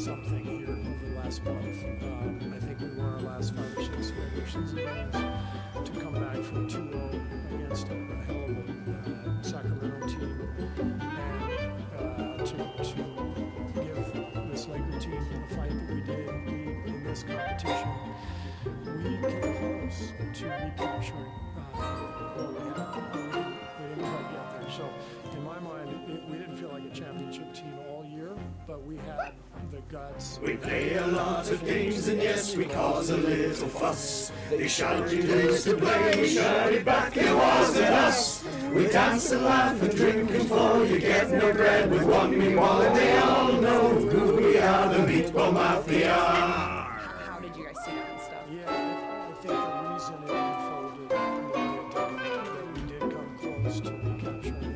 something here over the last month. I think we won our last 5 or 6 regular season games to come back from 2-0 against a hell of a Sacramento team, and to give this Laker team the fight that we did in this competition. We came close to recapturing what we had. We didn't quite get there. So in my mind, we didn't feel like a championship team all year, but we had the guts. We play a lot of games and yes, we cause a little fuss. They shout you who's to blame, we shout it back, it wasn't us. We dance and laugh and drink and fall, you get no bread with one meanwhile, and they all know who we are, the Meatball Mafia. How did you guys see that and stuff? Yeah, I think the reason it unfolded the way it did, that we did come close to recapturing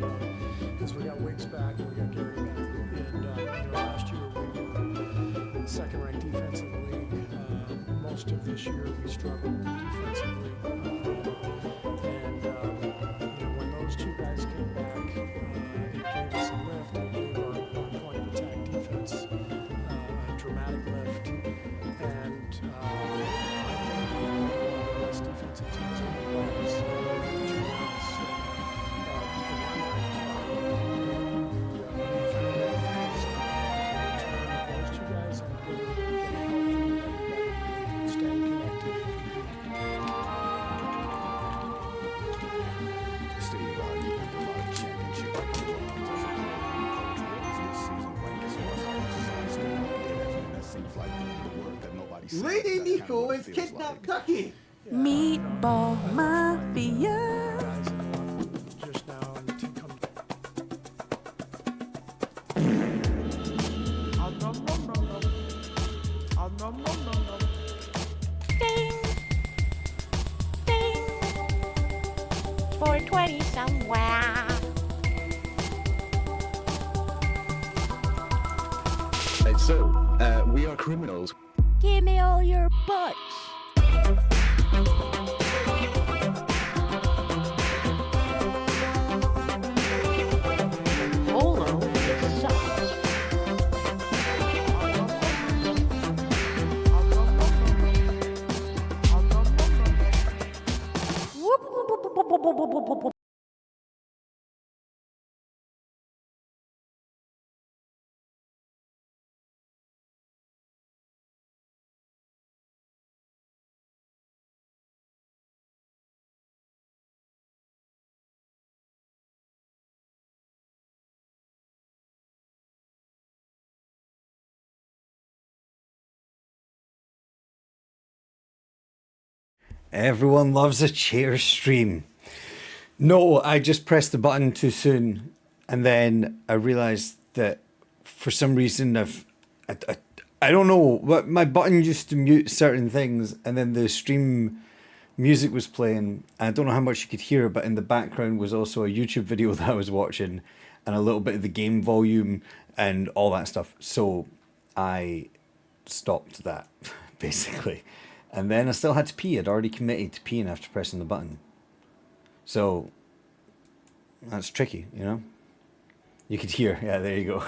that, is we got Wiggs back and we got Gary back. And last year we were second-ranked defense in the league. Most of this year we struggled defensively. When those two guys came back, it gave us a lift. It gave our point of attack defense a dramatic lift. And I think we were one of the best defensive teams in the world. Lady MiKo is kidnapped Tucky. Meatball Mafia. Just now to come. Ding. Ding. 420 somewhere. So, we are criminals. Give me all your butts. Polo sucks. Whoop, whoop, whoop, whoop, whoop, whoop, whoop, whoop. Everyone loves a cheer stream. No, I just pressed the button too soon, and then I realized that for some reason I don't know, but my button used to mute certain things, and then the stream music was playing. I don't know how much you could hear, but in the background was also a YouTube video that I was watching, and a little bit of the game volume and all that stuff. So I stopped that basically. And then I still had to pee. I'd already committed to peeing after pressing the button. So that's tricky, you know? You could hear. Yeah, there you go.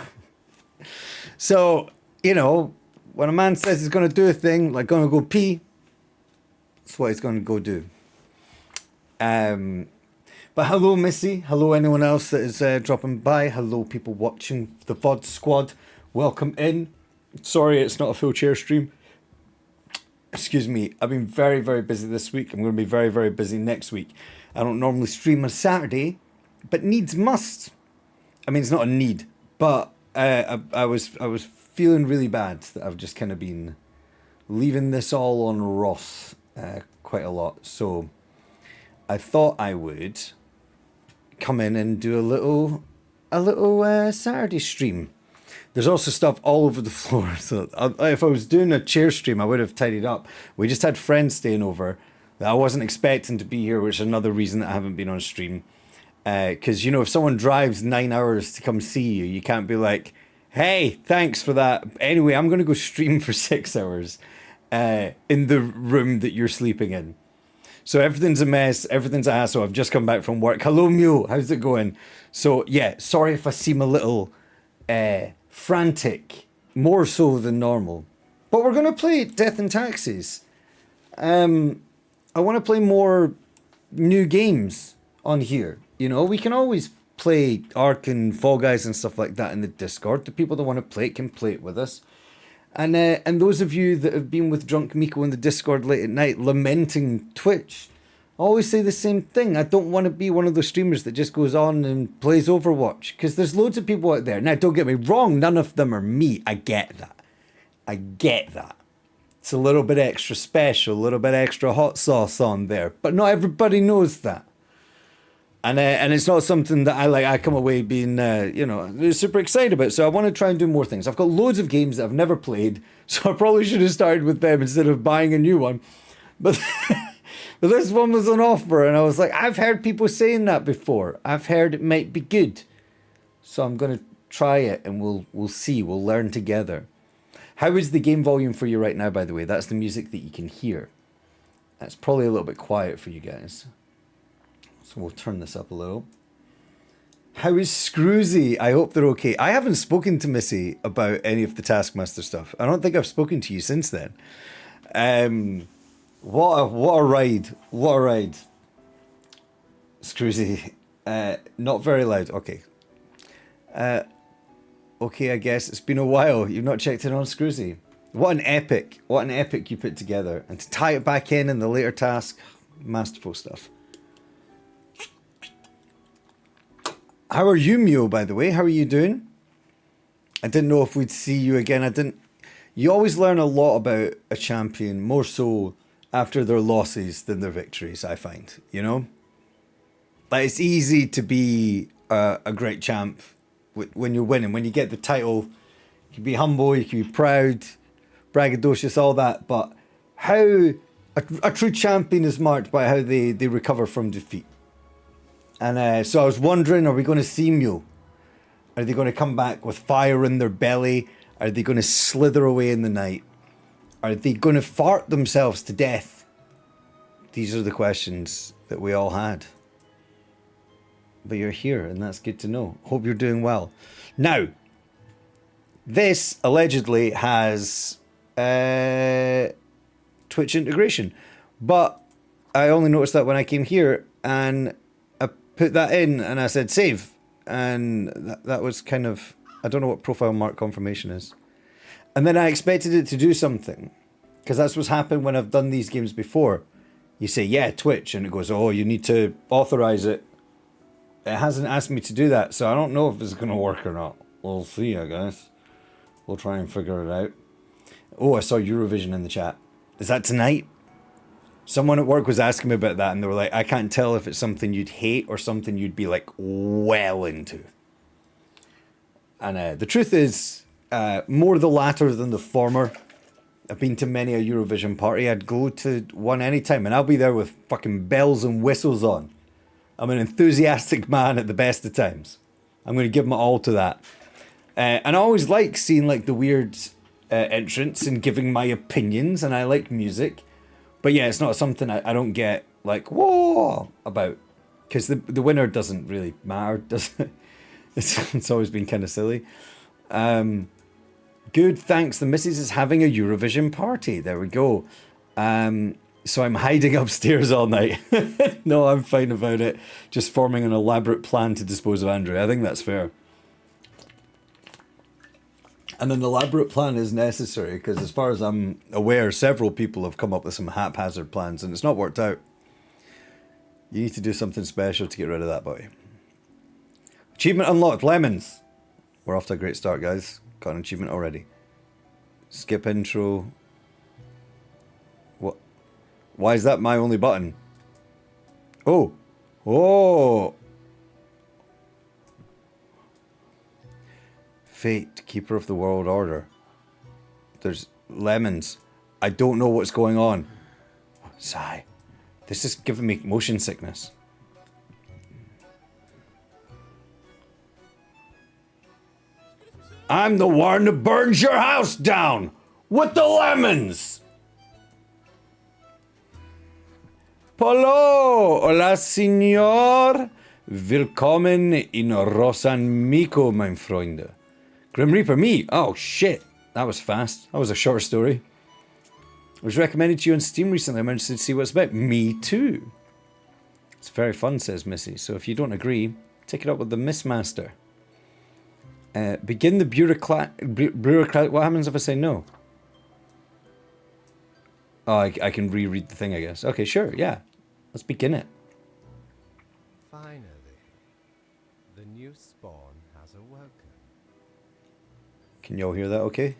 So, you know, when a man says he's going to do a thing, like going to go pee, that's what he's going to go do. But hello, Missy. Hello, anyone else that is dropping by. Hello, people watching the VOD squad. Welcome in. Sorry, it's not a full chair stream. Excuse me, I've been very, very busy this week. I'm going to be very, very busy next week. I don't normally stream on Saturday, but needs must. I mean, it's not a need, but I was feeling really bad that I've just kind of been leaving this all on Ross quite a lot. So I thought I would come in and do a little Saturday stream. There's also stuff all over the floor. So if I was doing a chair stream, I would have tidied up. We just had friends staying over that I wasn't expecting to be here, which is another reason that I haven't been on stream. Because, you know, if someone drives 9 hours to come see you, you can't be like, hey, thanks for that. Anyway, I'm going to go stream for 6 hours in the room that you're sleeping in. So everything's a mess. Everything's a hassle. I've just come back from work. Hello, Mew. How's it going? So, yeah, sorry if I seem a little frantic more so than normal. But we're going to play Death and Taxes. I want to play more new games on here. You know, we can always play Ark and Fall Guys and stuff like that in the Discord. The people that want to play it can play it with us. And those of you that have been with Drunk MiKo in the Discord late at night lamenting Twitch, I always say the same thing. I don't want to be one of those streamers that just goes on and plays Overwatch, because there's loads of people out there. Now, don't get me wrong, none of them are me. I get that. I get that. It's a little bit extra special, a little bit extra hot sauce on there, but not everybody knows that. And it's not something that I come away being, super excited about. So I want to try and do more things. I've got loads of games that I've never played, so I probably should have started with them instead of buying a new one. But but this one was on offer, and I was like, I've heard people saying that before. I've heard it might be good. So I'm going to try it, and we'll see. We'll learn together. How is the game volume for you right now, by the way? That's the music that you can hear. That's probably a little bit quiet for you guys. So we'll turn this up a little. How is Scroozy? I hope they're okay. I haven't spoken to Missy about any of the Taskmaster stuff. I don't think I've spoken to you since then. What a ride. What a ride. Scroozy. Not very loud. Okay. Okay, I guess. It's been a while. You've not checked in on Scroozy. What an epic. What an epic you put together. And to tie it back in the later task, masterful stuff. How are you, Mio, by the way? How are you doing? I didn't know if we'd see you again. You always learn a lot about a champion, more so after their losses than their victories, I find, you know? Like, it's easy to be a great champ when you're winning. When you get the title, you can be humble, you can be proud, braggadocious, all that. But how a true champion is marked by how they recover from defeat. And so I was wondering, are we going to see Mule? Are they going to come back with fire in their belly? Are they going to slither away in the night? Are they going to fart themselves to death? These are the questions that we all had. But you're here, and that's good to know. Hope you're doing well. Now, this allegedly has Twitch integration. But I only noticed that when I came here, and I put that in, and I said save. And that was kind of, I don't know what profile mark confirmation is. And then I expected it to do something, because that's what's happened when I've done these games before. You say, yeah, Twitch, and it goes, oh, you need to authorize it. It hasn't asked me to do that, so I don't know if it's going to work or not. We'll see, I guess. We'll try and figure it out. Oh, I saw Eurovision in the chat. Is that tonight? Someone at work was asking me about that, and they were like, I can't tell if it's something you'd hate or something you'd be, like, well into. And the truth is, more the latter than the former. I've been to many a Eurovision party. I'd go to one anytime, and I'll be there with fucking bells and whistles on. I'm an enthusiastic man at the best of times. I'm going to give my all to that. And I always like seeing like the weird entrants and giving my opinions, and I like music. But yeah, it's not something I don't get like, whoa, about. Because the winner doesn't really matter, does it? It's always been kind of silly. Good, thanks. The missus is having a Eurovision party. There we go. So I'm hiding upstairs all night. No, I'm fine about it. Just forming an elaborate plan to dispose of Andrew. I think that's fair. And an elaborate plan is necessary because as far as I'm aware, several people have come up with some haphazard plans and it's not worked out. You need to do something special to get rid of that boy. Achievement unlocked. Lemons. We're off to a great start, guys. Got an achievement already. Skip intro. What? Why is that my only button? Oh. Oh. Fate, Keeper of the World Order. There's lemons. I don't know what's going on. Sigh. This is giving me motion sickness. I'm the one that burns your house down with the lemons. Hello, hola, señor. Willkommen in Rosan MiKo, mein Freunde. Grim Reaper, me. Oh, shit. That was fast. That was a short story. It was recommended to you on Steam recently. I'm interested to see what it's about. Me too. It's very fun, says Missy. So if you don't agree, take it up with the Missmaster. Begin the bureaucrat. What happens if I say no? Oh, I can reread the thing, I guess. Okay, sure, yeah. Let's begin it. Finally, the new spawn has awoken. Can y'all hear that okay?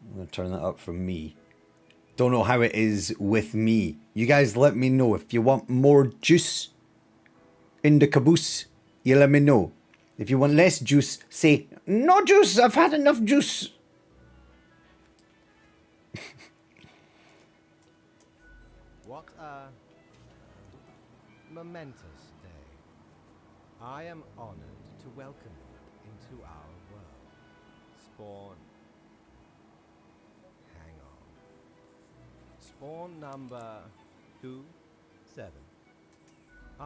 I'm going to turn that up for me. Don't know how it is with me. You guys let me know. If you want more juice in the caboose, you let me know. If you want less juice, say, no juice, I've had enough juice. What a momentous day. I am honored to welcome you into our world. Spawn. Hang on. Spawn number 27. I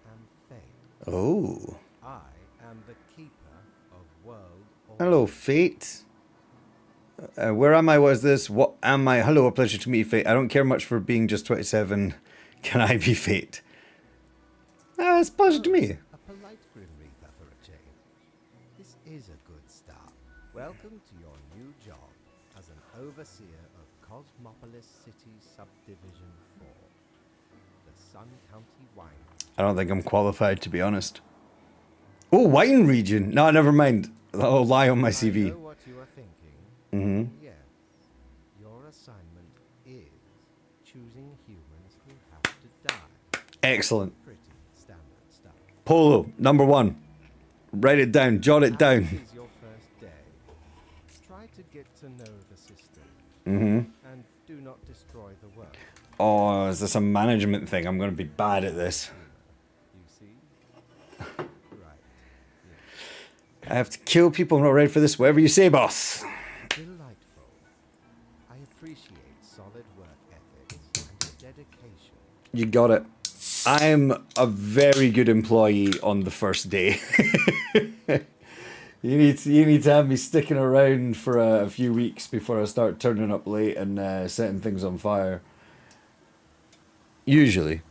am Fate. Oh. I am the keeper of world order. Hello, Fate. Where am I? What is this? What am I? Hello, a pleasure to meet you, Fate. I don't care much for being just 27. Can I be Fate? It's a pleasure to meet you. A polite Grim Reaper for a change. This is a good start. Welcome to your new job as an overseer of Cosmopolis City Subdivision 4, the Sun County Wine. I don't think I'm qualified, to be honest. Oh, wine region. No, never mind. I'll lie on my I CV. know what you are thinking. Mm-hmm. Yes, your assignment is choosing humans who have to die. Excellent. Pretty standard stuff. Polo, number 1. Write it down. Jot it down. This is your first day. Try to get to know the system. Mm-hmm. And do not destroy the world. Oh, is this a management thing? I'm going to be bad at this. You see? Right. Yes. I have to kill people. I'm not ready for this. Whatever you say, boss. Delightful. I appreciate solid work ethics and dedication. You got it. I'm a very good employee on the first day. You need to have me sticking around for a few weeks before I start turning up late and setting things on fire. Usually.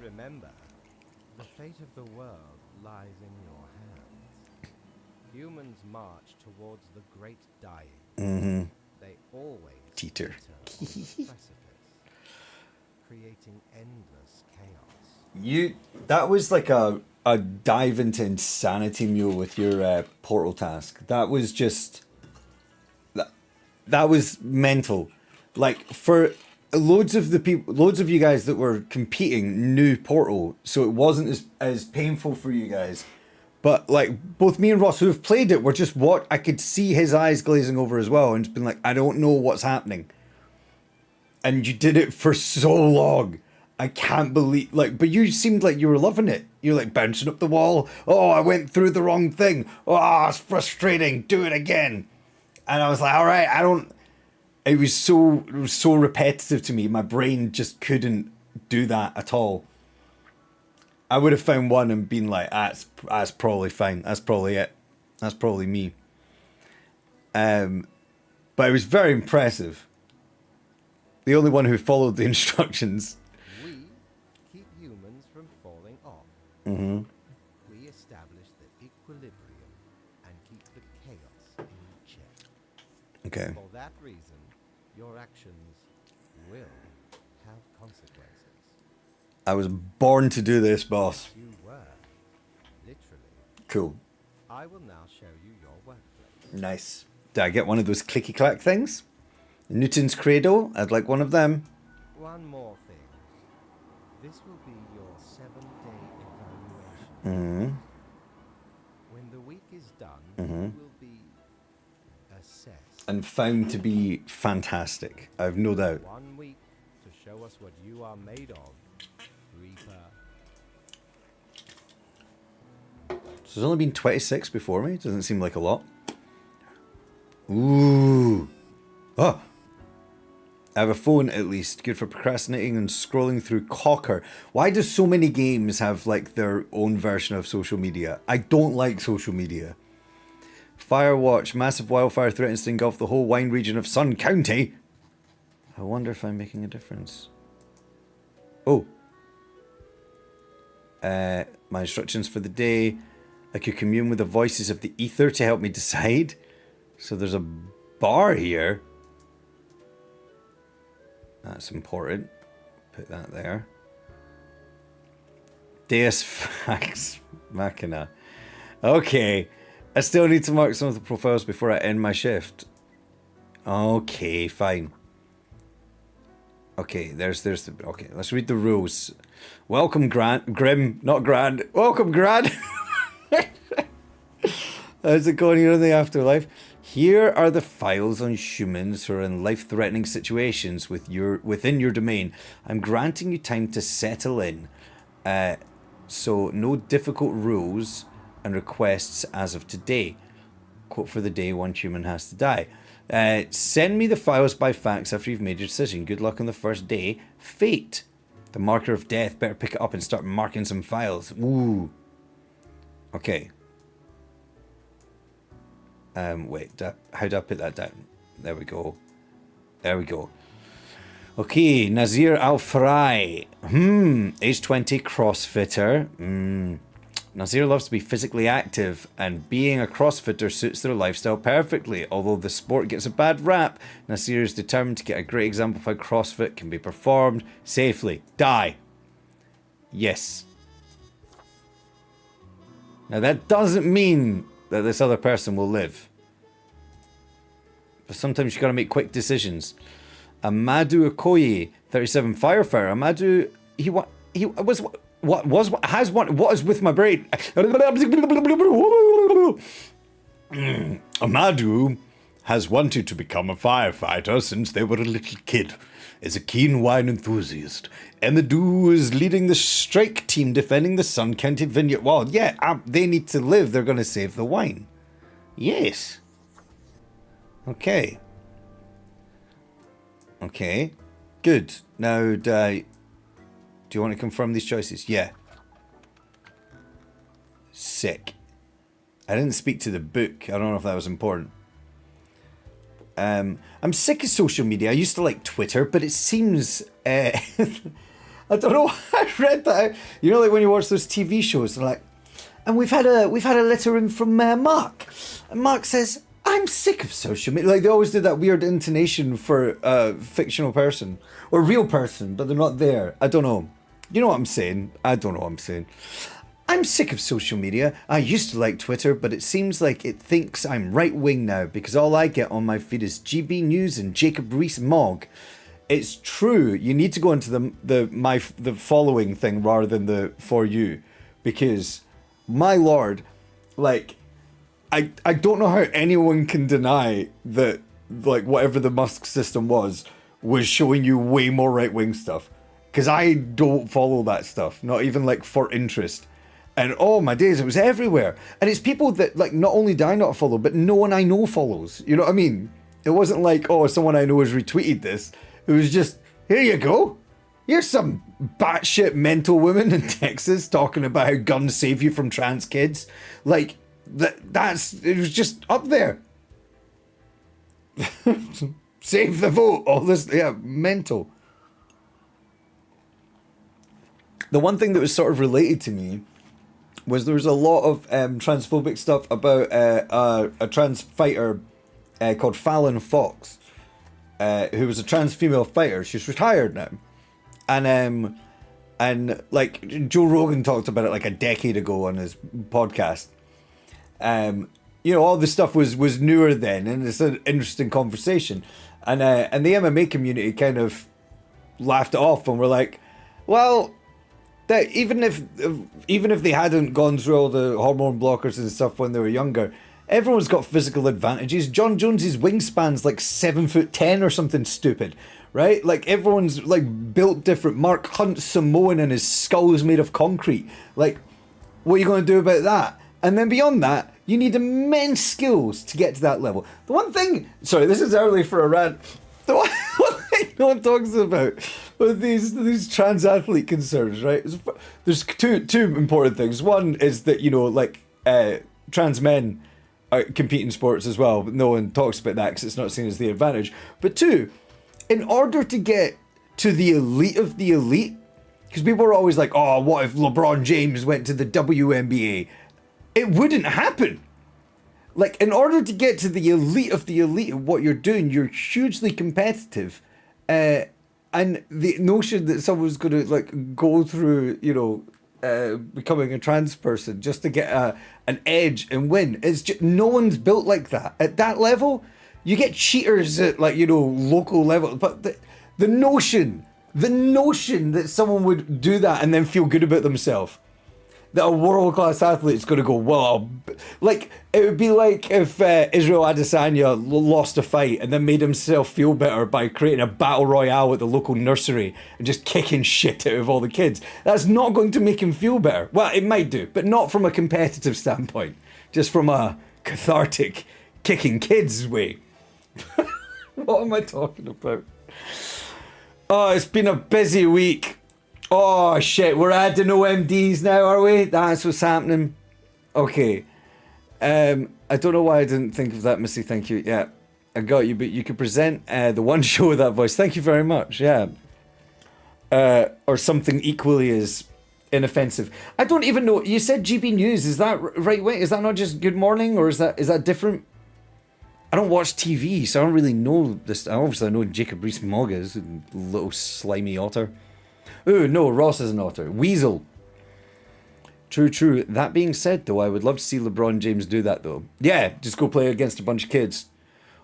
Remember, the fate of the world lies in your hands. Humans march towards the great dying. Mm-hmm. They always Teeter. teeter on the precipice, creating endless chaos. That was like a dive into insanity mule with your portal task. That was just that was mental. Like, for loads of you guys that were competing knew Portal, so it wasn't as painful for you guys. But like, both me and Ross, who have played it, were just what I could see his eyes glazing over as well, and just been like, I don't know what's happening. And you did it for so long. I can't believe, like, but you seemed like you were loving it. You're like bouncing up the wall. Oh, I went through the wrong thing. Oh, it's frustrating. Do it again. And I was like, all right, it was so repetitive to me. My brain just couldn't do that at all. I would have found one and been like, that's probably fine. That's probably it. That's probably me. But it was very impressive. The only one who followed the instructions. We keep humans from falling off. Mm-hmm. We establish the equilibrium and keep the chaos in check. Okay. For that reason, your actions will have consequences. I was born to do this, boss. You were, literally. Cool. I will now show you your workplace. Nice. Did I get one of those clicky clack things? Newton's Cradle? I'd like one of them. One more thing. This will be your 7-day evaluation. Mm-hmm. When the week is done, Mhm. you will be assessed. And found to be fantastic. I've no doubt. 1 week to show us what you are made of, Reaper. So there's only been 26 before me. Doesn't seem like a lot. Ooh. Oh. I have a phone at least, good for procrastinating and scrolling through Cocker. Why do so many games have like their own version of social media? I don't like social media. Firewatch, massive wildfire threatens to engulf the whole wine region of Sun County. I wonder if I'm making a difference. Oh. My instructions for the day. I could commune with the voices of the ether to help me decide. So there's a bar here. That's important. Put that there. Deus Fax Machina. Okay. I still need to mark some of the profiles before I end my shift. Okay, fine. Okay, okay, let's read the rules. Welcome, Grim, not Grand. Welcome, Grand. How's it going here in the afterlife? Here are the files on humans who are in life-threatening situations within your domain. I'm granting you time to settle in. So no difficult rules and requests as of today. Quote for the day, one human has to die. Send me the files by fax after you've made your decision. Good luck on the first day. Fate. The marker of death. Better pick it up and start marking some files. Ooh. Okay. Wait, how do I put that down? There we go. There we go. Okay, Nazir Al-Fry. Age 20, crossfitter. Nazir loves to be physically active, and being a crossfitter suits their lifestyle perfectly. Although the sport gets a bad rap, Nazir is determined to get a great example of how CrossFit can be performed safely. Die. Yes. Now that doesn't mean that this other person will live. But sometimes you gotta make quick decisions. Amadou Okoye, 37, firefighter. Amadou, what is with my brain? Amadou has wanted to become a firefighter since they were a little kid. Is a keen wine enthusiast. Amadou is leading the strike team defending the Sun County Vineyard. Well, yeah, they need to live. They're going to save the wine. Yes. Okay. Okay. Good. Now, do you want to confirm these choices? Yeah. Sick. I didn't speak to the book. I don't know if that was important. I'm sick of social media. I used to like Twitter, but it seems I don't know. I read that. You know, like when you watch those TV shows, they're like, and we've had a letter in from Mark, and Mark says, "I'm sick of social media." Like they always do that weird intonation for a fictional person or real person, but they're not there. I don't know. You know what I'm saying? I don't know what I'm saying. I'm sick of social media. I used to like Twitter, but it seems like it thinks I'm right-wing now because all I get on my feed is GB News and Jacob Rees-Mogg. It's true. You need to go into the following thing rather than the for you, because my lord, like I don't know how anyone can deny that like whatever the Musk system was showing you way more right-wing stuff, because I don't follow that stuff, not even like for interest. And oh my days, it was everywhere. And it's people that like not only do I not follow, but no one I know follows. You know what I mean? It wasn't like, oh, someone I know has retweeted this. It was just, here you go. Here's some batshit mental woman in Texas talking about how guns save you from trans kids. Like, it was just up there. Save the vote. All this, yeah, mental. The one thing that was sort of related to me was there was a lot of transphobic stuff about a trans fighter called Fallon Fox, who was a trans female fighter. She's retired now, and like Joe Rogan talked about it like a decade ago on his podcast. You know, all this stuff was newer then, and it's an interesting conversation. And the MMA community kind of laughed it off and were like, well, that even if they hadn't gone through all the hormone blockers and stuff when they were younger, everyone's got physical advantages. John Jones's wingspan's like 7'10" or something stupid, right? Like everyone's like built different. Mark Hunt's Samoan and his skull is made of concrete. Like, what are you going to do about that? And then beyond that, you need immense skills to get to that level. The one thing, sorry, this is early for a rant. The one thing no one talks about with these trans athlete concerns, right? There's two important things. One is that, you know, like trans men compete in sports as well, but no one talks about that because it's not seen as the advantage. But two, in order to get to the elite of the elite, because people are always like, oh, what if LeBron James went to the WNBA? It wouldn't happen. Like, in order to get to the elite of what you're doing, you're hugely competitive. And the notion that someone's going to, like, go through, you know, becoming a trans person just to get an edge and win, is just, no one's built like that. At that level, you get cheaters at, like, you know, local level. But the notion that someone would do that and then feel good about themselves, that a world-class athlete is going to go, well, like, it would be like if Israel Adesanya lost a fight and then made himself feel better by creating a battle royale at the local nursery and just kicking shit out of all the kids. That's not going to make him feel better. Well, it might do, but not from a competitive standpoint. Just from a cathartic, kicking kids way. What am I talking about? Oh, it's been a busy week. Oh shit, we're adding OMDs now, are we? That's what's happening. Okay. I don't know why I didn't think of that, Missy. Thank you. Yeah, I got you, but you could present the one show with that voice. Thank you very much. Yeah. Or something equally as inoffensive. I don't even know. You said GB News. Is that right way? Is that not just Good Morning, or is that different? I don't watch TV, so I don't really know this. Obviously, I know Jacob Rees-Mogg is, little slimy otter. Ooh, no, Ross is an otter. Weasel. True. That being said, though, I would love to see LeBron James do that, though. Yeah, just go play against a bunch of kids.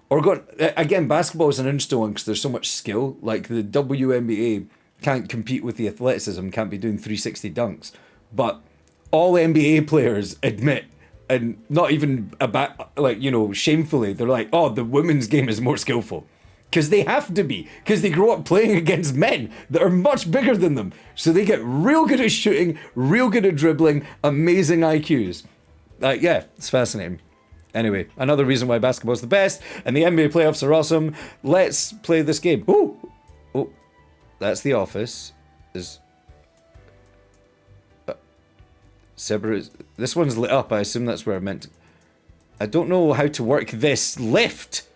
Or go... Again, basketball is an interesting one because there's so much skill. Like, the WNBA can't compete with the athleticism, can't be doing 360 dunks. But all NBA players admit, and not even about, like, you know, shamefully, they're like, oh, the women's game is more skillful. Because they have to be. Because they grow up playing against men that are much bigger than them. So they get real good at shooting, real good at dribbling, amazing IQs. Yeah, it's fascinating. Anyway, another reason why basketball's the best, and the NBA playoffs are awesome. Let's play this game. Ooh! Oh, that's The Office. Cerberus. This one's lit up. I assume that's where I meant to... I don't know how to work this lift.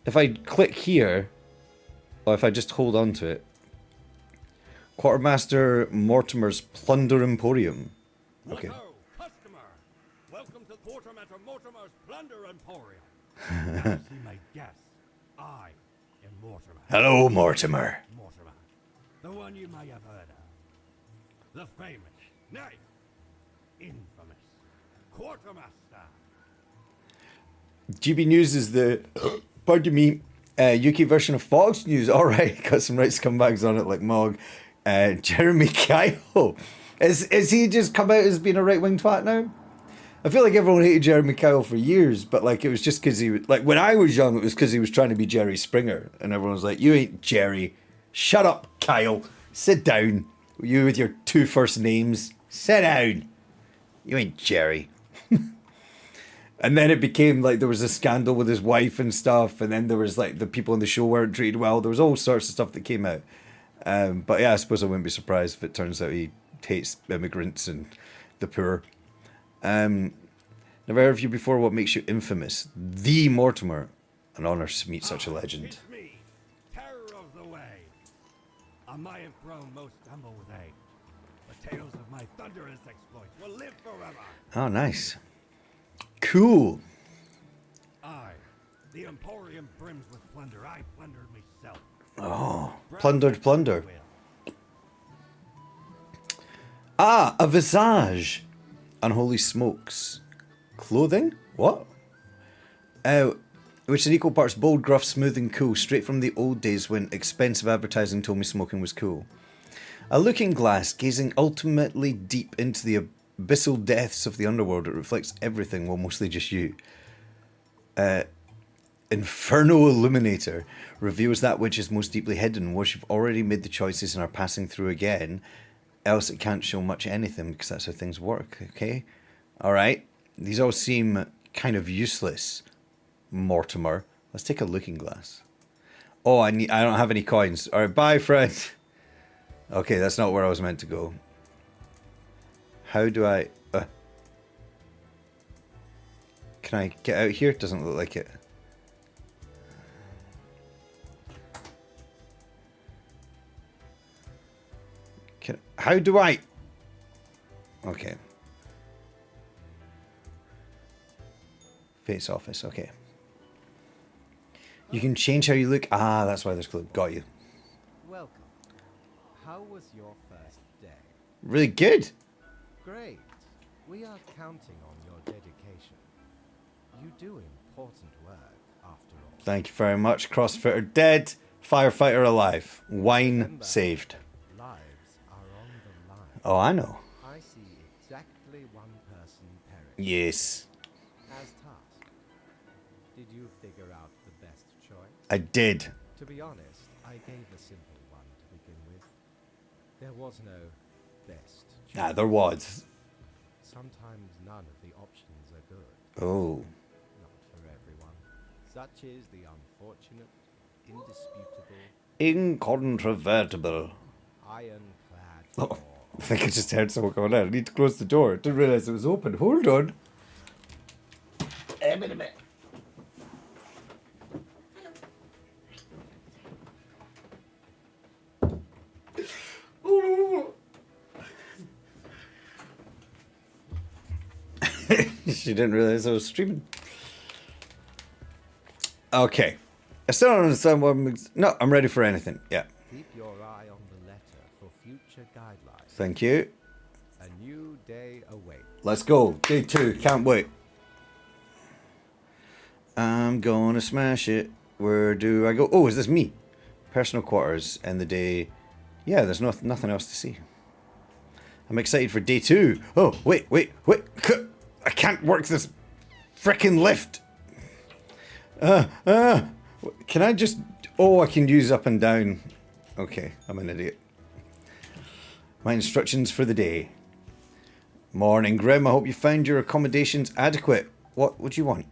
If I click here, or if I just hold on to it. Quartermaster Mortimer's Plunder Emporium. Okay. Hello, customer. Welcome to Quartermaster Mortimer's Plunder Emporium. As you may guess, I am Mortimer. Hello, Mortimer. Mortimer, the one you may have heard of. The famous, nay, infamous Quartermaster. GB News is the... Pardon me, UK version of Fox News. All right, got some right scumbags on it like Mog. Jeremy Kyle. Is he just come out as being a right-wing twat now? I feel like everyone hated Jeremy Kyle for years, but like it was just because he... Like when I was young, it was because he was trying to be Jerry Springer. And everyone was like, you ain't Jerry. Shut up, Kyle. Sit down. You with your two first names. Sit down. You ain't Jerry. And then it became like there was a scandal with his wife and stuff, and then there was like the people on the show weren't treated well. There was all sorts of stuff that came out. But yeah, I suppose I wouldn't be surprised if it turns out he hates immigrants and the poor. Never heard of you before. What makes you infamous? The Mortimer. An honour to meet such a legend. It's me, terror of the way. On my throne most humble day, the tales of my thunderous exploits will live forever. Oh, nice. Cool. I, the Emporium brims with plunder. I plundered myself. Oh, plundered plunder. Ah, a visage. Unholy smokes. Clothing? What? Which is equal parts bold, gruff, smooth and cool, straight from the old days when expensive advertising told me smoking was cool. A looking glass, gazing ultimately deep into the abyssal depths of the underworld. It reflects everything, well, mostly just you. Inferno Illuminator reveals that which is most deeply hidden. Once you've already made the choices and are passing through again, else it can't show much anything, because that's how things work, okay? Alright, these all seem kind of useless, Mortimer. Let's take a looking glass. Oh, I don't have any coins. All right, bye, friend. Okay, that's not where I was meant to go. How do I... Can I get out here? It doesn't look like it. How do I... Okay. Face office, okay. You can change how you look. Ah, that's why there's clue. Got you. Welcome. How was your first day? Really good. Great. We are counting on your dedication. You do important work, after all. Thank you very much. Crossfitter dead. Firefighter alive. Wine Remember, saved. lives are on the line. Oh, I know. I see exactly one person perish. Yes. As tasked. Did you figure out the best choice? I did. To be honest, I gave a simple one to begin with. There was no best choice. Ah, there was. Sometimes none of the options are good. Oh. Not for everyone. Such is the unfortunate, indisputable, Incontrovertible. ironclad Oh, law. I think I just heard someone going out. I need to close the door. Didn't realize it was open. Hold on. A minute. She didn't realize I was streaming. Okay. I still don't understand what No, I'm ready for anything. Yeah. Keep your eye on the letter for future guidelines. Thank you. A new day awaits. Let's go. Day 2. Can't wait. I'm gonna smash it. Where do I go? Oh, is this me? Personal quarters and the day. Yeah, there's nothing else to see. I'm excited for day 2. Oh, wait. I can't work this frickin' lift. Can I just... Oh, I can use up and down. Okay, I'm an idiot. My instructions for the day. Morning, Grim. I hope you found your accommodations adequate. What would you want?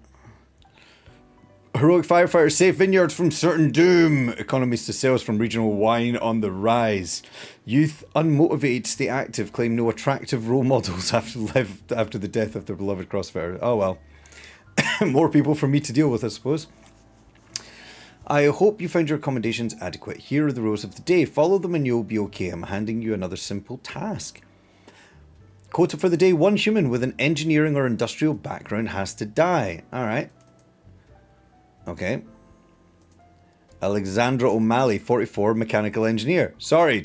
Heroic firefighters save vineyards from certain doom. Economies to sales from regional wine on the rise. Youth unmotivated stay active. Claim no attractive role models have to live after the death of their beloved crossfitter. Oh well. More people for me to deal with, I suppose. I hope you found your accommodations adequate. Here are the rules of the day. Follow them and you'll be okay. I'm handing you another simple task. Quota for the day. 1 human with an engineering or industrial background has to die. Alright. Okay. Alexandra O'Malley, 44, mechanical engineer. Sorry.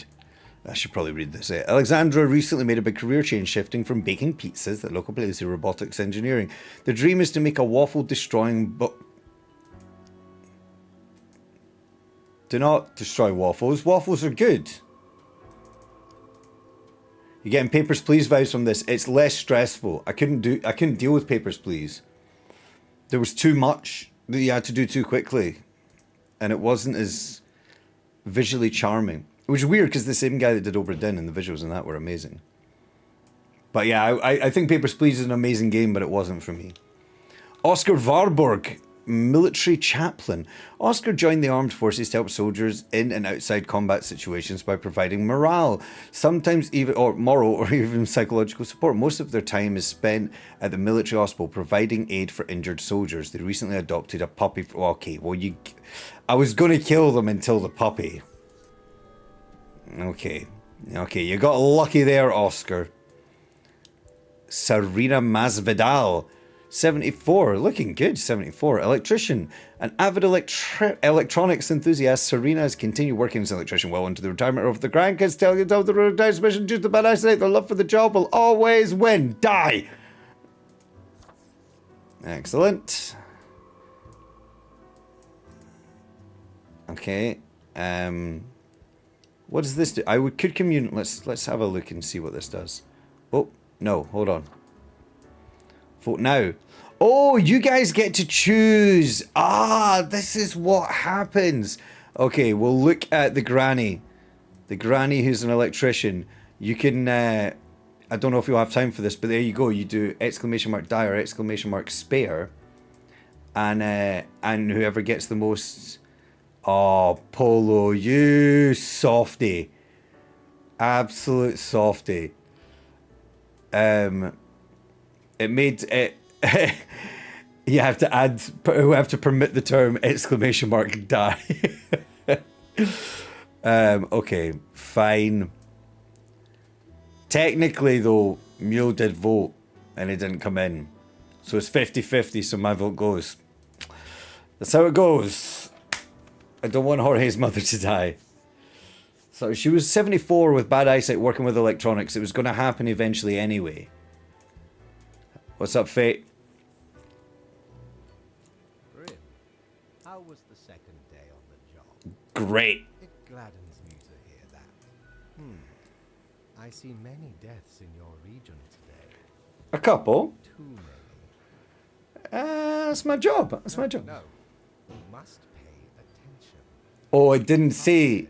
I should probably read this. Alexandra recently made a big career change, shifting from baking pizzas at local place to robotics engineering. The dream is to make a waffle-destroying Do not destroy waffles. Waffles are good. You're getting Papers, Please vibes from this. It's less stressful. I couldn't deal with Papers, Please. There was too much that you had to do too quickly. And it wasn't as visually charming. Which is weird because the same guy that did Obra Dinn and the visuals in that were amazing. But yeah, I think Papers, Please is an amazing game, but it wasn't for me. Oscar Warburg, military chaplain. Oscar joined the armed forces to help soldiers in and outside combat situations by providing morale, sometimes even or moral or even psychological support. Most of their time is spent at the military hospital providing aid for injured soldiers. They recently adopted a puppy. I was going to kill them until the puppy. Okay, you got lucky there, Oscar. Serena Masvidal, 74, looking good, 74. Electrician, an avid electronics enthusiast, Serena has continued working as an electrician well into the retirement of the grandkids. Tell you the road mission due to the bad eyesight. Their love for the job will always win. Die. Excellent. Okay. What does this do? Could commune. Let's have a look and see what this does. Oh no, hold on. Vote now. Oh, you guys get to choose. Ah, this is what happens. Okay, we'll look at the granny. The granny who's an electrician. You can, I don't know if you'll have time for this, but there you go. You do !die or !spare. And whoever gets the most Oh, Polo, you softy. Absolute softy. It made it. You have to add. We have to permit the term exclamation mark die. Okay, fine. Technically, though, Mule did vote and he didn't come in. So it's 50-50, so my vote goes. That's how it goes. I don't want Jorge's mother to die. So she was 74 with bad eyesight working with electronics. It was going to happen eventually anyway. What's up, Fate? Grim, how was the second day on the job? Great. It gladdens me to hear that. I see many deaths in your region today. A couple? Too many. That's my job. That's my job. No, you must pay attention. Oh, I didn't say.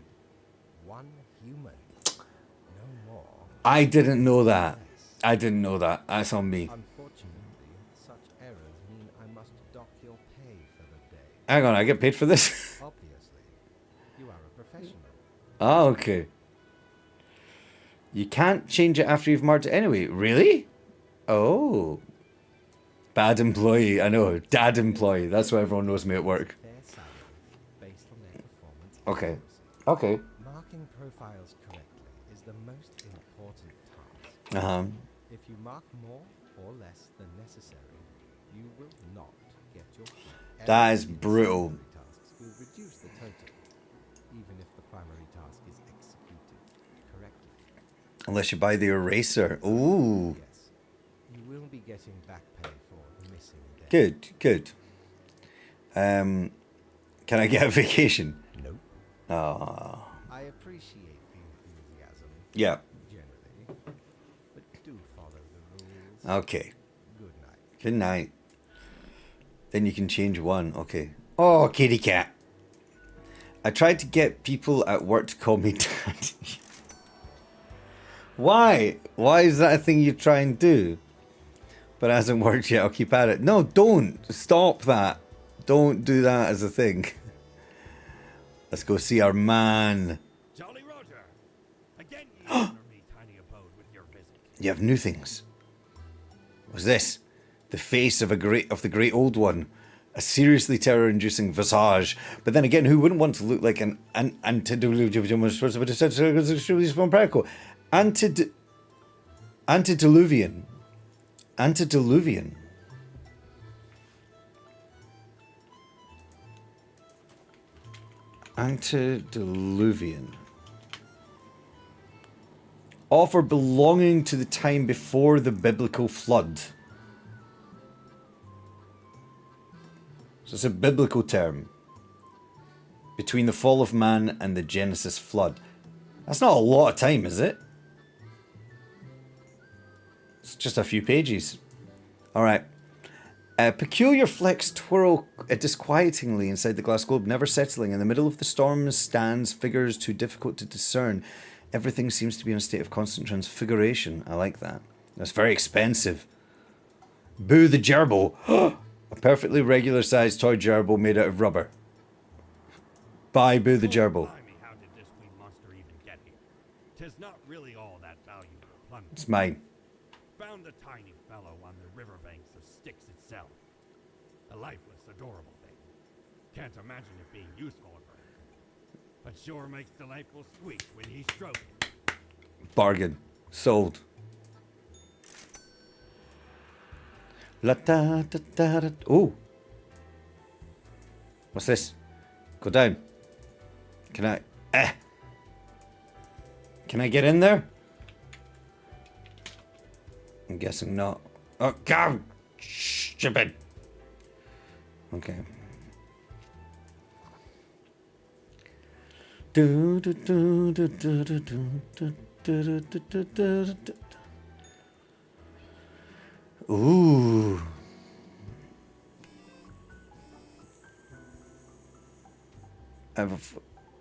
One human, no more. I didn't know that. I didn't know that. That's on me. Unfortunately, such errors mean I must dock your pay for the day. Hang on, I get paid for this? Obviously, you are a professional. Oh, okay. You can't change it after you've marked it anyway. Really? Oh. Bad employee. I know. Dad employee. That's why everyone knows me at work. Fair salary based on their performance. is Okay. policy. Okay. Marking profiles correctly is the most important task. Uh-huh. If you mark more or less than necessary, you will not get your fee. That Errors is in brutal. secondary tasks will reduce the total, even if the primary task is executed correctly. Unless you buy the eraser. Ooh. Yes, you will be getting back pay for the missing day. Good. Good. Can I get a vacation? Nope. Oh. I appreciate the enthusiasm Yeah. generally, but do follow the rules. Okay. Good night. Good night. Then you can change one. Okay. Oh, kitty cat. I tried to get people at work to call me dad. Why? Why is that a thing you try and do? But it hasn't worked yet. I'll keep at it. No, don't. Stop that. Don't do that as a thing. Let's go see our man. Jolly Roger, again you honor me tiny abode with your visit. You have new things. What's this? The face of the great old one. A seriously terror-inducing visage. But then again, who wouldn't want to look like an antediluvian? Antediluvian. Antediluvian. Antediluvian. Offer belonging to the time before the biblical flood. So it's a biblical term. Between the fall of man and the Genesis flood. That's not a lot of time, is it? It's just a few pages. Alright. Peculiar flecks twirl disquietingly inside the glass globe, never settling. In the middle of the storm stands figures too difficult to discern. Everything seems to be in a state of constant transfiguration. I like that. That's very expensive. Boo the gerbil. A perfectly regular sized toy gerbil made out of rubber. Buy Boo the gerbil. Blimey, how did this wee monster even get here? 'Tis not really all that valuable plunder. It's mine. Found the tiny fellow on the riverbanks of Styx itself. A lifeless, adorable thing. Can't imagine it being useful or anything. But sure makes delightful squeak when you stroke it. Bargain. Sold. La da da da da. Oh. What's this? Go down. Can I? Can I get in there? I'm guessing not. Oh, go! Stupid. Okay. Do do do do do do do do do do do do do. Ooh.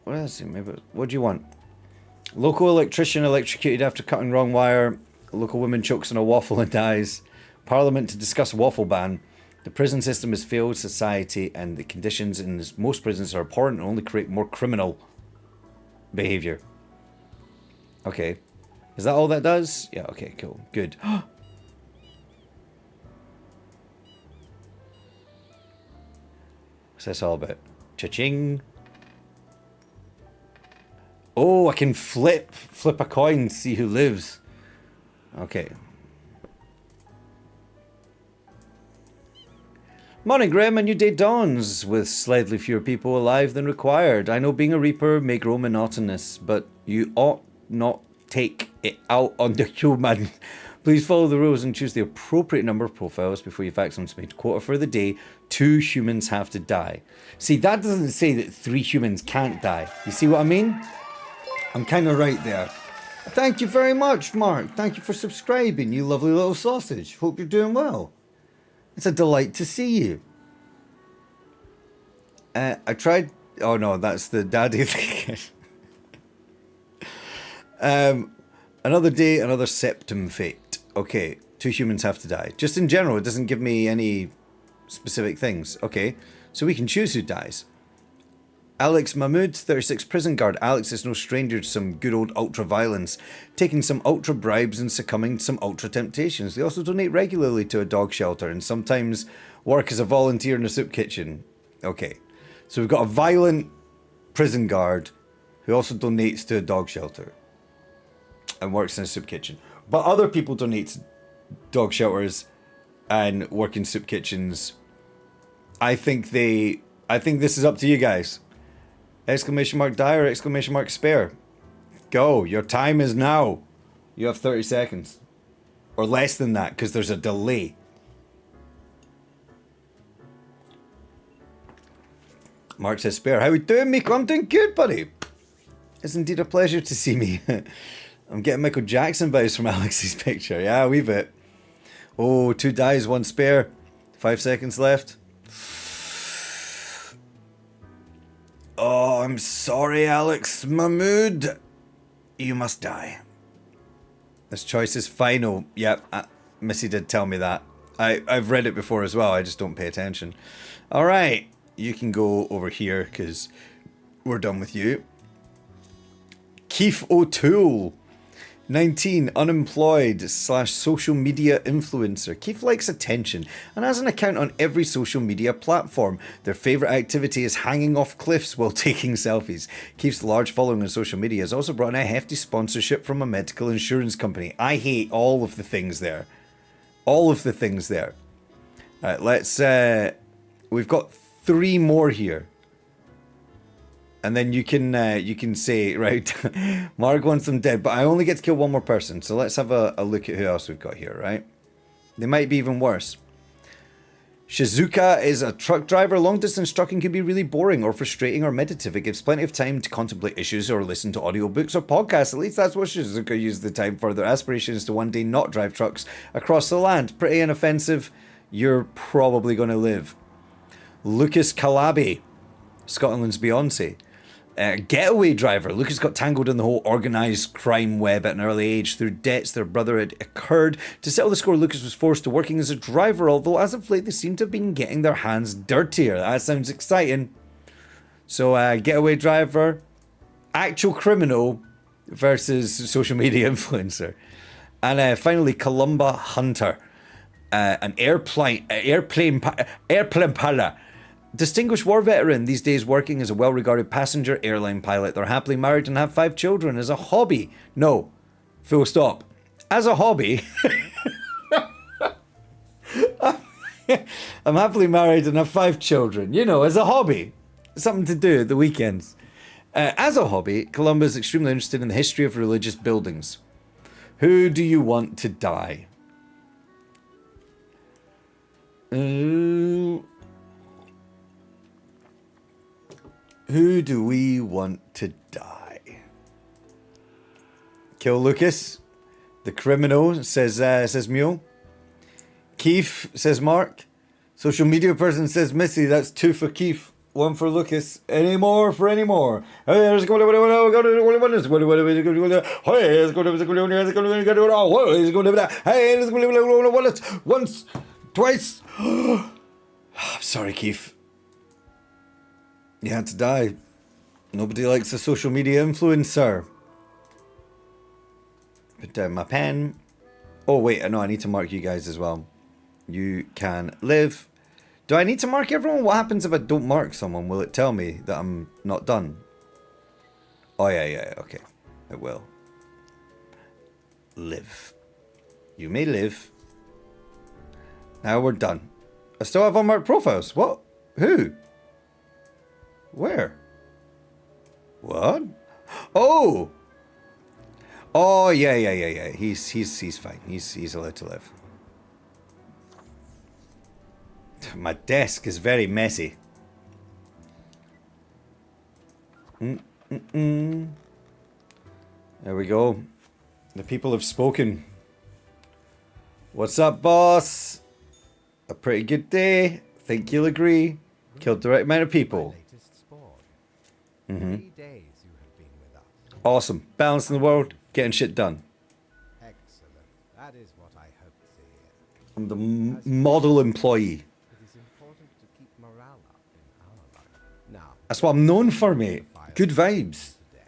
What else? Maybe. What do you want? Local electrician electrocuted after cutting wrong wire. Local woman chokes on a waffle and dies. Parliament to discuss waffle ban. The prison system has failed society, and the conditions in most prisons are abhorrent and only create more criminal behavior. Okay. Is that all that does? Yeah, okay, cool. Good. What's this all about? Cha-ching. Oh, I can flip a coin, see who lives. Okay. Morning, Graham. A new day dawns with slightly fewer people alive than required. I know being a Reaper may grow monotonous, but you ought not take it out on the human. Please follow the rules and choose the appropriate number of profiles before you fax them to me. Quota for the day, 2 humans have to die. See, that doesn't say that 3 humans can't die. You see what I mean? I'm kind of right there. Thank you very much, Mark. Thank you for subscribing, you lovely little sausage. Hope you're doing well. It's a delight to see you. I tried... Oh no, that's the daddy thing. Another day, another septum fate. Okay, 2 humans have to die. Just in general, it doesn't give me any specific things. Okay, so we can choose who dies. Alex Mahmood, 36 prison guard. Alex is no stranger to some good old ultra violence, taking some ultra bribes and succumbing to some ultra temptations. They also donate regularly to a dog shelter and sometimes work as a volunteer in a soup kitchen. Okay, so we've got a violent prison guard who also donates to a dog shelter and works in a soup kitchen. But other people donate to dog shelters and work in soup kitchens. I think this is up to you guys. Exclamation mark die or exclamation mark spare. Go. Your time is now. You have 30 seconds. Or less than that, because there's a delay. Mark says spare. How we doing, MiKo? I'm doing good, buddy. It's indeed a pleasure to see me. I'm getting Michael Jackson vibes from Alex's picture. Yeah, a wee bit. Oh, 2 dies, 1 spare. 5 seconds left. Oh, I'm sorry, Alex Mahmood. You must die. This choice is final. Yep, Missy did tell me that. I've read it before as well. I just don't pay attention. All right, you can go over here because we're done with you. Keith O'Toole. 19, unemployed / social media influencer. Keith likes attention and has an account on every social media platform. Their favourite activity is hanging off cliffs while taking selfies. Keith's large following on social media has also brought in a hefty sponsorship from a medical insurance company. I hate all of the things there. All of the things there. Alright, let's... we've got 3 more here. And then you can say, right, Mark wants them dead, but I only get to kill 1 more person. So let's have a look at who else we've got here, right? They might be even worse. Shizuka is a truck driver. Long distance trucking can be really boring or frustrating or meditative. It gives plenty of time to contemplate issues or listen to audiobooks or podcasts. At least that's what Shizuka used the time for. Their aspiration is to one day not drive trucks across the land. Pretty inoffensive. You're probably going to live. Lucas Calabi, Scotland's Beyonce. Getaway driver. Lucas got tangled in the whole organised crime web at an early age through debts their brother had incurred. To settle the score, Lucas was forced to working as a driver, although as of late they seem to have been getting their hands dirtier. That sounds exciting. So, getaway driver, actual criminal versus social media influencer. And finally, Columba Hunter, an airplane pilot. Distinguished war veteran, these days working as a well-regarded passenger airline pilot. They're happily married and have 5 children as a hobby. No, full stop. As a hobby, I'm happily married and have 5 children. You know, as a hobby. Something to do at the weekends. As a hobby, Columba is extremely interested in the history of religious buildings. Who do you want to die? Who do we want to die? Kill Lucas. The criminal, says Mule. Keith, says Mark. Social media person says Missy. That's 2 for Keith, 1 for Lucas. Any more for any more? Once, twice. I'm sorry, Keith. You had to die. Nobody likes a social media influencer. Put down my pen. Oh, wait, no, I need to mark you guys as well. You can live. Do I need to mark everyone? What happens if I don't mark someone? Will it tell me that I'm not done? Oh, yeah, okay. It will. Live. You may live. Now we're done. I still have unmarked profiles. What? Who? Where? What? Oh! Oh, yeah. He's fine. He's allowed to live. My desk is very messy. There we go. The people have spoken. What's up, boss? A pretty good day. Think you'll agree. Killed the right amount of people. Latest spawn. Mm-hmm. 3 days you have been with us. Awesome. Balance in the world. Getting shit done. Excellent. That is what I hoped to hear. I'm the model employee. It is important to keep morale up in our life. Now, That's what I'm known for, mate. Good vibes. today.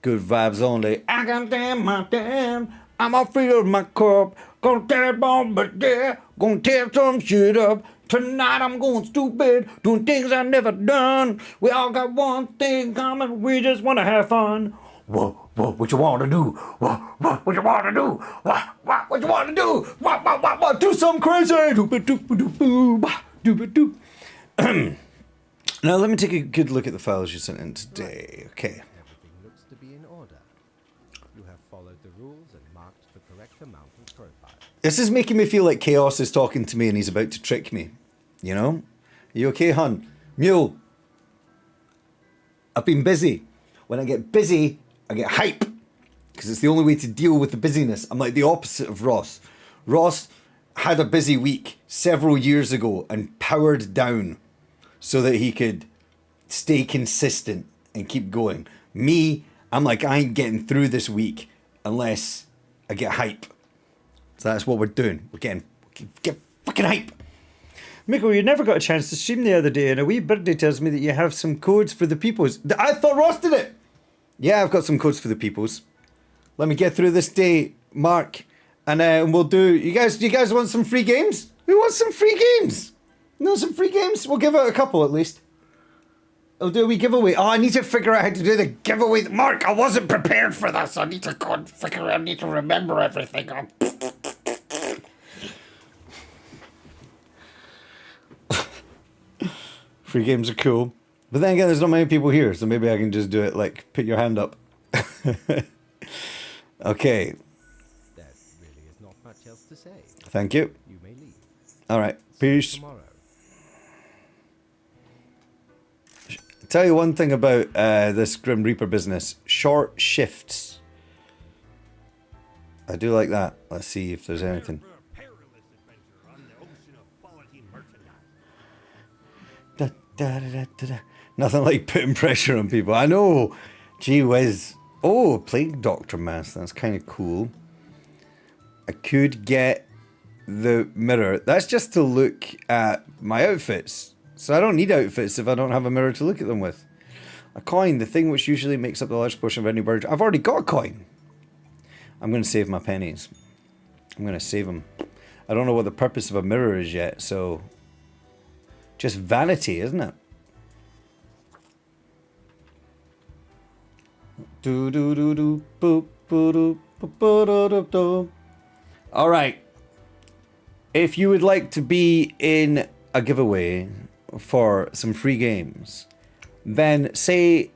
Good vibes only. I got damn my damn. I'ma fill my cup. Gonna tear it bomb, but yeah. Gonna tear some shit up. Tonight I'm going stupid. Doing things I've never done. We all got one thing in common. We just wanna have fun. What you wanna do? What you wanna do? What you wanna do? What? Do something crazy. Doop. Now let me take a good look at the files you sent in today. Okay. Everything looks to be in order. You have followed the rules and marked the correct amount of profiles. This is making me feel like Chaos is talking to me and he's about to trick me. You know? You okay, hun? Mule. I've been busy. When I get busy, I get hype. Because it's the only way to deal with the busyness. I'm like the opposite of Ross. Ross had a busy week several years ago and powered down so that he could stay consistent and keep going. Me, I'm like, I ain't getting through this week unless I get hype. So that's what we're doing. We're getting get fucking hype. MiKo, you never got a chance to stream the other day, and a wee birdie tells me that you have some codes for the peoples. I thought Ross did it. Yeah, I've got some codes for the peoples. Let me get through this day, Mark, and we'll do. You guys want some free games? Who wants some free games? No, some free games? We'll give out a couple at least. I'll do a wee giveaway. Oh, I need to figure out how to do the giveaway. Mark, I wasn't prepared for this. I need to go and figure out. I need to remember everything. Free games are cool. But then again, there's not many people here, so maybe I can just do it like, put your hand up. Okay. There really is not much else to say. Thank you. You may leave. All right. See you Peace. tomorrow. Tell you one thing about this Grim Reaper business. Short shifts. I do like that. Let's see if there's anything. Nothing like putting pressure on people. I know. Gee whiz. Oh, Plague Doctor mask. That's kind of cool. I could get the mirror. That's just to look at my outfits. So I don't need outfits if I don't have a mirror to look at them with. A coin, the thing which usually makes up the large portion of any bird. I've already got a coin. I'm going to save my pennies. I'm going to save them. I don't know what the purpose of a mirror is yet, so... Just vanity, isn't it? Do do do do boop boop boop boop. All right. If you would like to be in a giveaway for some free games, then say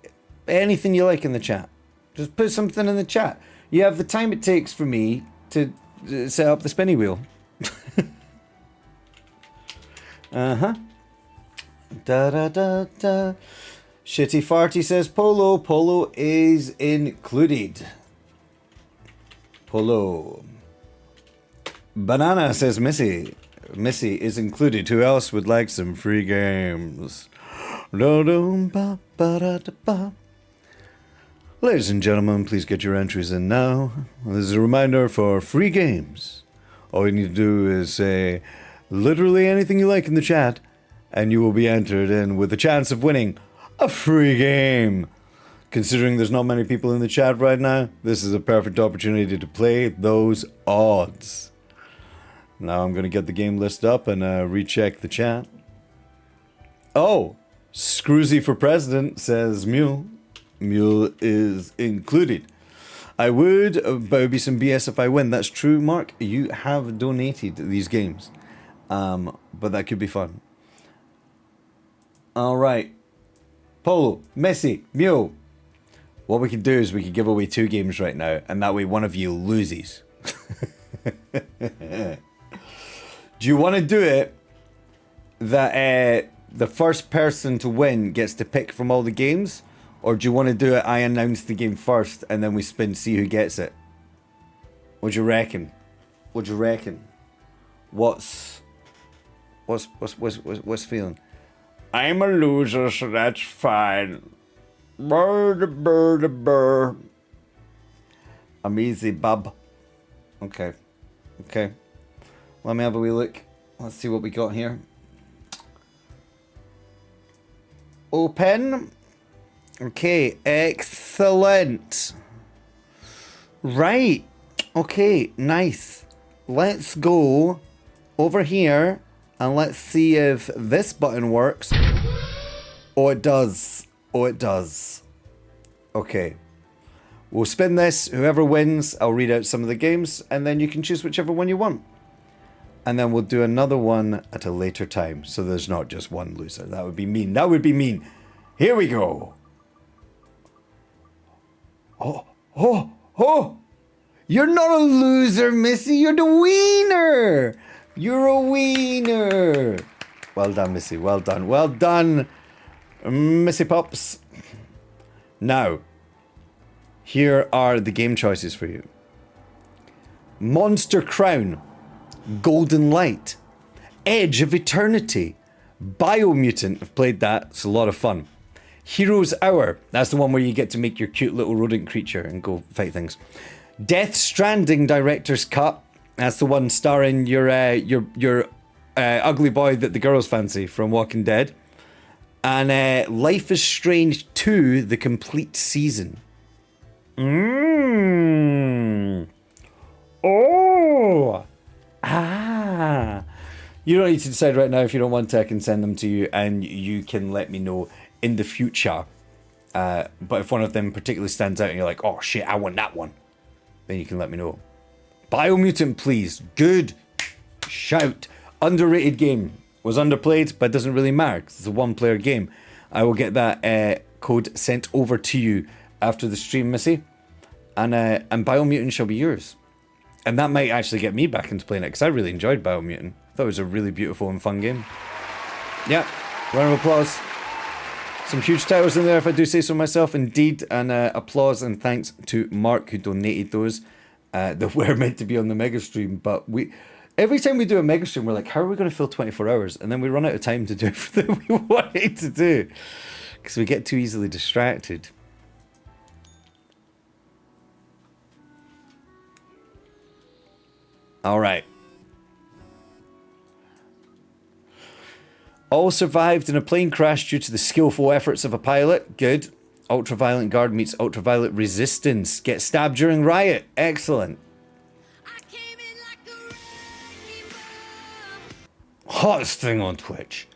anything you like in the chat. Just put something in the chat. You have the time it takes for me to set up the spinny wheel. Uh-huh. Da da da da. Shitty Farty says Polo. Polo is included. Polo. Banana says Missy. Missy is included. Who else would like some free games? Ladies and gentlemen, please get your entries in now. This is a reminder for free games. All you need to do is say, literally anything you like in the chat, and you will be entered in with a chance of winning a free game. Considering there's not many people in the chat right now, this is a perfect opportunity to play those odds. Now I'm going to get the game list up and recheck the chat. Oh, Scroozy for president, says Mule. Mule is included. I would, but it would be some BS if I win. That's true, Mark. You have donated these games. But that could be fun. Alright. Polo, Messi, Mule. What we could do is we could give away 2 games right now, and that way one of you loses. Do you want to do it that the first person to win gets to pick from all the games? Or do you want to do it, I announce the game first, and then we spin to see who gets it? What do you reckon? What do you reckon? What's feeling? I'm a loser, so that's fine. Brr. I'm easy, bub. Okay. Let me have a wee look. Let's see what we got here. Open. Okay, excellent. Right. Okay, nice. Let's go over here and let's see if this button works. Oh, it does. Okay. We'll spin this. Whoever wins, I'll read out some of the games, and then you can choose whichever one you want. And then we'll do another one at a later time, so there's not just one loser. That would be mean. Here we go. Oh! You're not a loser, Missy. You're the wiener. You're a wiener. Well done, Missy. Well done, Missy Pops. Now, here are the game choices for you. Monster Crown, Golden Light, Edge of Eternity, Biomutant. I've played that. It's a lot of fun. Hero's Hour. That's the one where you get to make your cute little rodent creature and go fight things. Death Stranding Director's Cut. That's the one starring your ugly boy that the girls fancy from Walking Dead. And Life is Strange 2, the complete season. Oh! Ah! You don't need to decide right now. If you don't want to, I can send them to you and you can let me know in the future. But if one of them particularly stands out and you're like, oh shit, I want that one, then you can let me know. Biomutant, please. Good shout. Underrated game. Was underplayed, but it doesn't really matter because it's a one-player game. I will get that code sent over to you after the stream, Missy. And Biomutant shall be yours. And that might actually get me back into playing it because I really enjoyed Biomutant. I thought it was a really beautiful and fun game. Yeah, round of applause. Some huge titles in there, if I do say so myself, indeed. And applause and thanks to Mark who donated those that were meant to be on the mega stream. But every time we do a mega stream, we're like, how are we going to fill 24 hours? And then we run out of time to do everything we wanted to do because we get too easily distracted. All right. All survived in a plane crash due to the skillful efforts of a pilot. Good. Ultraviolet guard meets ultraviolet resistance. Get stabbed during riot. Excellent. Hottest thing on Twitch.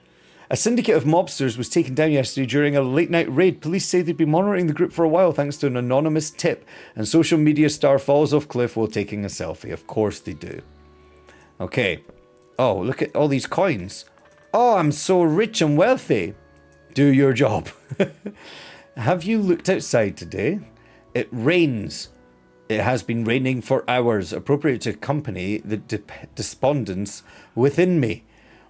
A syndicate of mobsters was taken down yesterday during a late night raid. Police say they'd been monitoring the group for a while thanks to an anonymous tip. And social media star falls off cliff while taking a selfie. Of course they do. Okay. Oh, look at all these coins. Oh, I'm so rich and wealthy. Do your job. Have you looked outside today? It rains. It has been raining for hours, appropriate to accompany the despondence within me.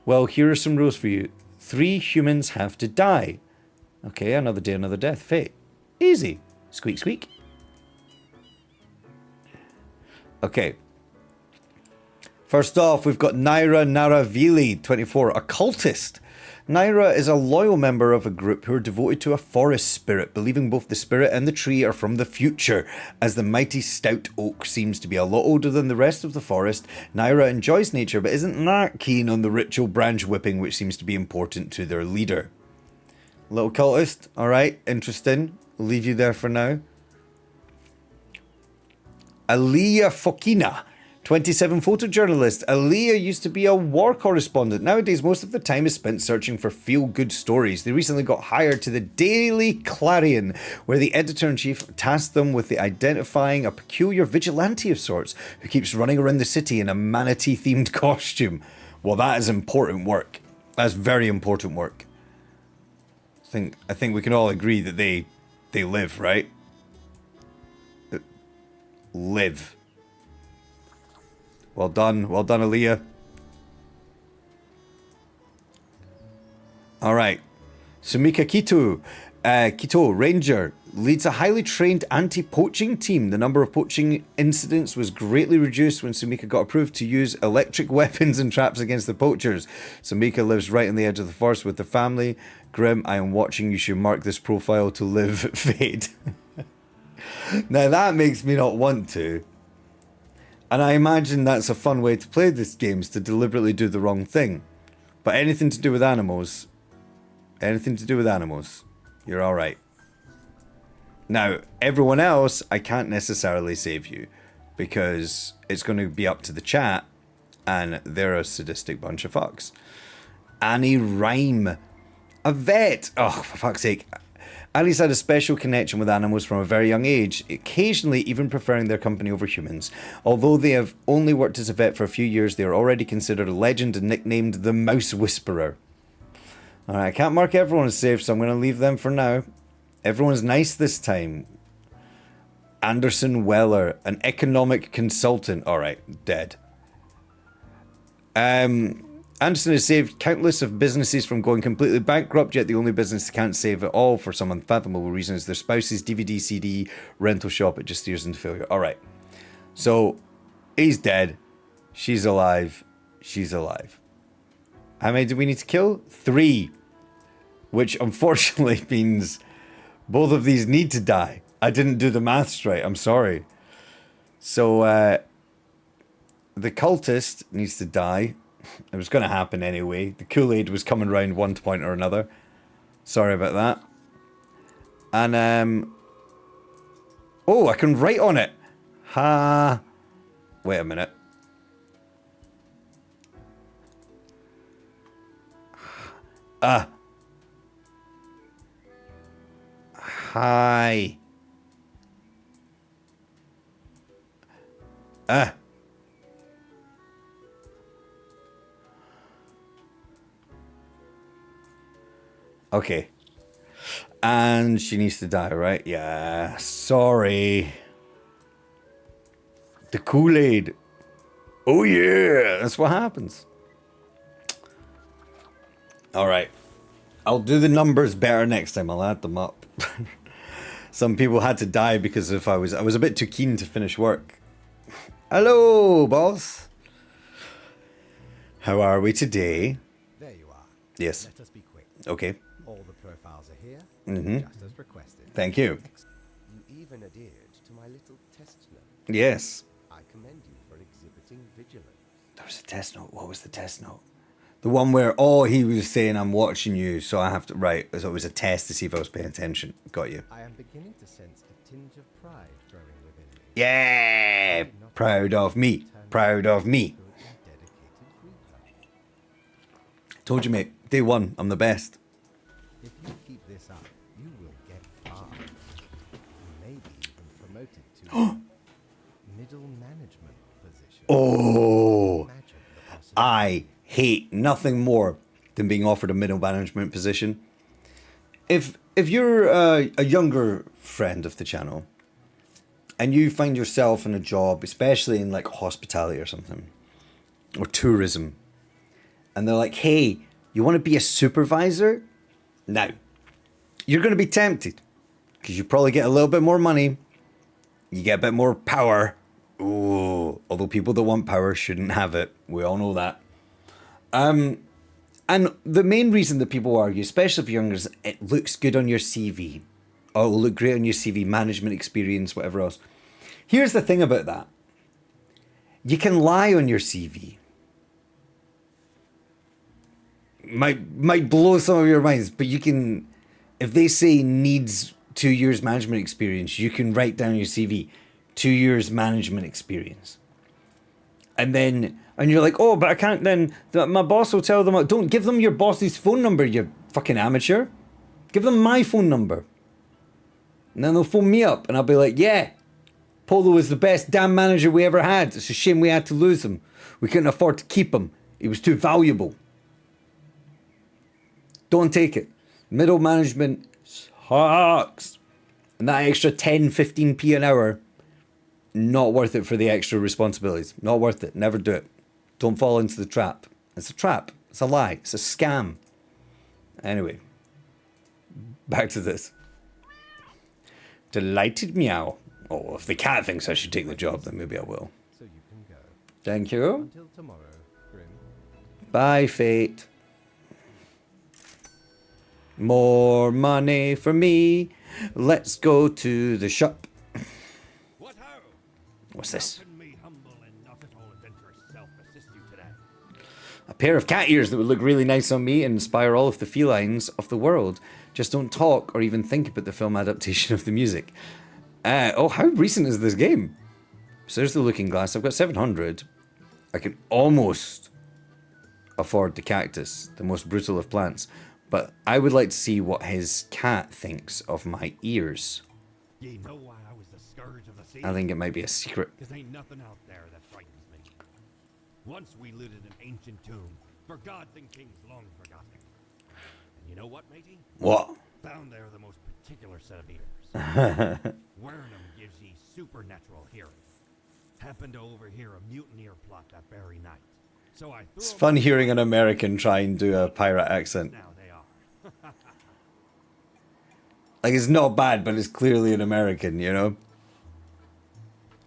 Well, here are some rules for you. 3 humans have to die. Okay, another day, another death. Fate. Easy. Squeak, squeak. Okay. First off, we've got Naira Naravili, 24, occultist. Naira is a loyal member of a group who are devoted to a forest spirit, believing both the spirit and the tree are from the future. As the mighty stout oak seems to be a lot older than the rest of the forest, Naira enjoys nature but isn't that keen on the ritual branch whipping which seems to be important to their leader. Little cultist, alright, interesting. We'll leave you there for now. Aliyah Fokina, 27 photojournalist. Aliyah used to be a war correspondent. Nowadays, most of the time is spent searching for feel-good stories. They recently got hired to the Daily Clarion, where the editor-in-chief tasked them with identifying a peculiar vigilante of sorts who keeps running around the city in a manatee-themed costume. Well, that is important work. That's very important work. I think we can all agree that they live, right? Live. Well done, Aaliyah. Alright. Sumika Kito, Ranger, leads a highly trained anti-poaching team. The number of poaching incidents was greatly reduced when Sumika got approved to use electric weapons and traps against the poachers. Sumika lives right on the edge of the forest with her family. Grim, I am watching. You should mark this profile to live fade. Now that makes me not want to. And I imagine that's a fun way to play this game, is to deliberately do the wrong thing. But anything to do with animals, you're alright. Now, everyone else, I can't necessarily save you, because it's going to be up to the chat, and they're a sadistic bunch of fucks. Annie Rhyme, a vet. Oh, for fuck's sake. Annie's had a special connection with animals from a very young age, occasionally even preferring their company over humans. Although they have only worked as a vet for a few years, they are already considered a legend and nicknamed the Mouse Whisperer. Alright, I can't mark everyone as safe, so I'm going to leave them for now. Everyone's nice this time. Anderson Weller, an economic consultant. Alright, dead. Anderson has saved countless of businesses from going completely bankrupt, yet the only business that can't save it all for some unfathomable reason is their spouse's DVD CD rental shop. It just steers into failure. Alright. So, he's dead. She's alive. She's alive. How many do we need to kill? 3. Which unfortunately means both of these need to die. I didn't do the maths right. I'm sorry. So, the cultist needs to die. It was going to happen anyway. The Kool-Aid was coming round one point or another. Sorry about that. And, oh, I can write on it. Ha. Wait a minute. Hi. Okay. And she needs to die, right? Yeah. Sorry. The Kool-Aid. Oh yeah. That's what happens. Alright. I'll do the numbers better next time. I'll add them up. Some people had to die because if I was a bit too keen to finish work. Hello, boss. How are we today? There you are. Yes. Let us be quick. Okay. All the profiles are here, Mm-hmm. just as requested. Thank you. You even adhered to my little test note. Yes. I commend you for exhibiting vigilance. There was a test note. What was the test note? The one where, oh, he was saying, I'm watching you, so I have to, right. So it was a test to see if I was paying attention. Got you. I am beginning to sense a tinge of pride growing within me. Yeah. Proud of me. Proud of me. Good and dedicated reaper. Told you, mate. Day one. I'm the best. If you keep this up, you will get far. You may be even promoted to middle management position. Oh. Imagine the possibility. I hate nothing more than being offered a middle management position. If you're a younger friend of the channel and you find yourself in a job, especially in like hospitality or something, or tourism, and they're like, hey, you want to be a supervisor? Now, you're going to be tempted because you probably get a little bit more money, you get a bit more power. Ooh, although people that want power shouldn't have it. We all know that. And the main reason that people argue, especially for youngers, is it looks good on your CV. Or it will look great on your CV, management experience, whatever else. Here's the thing about that. You can lie on your CV. Might blow some of your minds, but you can, if they say needs 2 years management experience, you can write down your CV, 2 years management experience. And you're like, oh, but I can't then, my boss will tell them, don't give them your boss's phone number, you fucking amateur. Give them my phone number. And then they'll phone me up and I'll be like, yeah, Polo was the best damn manager we ever had. It's a shame we had to lose him. We couldn't afford to keep him. He was too valuable. Don't take it. Middle management sucks. And that extra 10, 15p an hour, not worth it for the extra responsibilities. Not worth it. Never do it. Don't fall into the trap. It's a trap. It's a lie. It's a scam. Anyway, back to this. Delighted meow. Oh, if the cat thinks I should take the job, then maybe I will. So you can go. Thank you. Until tomorrow, Grim. Bye, Fate. More money for me. Let's go to the shop. What ho? What's this? Can me humble and not at all adventurous self assist you today? A pair of cat ears that would look really nice on me and inspire all of the felines of the world. Just don't talk or even think about the film adaptation of the music. Oh, how recent is this game? So there's the looking glass. I've got 700. I can almost afford the cactus, the most brutal of plants. But I would like to see what his cat thinks of my ears. Ye know why I was the scourge of the sea? I think it might be a secret. Because ain't nothing out there that frightens me. Once we looted an ancient tomb, for gods and kings long forgotten. And you know what, matey? What? Found there the most particular set of ears. Wearing them gives ye supernatural hearing. Happened to overhear a mutineer plot that very night. So I threw It's 'em fun out hearing an American try and do a pirate accent. Now they are. Like, it's not bad, but it's clearly an American, you know?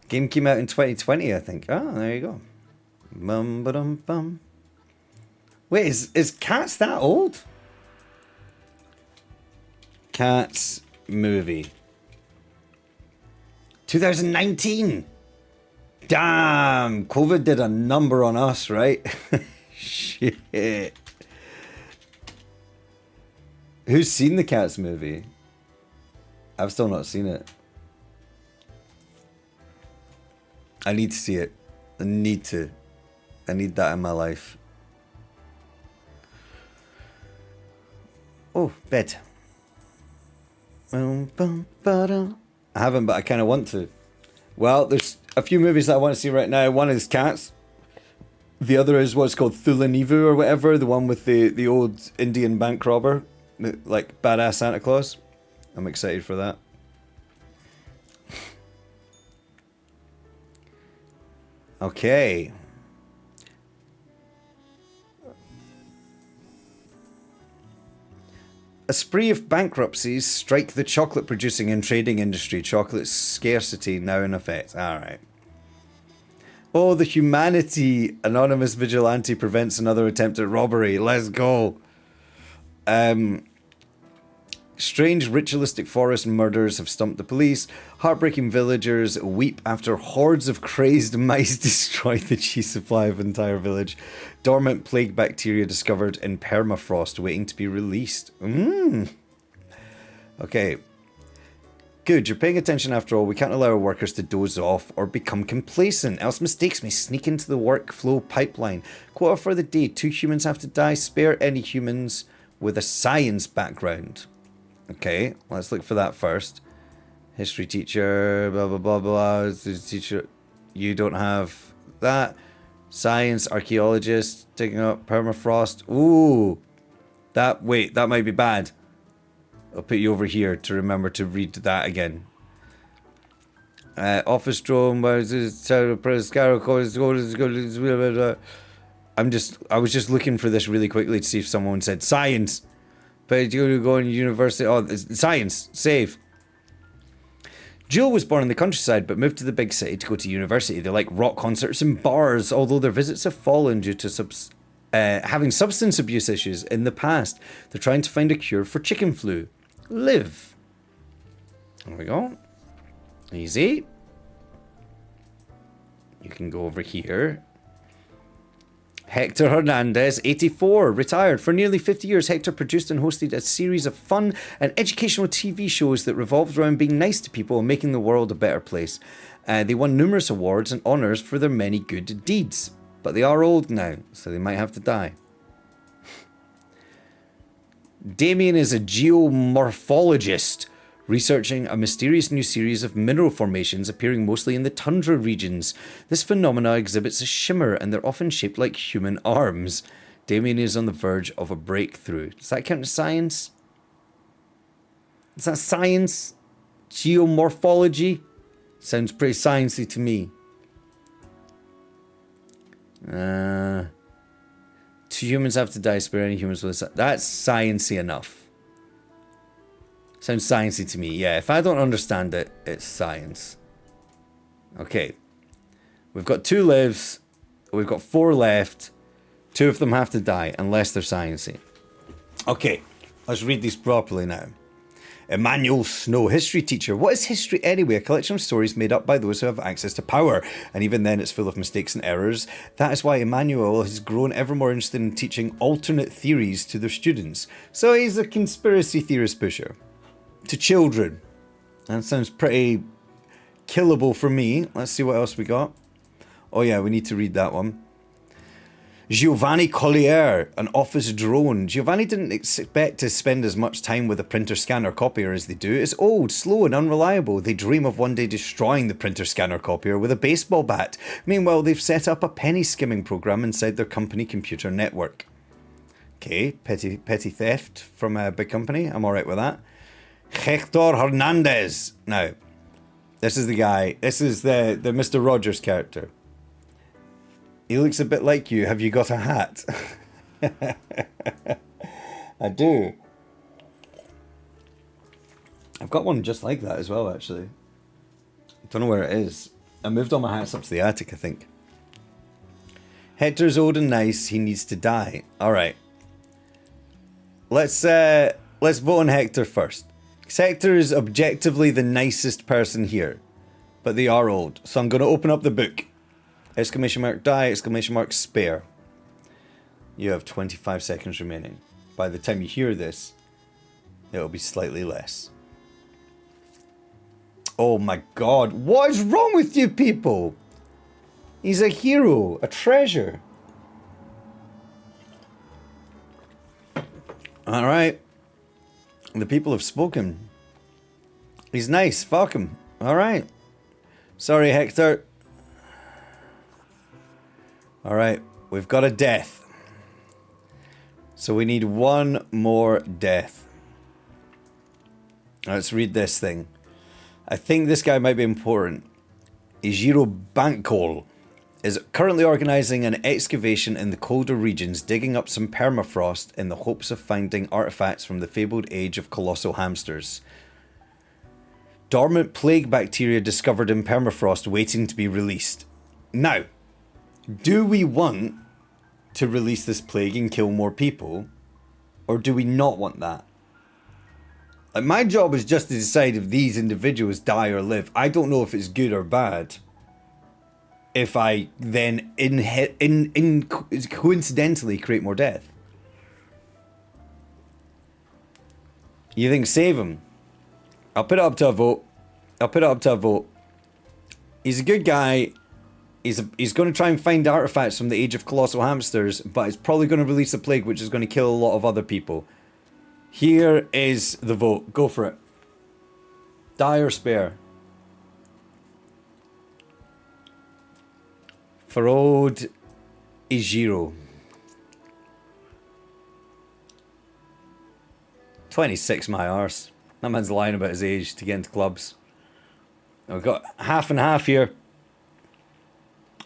Game came out in 2020, I think. Oh, there you go. Bum ba dum bum. Wait, is Cats that old? Cats movie. 2019. Damn, COVID did a number on us, right? Shit. Who's seen the Cats movie? I've still not seen it. I need to see it. I need to. I need that in my life. Oh, bed. I haven't, but I kind of want to. Well, there's a few movies that I want to see right now. One is Cats. The other is what's called Thulanivu or whatever. The one with the old Indian bank robber. Like, badass Santa Claus. I'm excited for that. Okay. A spree of bankruptcies strike the chocolate producing and trading industry. Chocolate scarcity now in effect. Alright. Oh, the humanity. Anonymous vigilante prevents another attempt at robbery. Let's go. Strange ritualistic forest murders have stumped the police. Heartbreaking villagers weep after hordes of crazed mice destroy the cheese supply of entire village. Dormant plague bacteria discovered in permafrost waiting to be released. Okay. Good, you're paying attention after all. We can't allow our workers to doze off or become complacent, else mistakes may sneak into the workflow pipeline. Quota for the day. 2 humans have to die. Spare any humans with a science background. Okay, let's look for that first. History teacher, blah, blah, blah, blah. Teacher, you don't have that. Science, archaeologist, taking up permafrost. Ooh, that might be bad. I'll put you over here to remember to read that again. Office drone, I was just looking for this really quickly to see if someone said science. But you're going to university. Oh, science. Save. Jill was born in the countryside but moved to the big city to go to university. They like rock concerts and bars, although their visits have fallen due to having substance abuse issues in the past. They're trying to find a cure for chicken flu. Live. There we go. Easy. You can go over here. Hector Hernandez, 84, retired. For nearly 50 years, Hector produced and hosted a series of fun and educational TV shows that revolved around being nice to people and making the world a better place. They won numerous awards and honours for their many good deeds. But they are old now, so they might have to die. Damien is a geomorphologist, researching a mysterious new series of mineral formations appearing mostly in the tundra regions. This phenomena exhibits a shimmer and they're often shaped like human arms. Damien is on the verge of a breakthrough. Does that count as science? Is that science? Geomorphology? Sounds pretty sciencey to me. Two humans have to die, spare any humans with this. That's sciencey enough. Sounds sciencey to me. Yeah, if I don't understand it, it's science. Okay. We've got 2 lives. We've got 4 left. 2 of them have to die, unless they're sciencey. Okay, let's read these properly now. Emmanuel Snow, history teacher. What is history anyway? A collection of stories made up by those who have access to power. And even then, it's full of mistakes and errors. That is why Emmanuel has grown ever more interested in teaching alternate theories to their students. So he's a conspiracy theorist pusher. To children. That sounds pretty killable for me. Let's see what else we got. Oh yeah, we need to read that one. Giovanni Collier, an office drone. Giovanni didn't expect to spend as much time with a printer scanner copier as they do. It's old, slow and unreliable. They dream of one day destroying the printer scanner copier with a baseball bat. Meanwhile, they've set up a penny skimming program inside their company computer network. Okay, petty theft from a big company. I'm alright with that. Hector Hernandez. Now, this is the guy. This is the Mr. Rogers character. He looks a bit like you. Have you got a hat? I do. I've got one just like that as well, actually. Don't know where it is. I moved all my hats up to the attic, I think. Hector's old and nice. He needs to die. All right. Let's vote on Hector first. Hector is objectively the nicest person here, but they are old. So I'm going to open up the book. Exclamation mark die, exclamation mark spare. You have 25 seconds remaining. By the time you hear this, it'll be slightly less. Oh my god, what is wrong with you people? He's a hero, a treasure. Alright. The people have spoken. He's nice, fuck him. Alright. Sorry, Hector. Alright, we've got a death. So we need one more death. Let's read this thing. I think this guy might be important. Ijiro Bankol is currently organising an excavation in the colder regions, digging up some permafrost in the hopes of finding artifacts from the fabled age of colossal hamsters. Dormant plague bacteria discovered in permafrost waiting to be released. Now, do we want to release this plague and kill more people? Or do we not want that? Like, my job is just to decide if these individuals die or live. I don't know if it's good or bad. If I then coincidentally create more death. You think save him? I'll put it up to a vote. I'll put it up to a vote. He's a good guy. He's going to try and find artifacts from the age of colossal hamsters, but it's probably going to release a plague which is going to kill a lot of other people. Here is the vote. Go for it. Die or spare? For old Ijiro. 26, my arse. That man's lying about his age to get into clubs. We've got half and half here.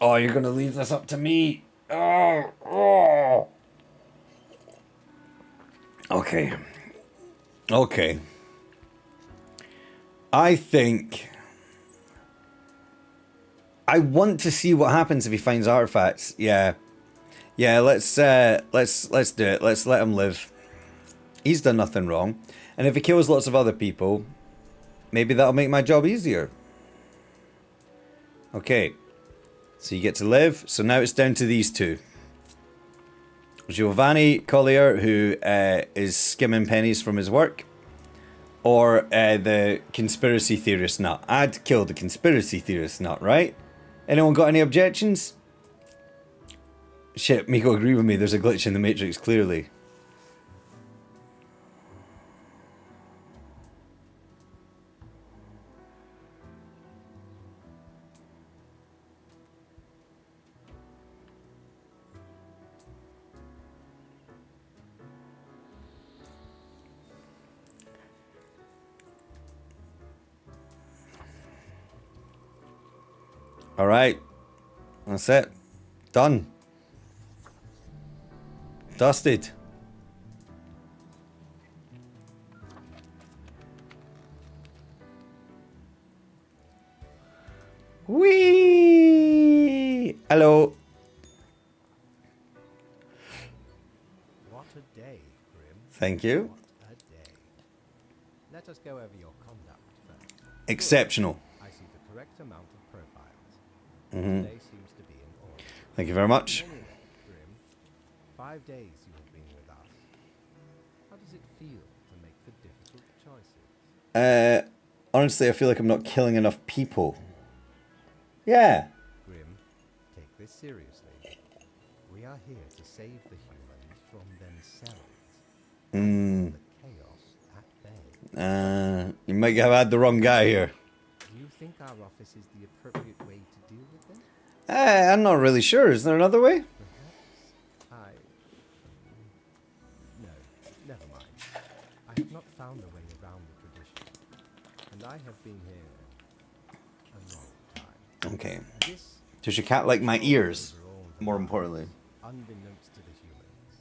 Oh, you're going to leave this up to me. Oh. Okay. Okay. I think... I want to see what happens if he finds artifacts. Yeah. Yeah, let's do it. Let's let him live. He's done nothing wrong. And if he kills lots of other people, maybe that'll make my job easier. Okay. So you get to live. So now it's down to these two. Giovanni Collier, who is skimming pennies from his work. Or the conspiracy theorist nut. I'd kill the conspiracy theorist nut, right? Anyone got any objections? Shit, MiKo agree with me. There's a glitch in the Matrix, clearly. All right, that's it. Done. Dusted. Whee! Hello. What a day, Grim. Thank you. What a day. Let us go over your conduct first. Exceptional. I see the correct amount of profiles. Mhm. Today seems to be in order. Thank you very much. Anyway, Grim, 5 days you have been with us. How does it feel to make the difficult choices? Honestly, I feel like I'm not killing enough people. Yeah. Grim, take this seriously. We are here to save the humans from themselves. Hmm. The chaos at bay. You might have had the wrong guy here. Do you think our office is the appropriate way to deal with them? I'm not really sure. Is there another way? Perhaps no, never mind. I have not found a way around the tradition. And I have been here a long time. Okay. This Does your cat like my ears? overall the More lives, importantly. unbeknownst to the humans.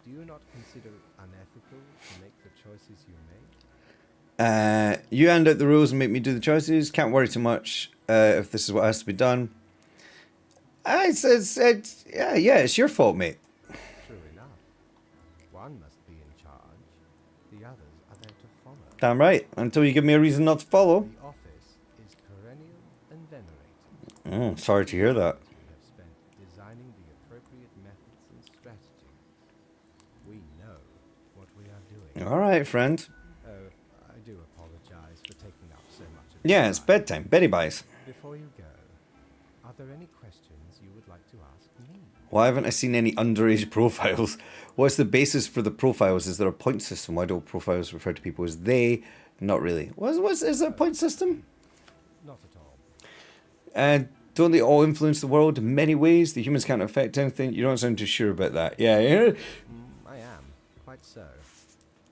Do you not consider it unethical to make the choices you make? You hand out the rules and make me do the choices. Can't worry too much if this is what has to be done. Yeah, it's your fault, mate. True enough. One must be in charge. The others are there to follow. Damn right. Until you give me a reason not to follow. The office is perennial and venerated. Sorry to hear that. We have spent designing the appropriate methods and strategies. We know what we are doing. All right, friend. Oh, I do apologize for taking up so much of your Yeah, it's time. bedtime. Betty buys. Before you go, are there any questions you would like to ask me? Why haven't I seen any underage profiles? What's the basis for the profiles? Is there a point system? Why do profiles refer to people as they? Not really. Is there a point system? Not at all. And don't they all influence the world in many ways? The humans can't affect anything. You don't sound too sure about that. Yeah. I am, quite so.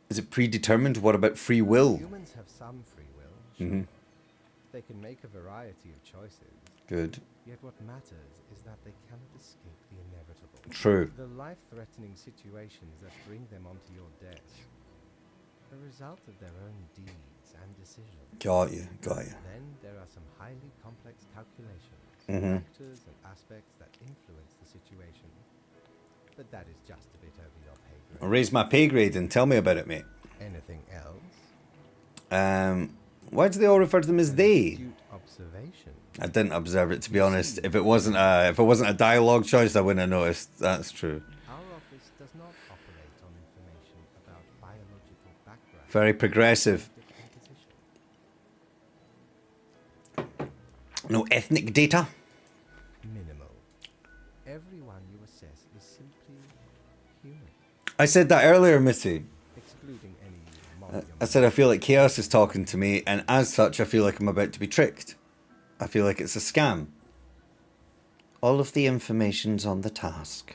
Is it predetermined? What about free will? Humans have some free will, sure. Mhm. They can make a variety of choices. Good. Yet what matters is that they cannot escape the inevitable. True. The life-threatening situations that bring them onto your desk, the result of their own deeds and decisions. Got you. Then there are some highly complex calculations, Mhm. factors and aspects that influence the situation. But that is just a bit over your pay grade. I'll raise my pay grade and tell me about it, mate. Anything else? Why do they all refer to them as they? Astute observation. I didn't observe it, to be honest. If it wasn't a dialogue choice, I wouldn't have noticed. That's true. Our office does not operate on information about biological background. Very progressive. Composition. No ethnic data. Minimal. Everyone you assess is simply human, I said that earlier, Missy. excluding any I said I feel like chaos is talking to me, and as such, I feel like I'm about to be tricked. I feel like it's a scam. All of the information's on the task.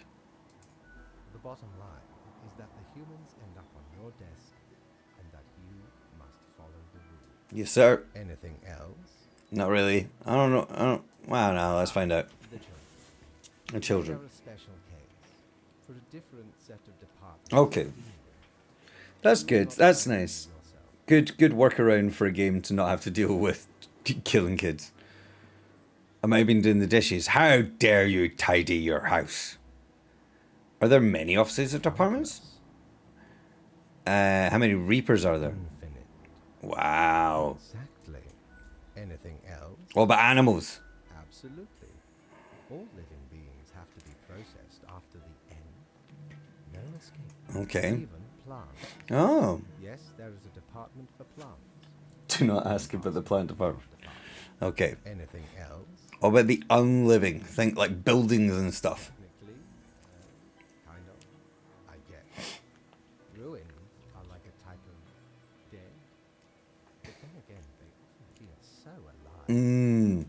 The bottom line is that the humans end up on your desk and that you must follow the rules. Yes, sir. Anything else? Not really. I don't know. Well, no, let's find out. The children. The children. They're a special case for a different set of departments. Okay. That's good. That's nice. Good workaround for a game to not have to deal with killing kids. I might have been doing the dishes. How dare you tidy your house? Are there many offices at apartments? How many Reapers are there? Infinite. Wow. Exactly. Anything else? What about animals? Absolutely. All living beings have to be processed after the end. No escape. Okay. Even plants. Oh. Yes, there is a department for plants. Do not ask about the plant department. Okay. Anything else? What about the unliving? Think like buildings and stuff. Technically, kind of. I get. Ruins are like a type of dead. But then again, they often feel so alive. Mmm.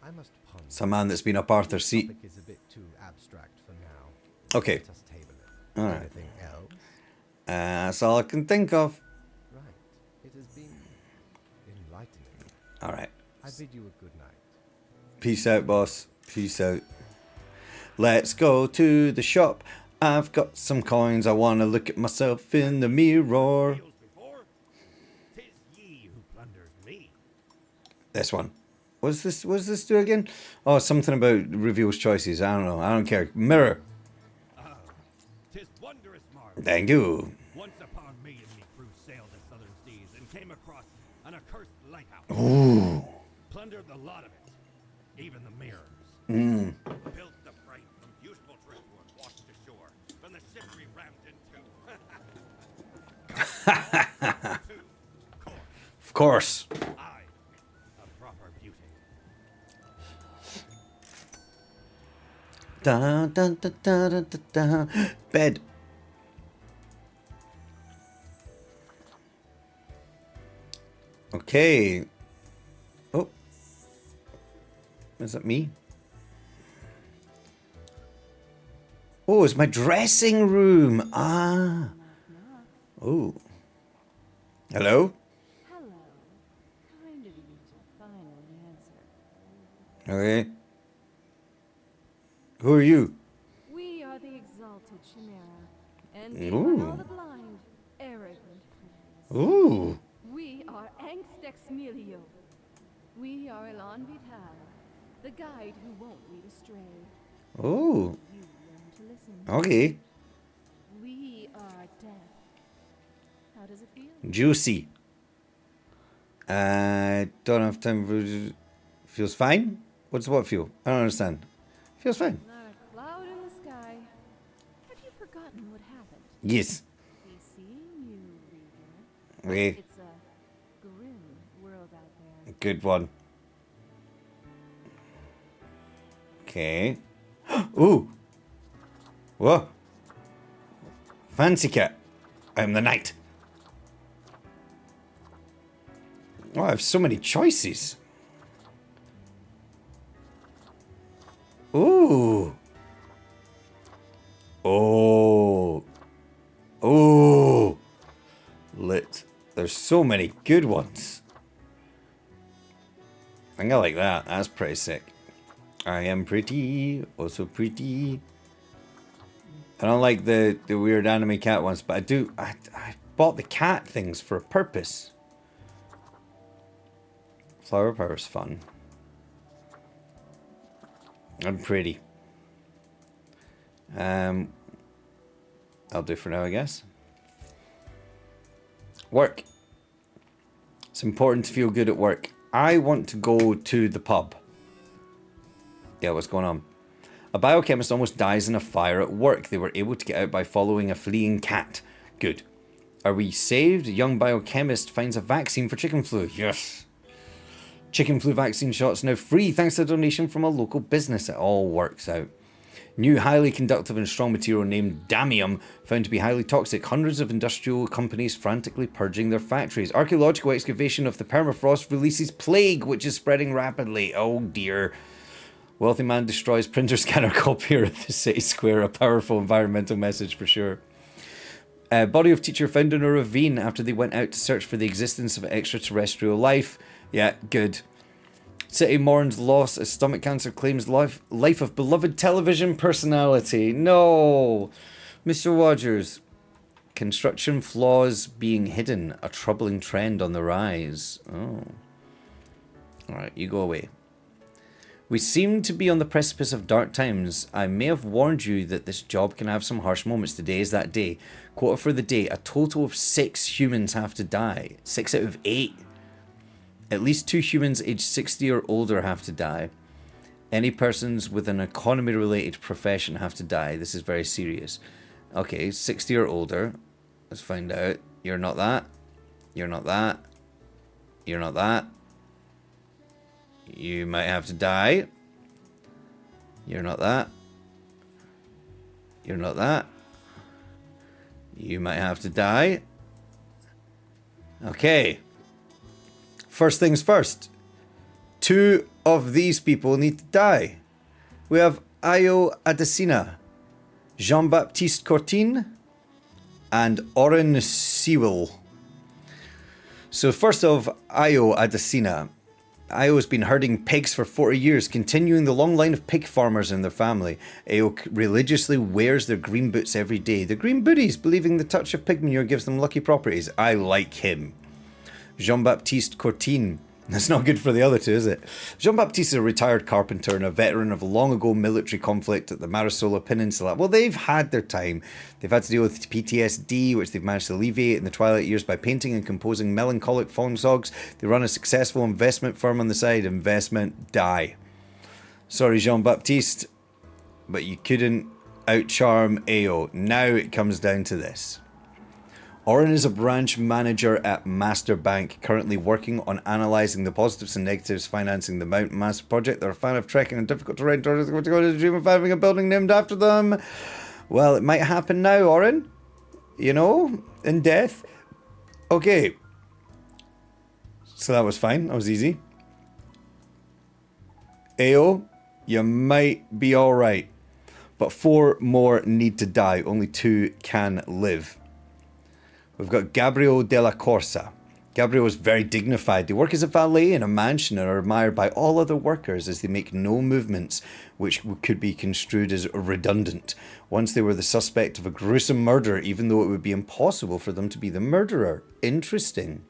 I must ponder. It's a man that's been up Arthur's This seat. topic is a bit too abstract for now. Okay. Let us table it. All right. Anything else? That's all I can think of. Right. It has been enlightening. All right. I bid you a good night. Peace out, boss. Peace out. Let's go to the shop. I've got some coins. I want to look at myself in the mirror. This one. What's this do again? Oh, something about reveals choices. I don't know. I don't care. Mirror. Tis wondrous marvel. Thank you. Once upon me and me crew sailed the southern seas and came across an accursed lighthouse. Ooh. Plundered the lot of it, even the mirrors. Mm. Built the freight from beautiful driftwood washed ashore from the ship we rammed into. Of course. I, a proper beauty. Da, da, da, da, da, da, da. Bed. Okay. Oh. Is that me? Oh, it's my dressing room. Ah. Oh. Hello? Hello. Kind of you to finally answer. Okay. Who are you? We are the exalted Chimera, and we Ooh. run all the blind, arrogant fools. Ooh. We are Angst Exmelio. We are Elan Vital, the guide who won't lead astray. Oh. You learn to listen. Okay. We are death. How does it feel? Juicy. Don't have time for... Feels fine? What's what feel? I don't understand. Feels fine. Not a cloud in the sky. Have you forgotten what happened? Yes. We see you, reader. Okay. It's a grim world out there. Good one. Okay. Ooh. Whoa. Fancy cat. I am the knight. Oh, I have so many choices. Ooh. Oh. Oh. Lit. There's so many good ones. I think I like that. That's pretty sick. I am pretty. Also pretty. I don't like the weird anime cat ones, but I do. I bought the cat things for a purpose. Flower power's fun. I'm pretty. I'll do for now, I guess. Work. It's important to feel good at work. I want to go to the pub. Yeah, what's going on? A biochemist almost dies in a fire at work. They were able to get out by following a fleeing cat. Good. Are we saved? A young biochemist finds a vaccine for chicken flu. Yes. Chicken flu vaccine shots now free thanks to a donation from a local business. It all works out. New highly conductive and strong material named damium found to be highly toxic. Hundreds of industrial companies frantically purging their factories. Archaeological excavation of the permafrost releases plague, which is spreading rapidly. Oh dear. Wealthy man destroys printer scanner copier at the city square. A powerful environmental message for sure. Body of teacher found in a ravine after they went out to search for the existence of extraterrestrial life. Yeah, good. City mourns loss as stomach cancer claims life of beloved television personality. No! Mr. Rogers. Construction flaws being hidden. A troubling trend on the rise. Oh. Alright, you go away. We seem to be on the precipice of dark times. I may have warned you that this job can have some harsh moments. Today is that day. Quota for the day. A total of 6 humans have to die. 6 out of 8. At least 2 humans aged 60 or older have to die. Any persons with an economy-related profession have to die. This is very serious. Okay, 60 or older. Let's find out. You're not that. You're not that. You're not that. You might have to die. You're not that. You're not that. You might have to die. Okay. First things first. 2 of these people need to die. We have Ayo Adesina, Jean-Baptiste Courtine, and Oren Sewell. So first off, Ayo Adesina. Ayo's been herding pigs for 40 years, continuing the long line of pig farmers in their family. Ayo religiously wears their green boots every day. The green booties, believing the touch of pig manure gives them lucky properties. I like him. Jean-Baptiste Courtine. That's not good for the other 2, is it? Jean-Baptiste is a retired carpenter and a veteran of a long ago military conflict at the Marisola Peninsula. Well, they've had their time. They've had to deal with PTSD, which they've managed to alleviate in the twilight years by painting and composing melancholic songs. They run a successful investment firm on the side. Investment die. Sorry, Jean-Baptiste, but you couldn't outcharm Ayo. Now it comes down to this. Oren is a branch manager at Master Bank, currently working on analysing the positives and negatives financing the Mountain Master project. They're a fan of trekking and difficult terrain. Going to go to the dream of having a building named after them. Well, it might happen now, Oren. You know, in death. Okay. So that was fine. That was easy. Ayo, you might be alright. But 4 more need to die. Only 2 can live. We've got Gabriel Della Corsa. Gabriel is very dignified. They work as a valet in a mansion and are admired by all other workers as they make no movements which could be construed as redundant. Once they were the suspect of a gruesome murder, even though it would be impossible for them to be the murderer. Interesting.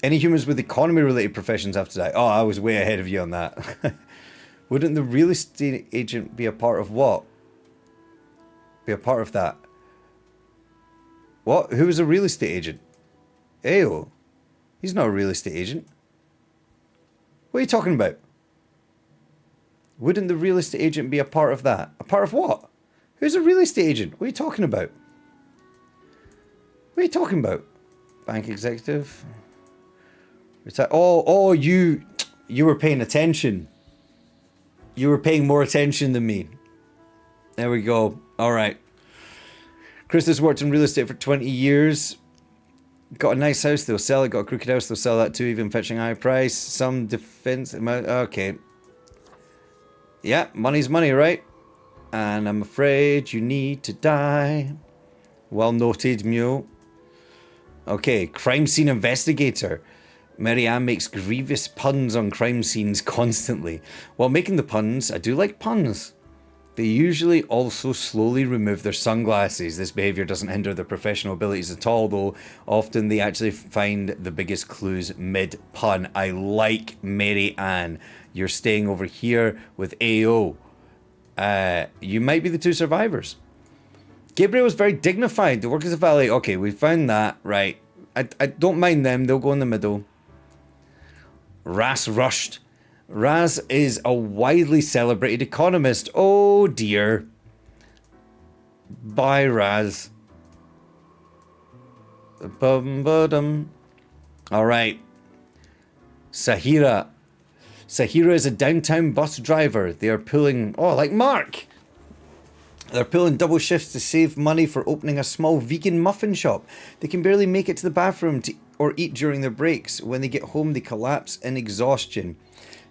Any humans with economy-related professions have to die. Oh, I was way ahead of you on that. Wouldn't the real estate agent be a part of what? Be a part of that? What? Who was a real estate agent? Ayo. He's not a real estate agent. What are you talking about? Wouldn't the real estate agent be a part of that? A part of what? Who's a real estate agent? What are you talking about? What are you talking about? Bank executive? Oh, you were paying attention. You were paying more attention than me. There we go. All right. Chris has worked in real estate for 20 years. Got a nice house, they'll sell it. Got a crooked house, they'll sell that too, even fetching a high price. Some defense. Okay. Yeah, money's money, right? And I'm afraid you need to die. Well noted, Mule. Okay, crime scene investigator. Mary Ann makes grievous puns on crime scenes constantly. While making the puns, I do like puns. They usually also slowly remove their sunglasses. This behaviour doesn't hinder their professional abilities at all, though. Often they actually find the biggest clues mid-pun. I like Mary Ann. You're staying over here with AO. You might be the 2 survivors. Gabriel was very dignified. The work as a valet. Okay, we found that. Right. I don't mind them. They'll go in the middle. Ras rushed. Raz is a widely celebrated economist. Oh dear. Bye, Raz. Alright. Sahira. Sahira is a downtown bus driver. They are pulling... Oh, like Mark! They're pulling double shifts to save money for opening a small vegan muffin shop. They can barely make it to the bathroom or eat during their breaks. When they get home, they collapse in exhaustion.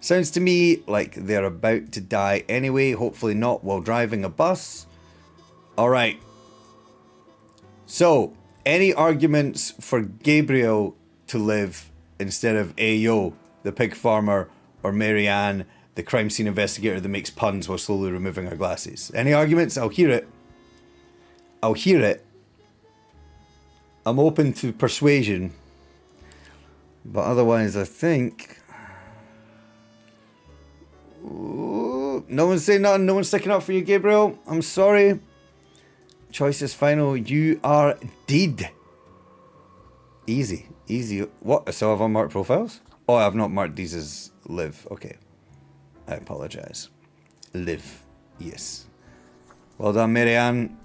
Sounds to me like they're about to die anyway. Hopefully not while driving a bus. Alright. So, any arguments for Gabriel to live instead of Ayo, the pig farmer, or Mary Ann, the crime scene investigator that makes puns while slowly removing her glasses? Any arguments? I'll hear it. I'll hear it. I'm open to persuasion. But otherwise, I think... Ooh, no one's saying nothing. No one's sticking up for you, Gabriel. I'm sorry. Choice is final. You are dead. Easy. Easy. What? So have I marked profiles? Oh, I've not marked these as live. Okay. I apologize. Live. Yes. Well done, Marianne.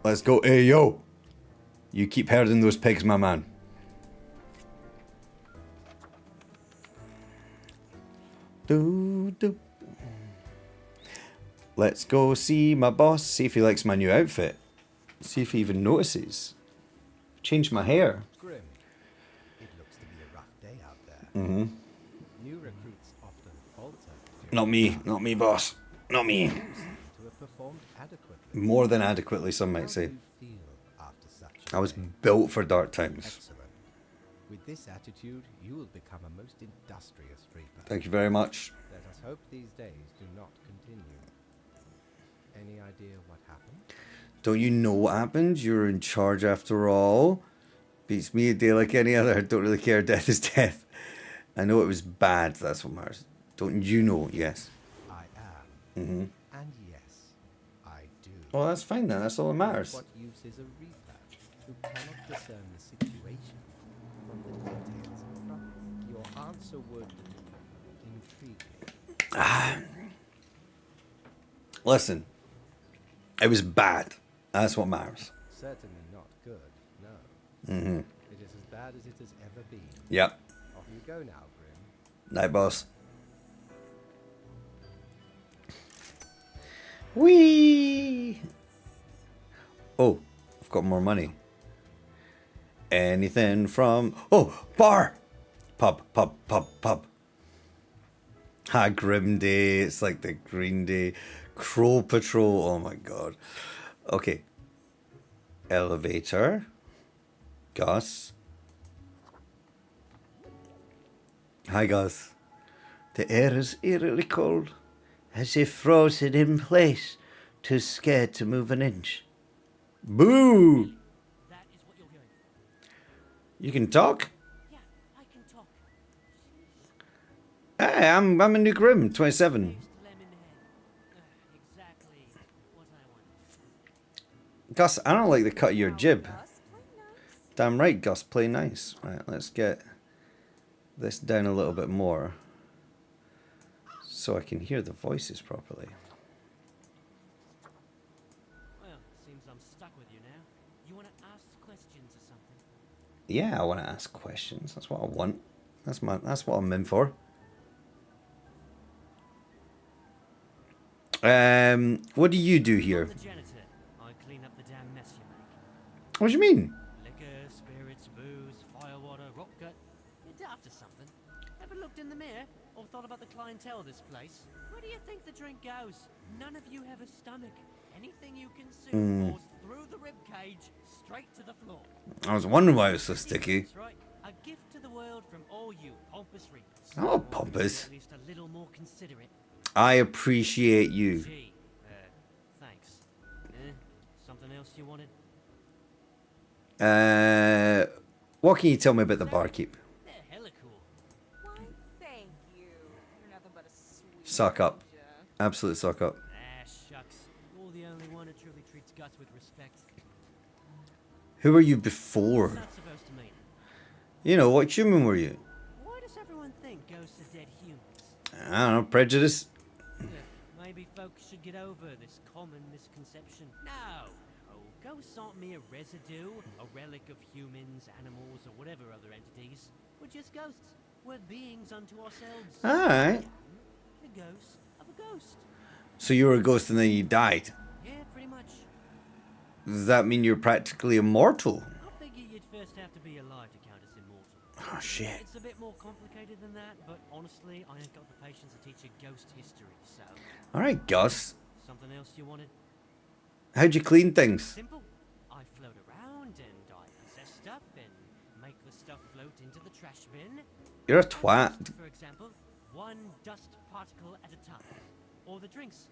Let's go. Hey, yo. You keep herding those pigs, my man. Do, do. Let's go see my boss. See if he likes my new outfit. See if he even notices. Changed my hair. Grim, it looks to be a rough day out there. Mm-hmm. New recruits often falter. Not me. Not me, boss. Not me. To have performed adequately. More than adequately, some How might do say. you feel after such a I was day? built for dark times. Excellent. With this attitude, you will become a most industrious reaper. Thank you very much. Let us hope these days do not continue. Any idea what happened? Don't you know what happened? You're in charge after all. Beats me a day like any other. Don't really care. Death is death. I know it was bad. That's what matters. Don't you know? Yes. I am. Mm-hmm. And yes, I do. Well, that's fine then. That's all that matters. What use is a reaper who cannot discern the situation from the details of trouble? Your answer would intrigue me. Listen. It was bad. That's what matters. Certainly not good, no. Mm-hmm. It is as bad as it has ever been. Yep. Off you go now, Grim. Night, boss. Whee! Oh, I've got more money. Anything from... Oh, bar! Pub. Grim Day. It's like the Green Day. Crow Patrol. Oh my god. Okay. Elevator. Gus. Hi, Gus. The air is eerily cold, as if frozen in place, too scared to move an inch. Boo! That is what you're going for. You can talk? Yeah, I can talk. Hey, I'm a new Grim, 27. Lemon head. Exactly what I want. Gus, I don't like the cut of your jib. Gus, play nice. Damn right, Gus, play nice. Right, let's get this down a little bit more so I can hear the voices properly. Well, seems I'm stuck with you now. You want to ask questions or something? Yeah, I want to ask questions. That's what I want. That's what I'm in for. What do you do here? I'm the janitor. I clean up the damn mess you make. What do you mean? Liquor, spirits, booze, firewater, rock gut. You're daft or something. Ever looked in the mirror or thought about the clientele of this place? Where do you think the drink goes? None of you have a stomach. Anything you consume falls through the rib cage straight to the floor. I was wondering why it was so sticky. That's right. A gift to the world from all you pompous reapers. I'm not pompous. At least a little more considerate. I appreciate you. Gee, thanks. Something else you wanted? What can you tell me about the barkeep? They're hella cool. Why, thank you. You're nothing but a sweet Suck up. ninja. Absolute suck up. Ah, shucks. You're the only one who truly treats Gus with respect. Who were you before? What's that supposed to mean? You know, what human were you? Why does everyone think ghosts are dead humans? I don't know, prejudice? Maybe folks should get over this common misconception. No! Ghosts aren't mere residue, a relic of humans, animals, or whatever other entities. We're just ghosts. We're beings unto ourselves. Alright. The ghost of a ghost. So you were a ghost and then you died. Yeah, pretty much. Does that mean you're practically immortal? I figure you'd first have to be alive to count as immortal. Oh, shit. It's a bit more complicated than that, but honestly, I ain't got the patience to teach a ghost history, so... Alright, Gus. Something else you wanted? How'd you clean things? Simple. I float around and I possess stuff and make the stuff float into the trash bin. You're a twat. For example, one dust particle at a time. Or the drinks,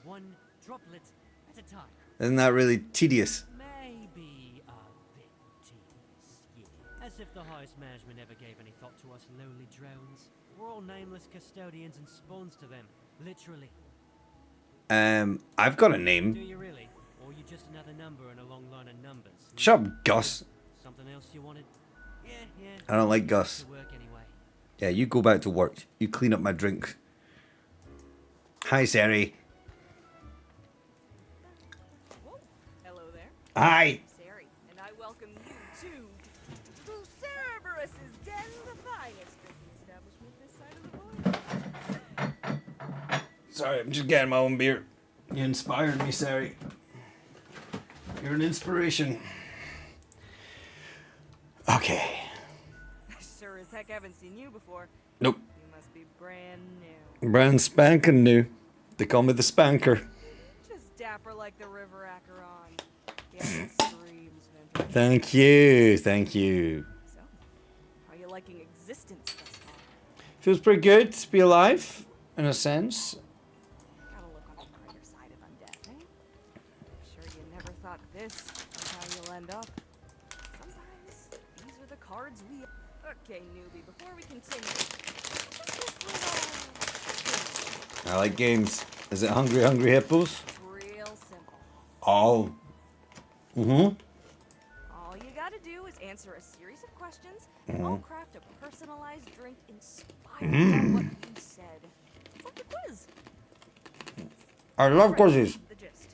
one droplet at a time. Isn't that really tedious? Maybe a bit tedious, yeah. As if the highest management ever gave any thought to us lowly drones. We're all nameless custodians and spawns to them, literally. I've got a Do name. you really? Or are you just another number in a long line of numbers? Shut up, Gus. Something else you wanted? Yeah. I don't like Gus. To work anyway. Yeah, you go back to work. You clean up my drink. Hi, Sari. Whoa. Hello there. Hi. I'm Sari, and I welcome you to Cerberus's Den, the finest drinking establishment this side of the border. Sorry, I'm just getting my own beer. You inspired me, Sari. You're an inspiration. Okay. Sure as heck haven't seen you before. Nope. You must be brand new. Brand spanking new. They call me the Spanker. Just dapper like the river Acheron. Yeah, it screams vintage. Thank you. Thank you. So, how are you liking existence thus far? Feels pretty good to be alive, in a sense. Gotta look on the brighter side of undeath, eh? I'm sure you never thought this is how you'll end up. Sometimes these are the cards we... Okay, newbie, before we continue, what's this little... I like games. Is it Hungry Hungry Hippos? It's real simple. Oh. Mm-hmm. All you gotta do is answer a series of questions, and I'll craft a personalized drink inspired by what you said. It's like a quiz. I love Right, quizzes. the gist.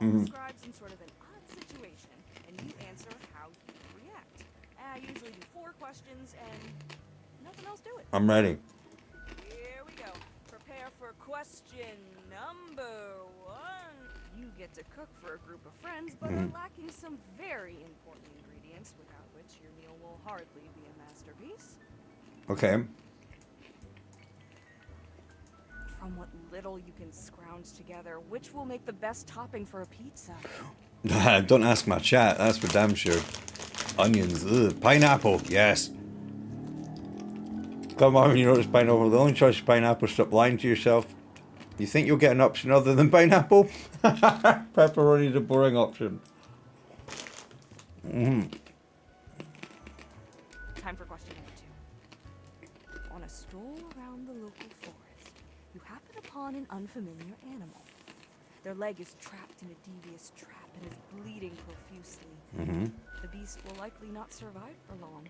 I'll describe some sort of an odd situation, and you answer how you react. I usually do 4 questions and nothing else to it. I'm ready. Here we go. Prepare for question number 1. You get to cook for a group of friends, but are lacking some very important ingredients, without which your meal will hardly be a masterpiece. Okay. From what little you can scrounge together, which will make the best topping for a pizza? Don't ask my chat. That's for damn sure. Onions. Ugh. Pineapple. Yes. Come on, you notice pineapple. The only choice is pineapple. Stop lying to yourself. You think you'll get an option other than pineapple? Pepperoni is a boring option. Time for question number 2. On a stroll around the local forest, you happen upon an unfamiliar animal. Their leg is trapped in a devious trap and is bleeding profusely. The beast will likely not survive for long.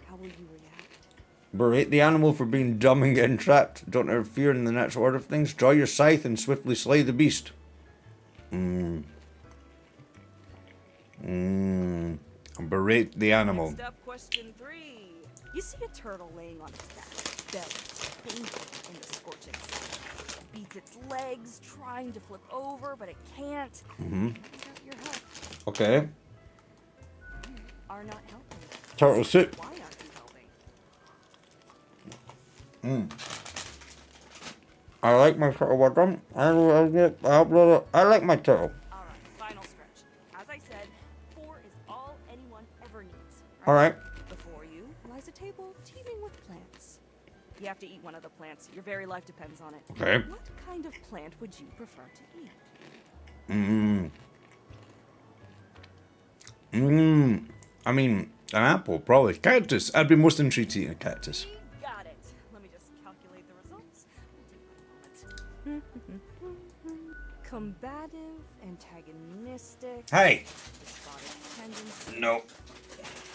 How will you react? Berate the animal for being dumb and getting trapped. Don't interfere in the natural order of things. Draw your scythe and swiftly slay the beast. Berate the animal. Next up, question 3. You see a turtle laying on its back, belly painful in the scorching sun. It beats its legs, trying to flip over, but it can't. Without your help. Okay. Are not helping. Turtle soup. Why aren't you helping? I like my turtle. Well done. I like my turtle. Alright, final stretch. As I said, 4 is all anyone ever needs. Alright. Before you lies a table teeming with plants. You have to eat one of the plants. Your very life depends on it. Okay. What kind of plant would you prefer to eat? I mean, an apple, probably. Cactus. I'd be most intrigued to eat a cactus. We got it. Let me just calculate the results. We'll take a moment. Combative, antagonistic. Hey. Despotic tendency. No.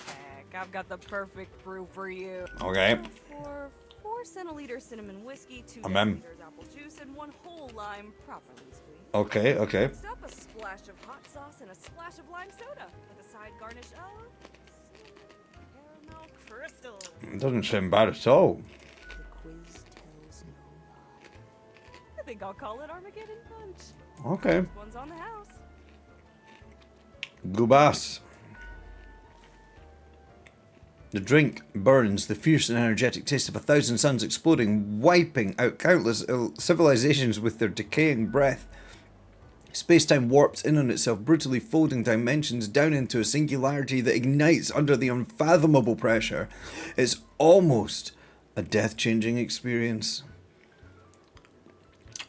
Heck, I've got the perfect brew for you. Okay. For 4 centiliter cinnamon whiskey, 2 I'm in. deciliters apple juice, and 1 whole lime properly squeezed. Okay, okay. Next up, a splash of hot sauce and a splash of lime soda, with a side garnish of caramel crystals. It doesn't sound bad at all. The quiz tells no lie. I think I'll call it Armageddon Punch. Okay. This one's on the house. Gubas. The drink burns, the fierce and energetic taste of 1,000 suns exploding, wiping out countless civilizations with their decaying breath. Space-time warps in on itself, brutally folding dimensions down into a singularity that ignites under the unfathomable pressure. It's almost a death-changing experience.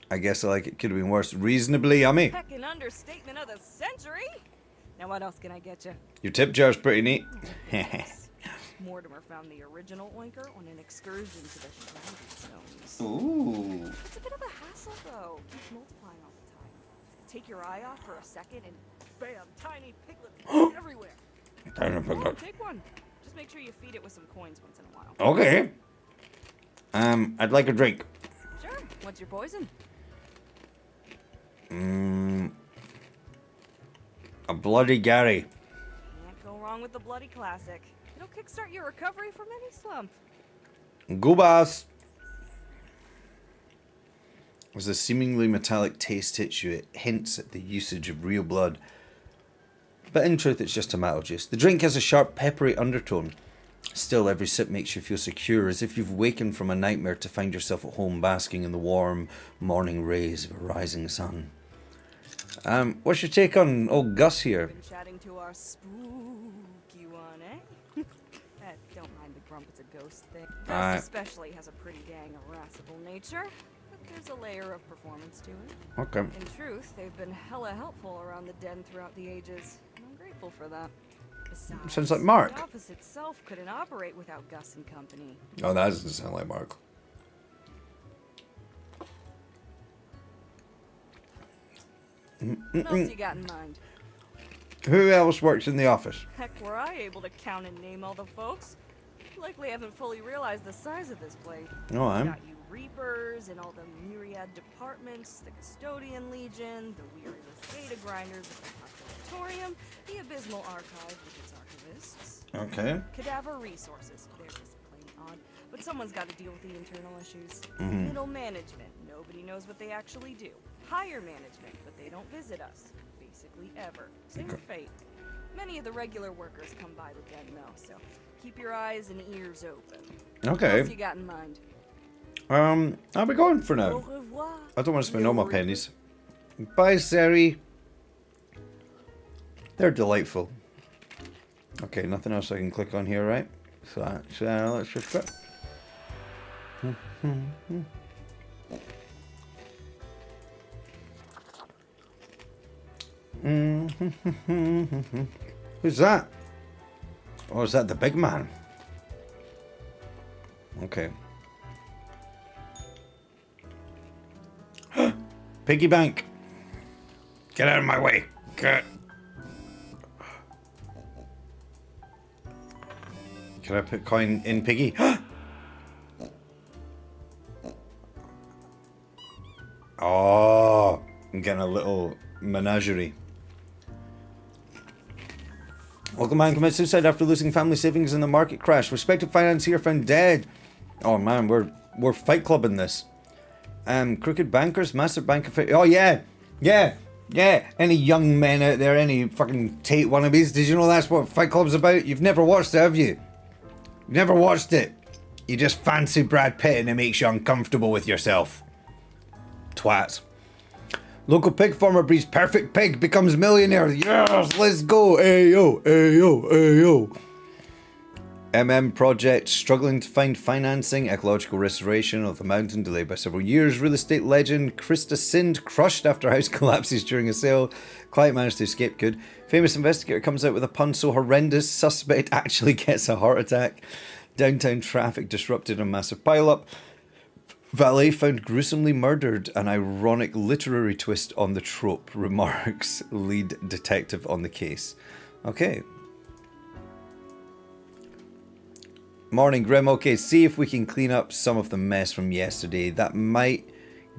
I guess it could have been worse. Reasonably yummy. Heck, an understatement of the century. Now what else can I get you? Your tip jar's pretty neat. Mortimer found the original oinker on an excursion to the Shrouded Zones. Ooh. It's a bit of a hassle, though. Keeps multiplying all the time. Take your eye off for a second and bam, tiny piglets everywhere. Tiny Oh, piglet. take one. Just make sure you feed it with some coins once in a while. Okay. I'd like a drink. Sure. What's your poison? A Bloody Gary. Can't go wrong with the Bloody Classic. It'll kickstart your recovery from any slump. Goobas. As a seemingly metallic taste hits you, it hints at the usage of real blood. But in truth, it's just tomato juice. The drink has a sharp, peppery undertone. Still, every sip makes you feel secure, as if you've wakened from a nightmare to find yourself at home basking in the warm morning rays of a rising sun. What's your take on old Gus here? Been chatting to our spooky one, eh? Don't mind the grump, it's a ghost thing. Gus especially has a pretty dang irascible nature, but there's a layer of performance to it. Okay. In truth, they've been hella helpful around the den throughout the ages, and I'm grateful for that. Besides, Sounds like Mark. the office itself couldn't operate without Gus and company. Oh, that doesn't sound like Mark. What else you got in mind? Who else works in the office? Heck, were I able to count and name all the folks? You likely haven't fully realized the size of this place. No, I'm. Got you Reapers and all the myriad departments, the Custodian Legion, the weariless data grinders of the Calculatorium, the Abysmal Archive with its archivists. Okay. Cadaver Resources, they're just plain odd, but someone's got to deal with the internal issues. Mhm. Middle management, nobody knows what they actually do. Higher management, but they don't visit us, basically ever. Same with Fate. Many of the regular workers come by the den though, so keep your eyes and ears open. Okay. What else you got in mind? I'll be going for now. Au revoir. I don't want to spend all my pennies. Bye, Sari. They're delightful. Okay, nothing else I can click on here, right? So let's just go. Who's that? Oh, is that the big man? Okay. Piggy bank. Get out of my way. Get. Can I put coin in piggy? Oh, I'm getting a little menagerie. Local man commits suicide after losing family savings in the market crash. Respected financier found dead. Oh man, we're Fight Clubbing this. Crooked bankers, massive bank affair. Oh yeah. Any young men out there, any fucking Tate wannabes, did you know that's what Fight Club's about? You've never watched it, have you? You've never watched it. You just fancy Brad Pitt and it makes you uncomfortable with yourself. Twats. Local pig farmer breeds perfect pig, becomes millionaire. Yes, let's go. Ayo, ayo, ayo. Project struggling to find financing. Ecological restoration of the mountain delayed by several years. Real estate legend Krista Sind crushed after house collapses during a sale. Client managed to escape good. Famous investigator comes out with a pun so horrendous suspect actually gets a heart attack. Downtown traffic disrupted a massive pileup. Valet found gruesomely murdered. An ironic literary twist on the trope, remarks lead detective on the case. Okay. Morning, Grim. Okay, see if we can clean up some of the mess from yesterday. That might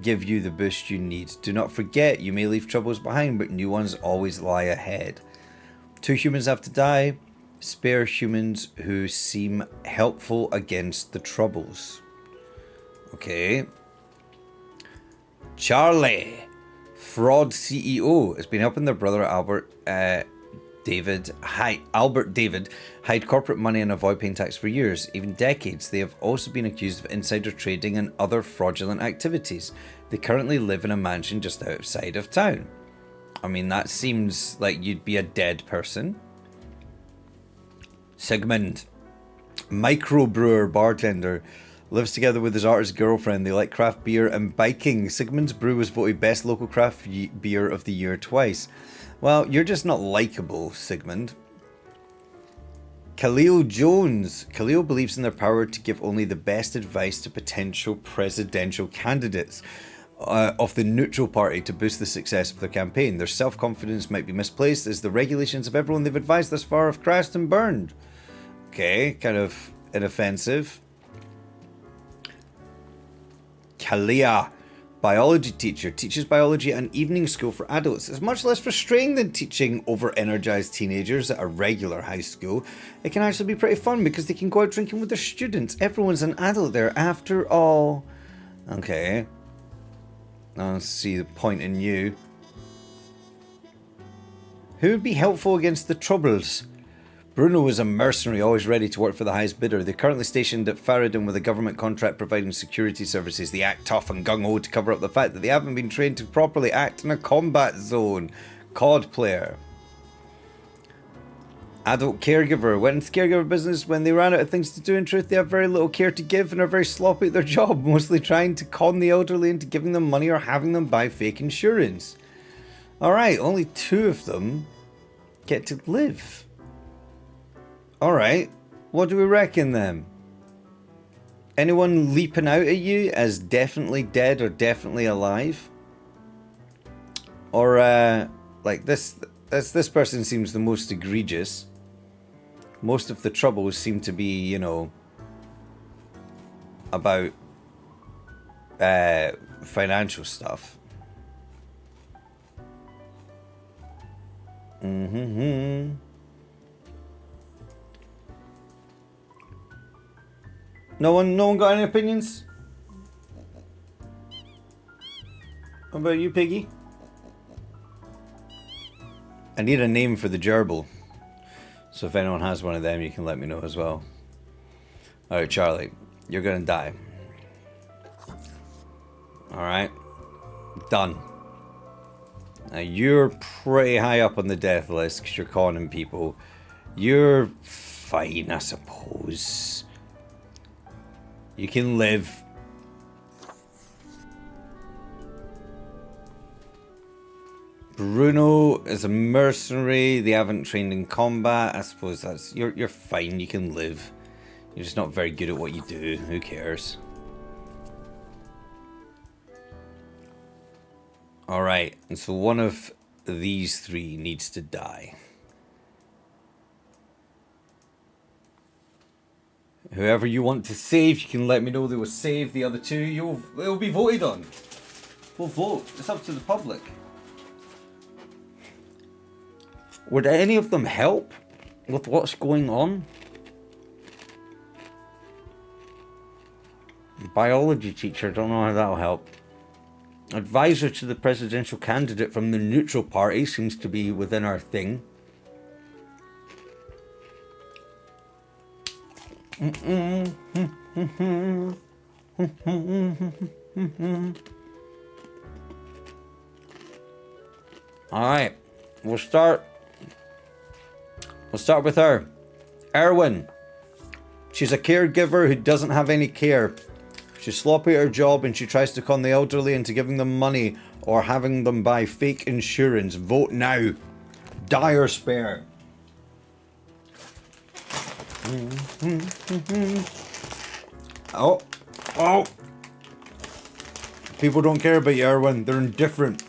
give you the boost you need. Do not forget, you may leave troubles behind, but new ones always lie ahead. 2 humans have to die. Spare humans who seem helpful against the troubles. Okay. Charlie, fraud CEO, has been helping their brother Albert David hide corporate money and avoid paying tax for years, even decades. They have also been accused of insider trading and other fraudulent activities. They currently live in a mansion just outside of town. I mean, that seems like you'd be a dead person. Sigmund, microbrewer bartender, lives together with his artist girlfriend. They like craft beer and biking. Sigmund's brew was voted best local craft beer of the year twice. Well, you're just not likable, Sigmund. Khalil Jones. Khalil believes in their power to give only the best advice to potential presidential candidates of the neutral party to boost the success of their campaign. Their self-confidence might be misplaced as the regulations of everyone they've advised thus far have crashed and burned. Okay, kind of inoffensive. Kalia, biology teacher, teaches biology at an evening school for adults. It's much less frustrating than teaching over-energized teenagers at a regular high school. It can actually be pretty fun because they can go out drinking with their students. Everyone's an adult there after all. Okay. I don't see the point in you. Who would be helpful against the troubles? Bruno is a mercenary, always ready to work for the highest bidder. They're currently stationed at Faradin with a government contract providing security services. They act tough and gung-ho to cover up the fact that they haven't been trained to properly act in a combat zone. COD player. Adult caregiver. Went into caregiver business when they ran out of things to do. In truth, they have very little care to give and are very sloppy at their job, mostly trying to con the elderly into giving them money or having them buy fake insurance. Alright, only 2 of them get to live. Alright, what do we reckon then? Anyone leaping out at you as definitely dead or definitely alive? Or, like this person seems the most egregious. Most of the troubles seem to be, you know, about financial stuff. No one got any opinions? What about you, Piggy? I need a name for the gerbil. So if anyone has one of them, you can let me know as well. Alright, Charlie. You're gonna die. Alright. Done. Now you're pretty high up on the death list because you're conning people. You're fine, I suppose. You can live. Bruno is a mercenary. They haven't trained in combat. I suppose that's you're fine. You can live. You're just not very good at what you do. Who cares? All right. And so one of these 3 needs to die. Whoever you want to save, you can let me know they will save. The other 2, they'll be voted on. We'll vote. It's up to the public. Would any of them help with what's going on? Biology teacher, don't know how that'll help. Advisor to the presidential candidate from the neutral party seems to be within our thing. Alright, we'll start with her. Erwin. She's a caregiver who doesn't have any care. She's sloppy at her job and she tries to con the elderly into giving them money or having them buy fake insurance. Vote now. Die or spare. Oh. People don't care about you, Erwin. They're indifferent.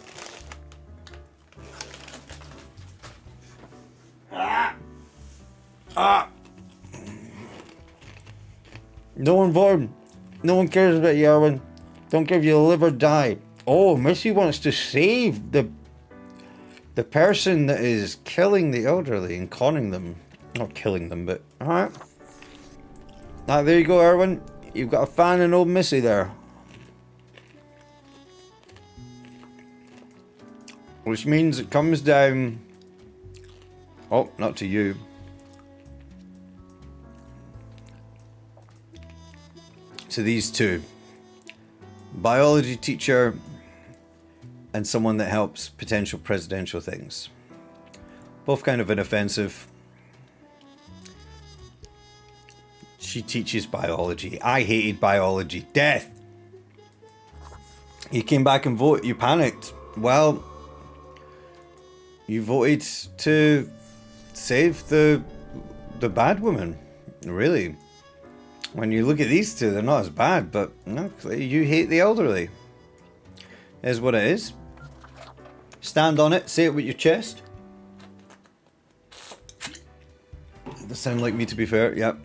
No one voted. No one cares about you, Erwin. Don't care if you live or die. Oh, Missy wants to save the person that is killing the elderly and conning them. Not killing them, but alright. Now there you go, Erwin. You've got a fan in old Missy there. Which means it comes down... Oh, not to you. To these 2. Biology teacher and someone that helps potential presidential things. Both kind of inoffensive. She teaches biology. I hated biology. Death! You came back and voted. You panicked. Well, you voted to save the the bad woman, really. When you look at these two, they're not as bad, but no, you hate the elderly. Is what it is. Stand on it, say it with your chest. That sound like me, to be fair, yep.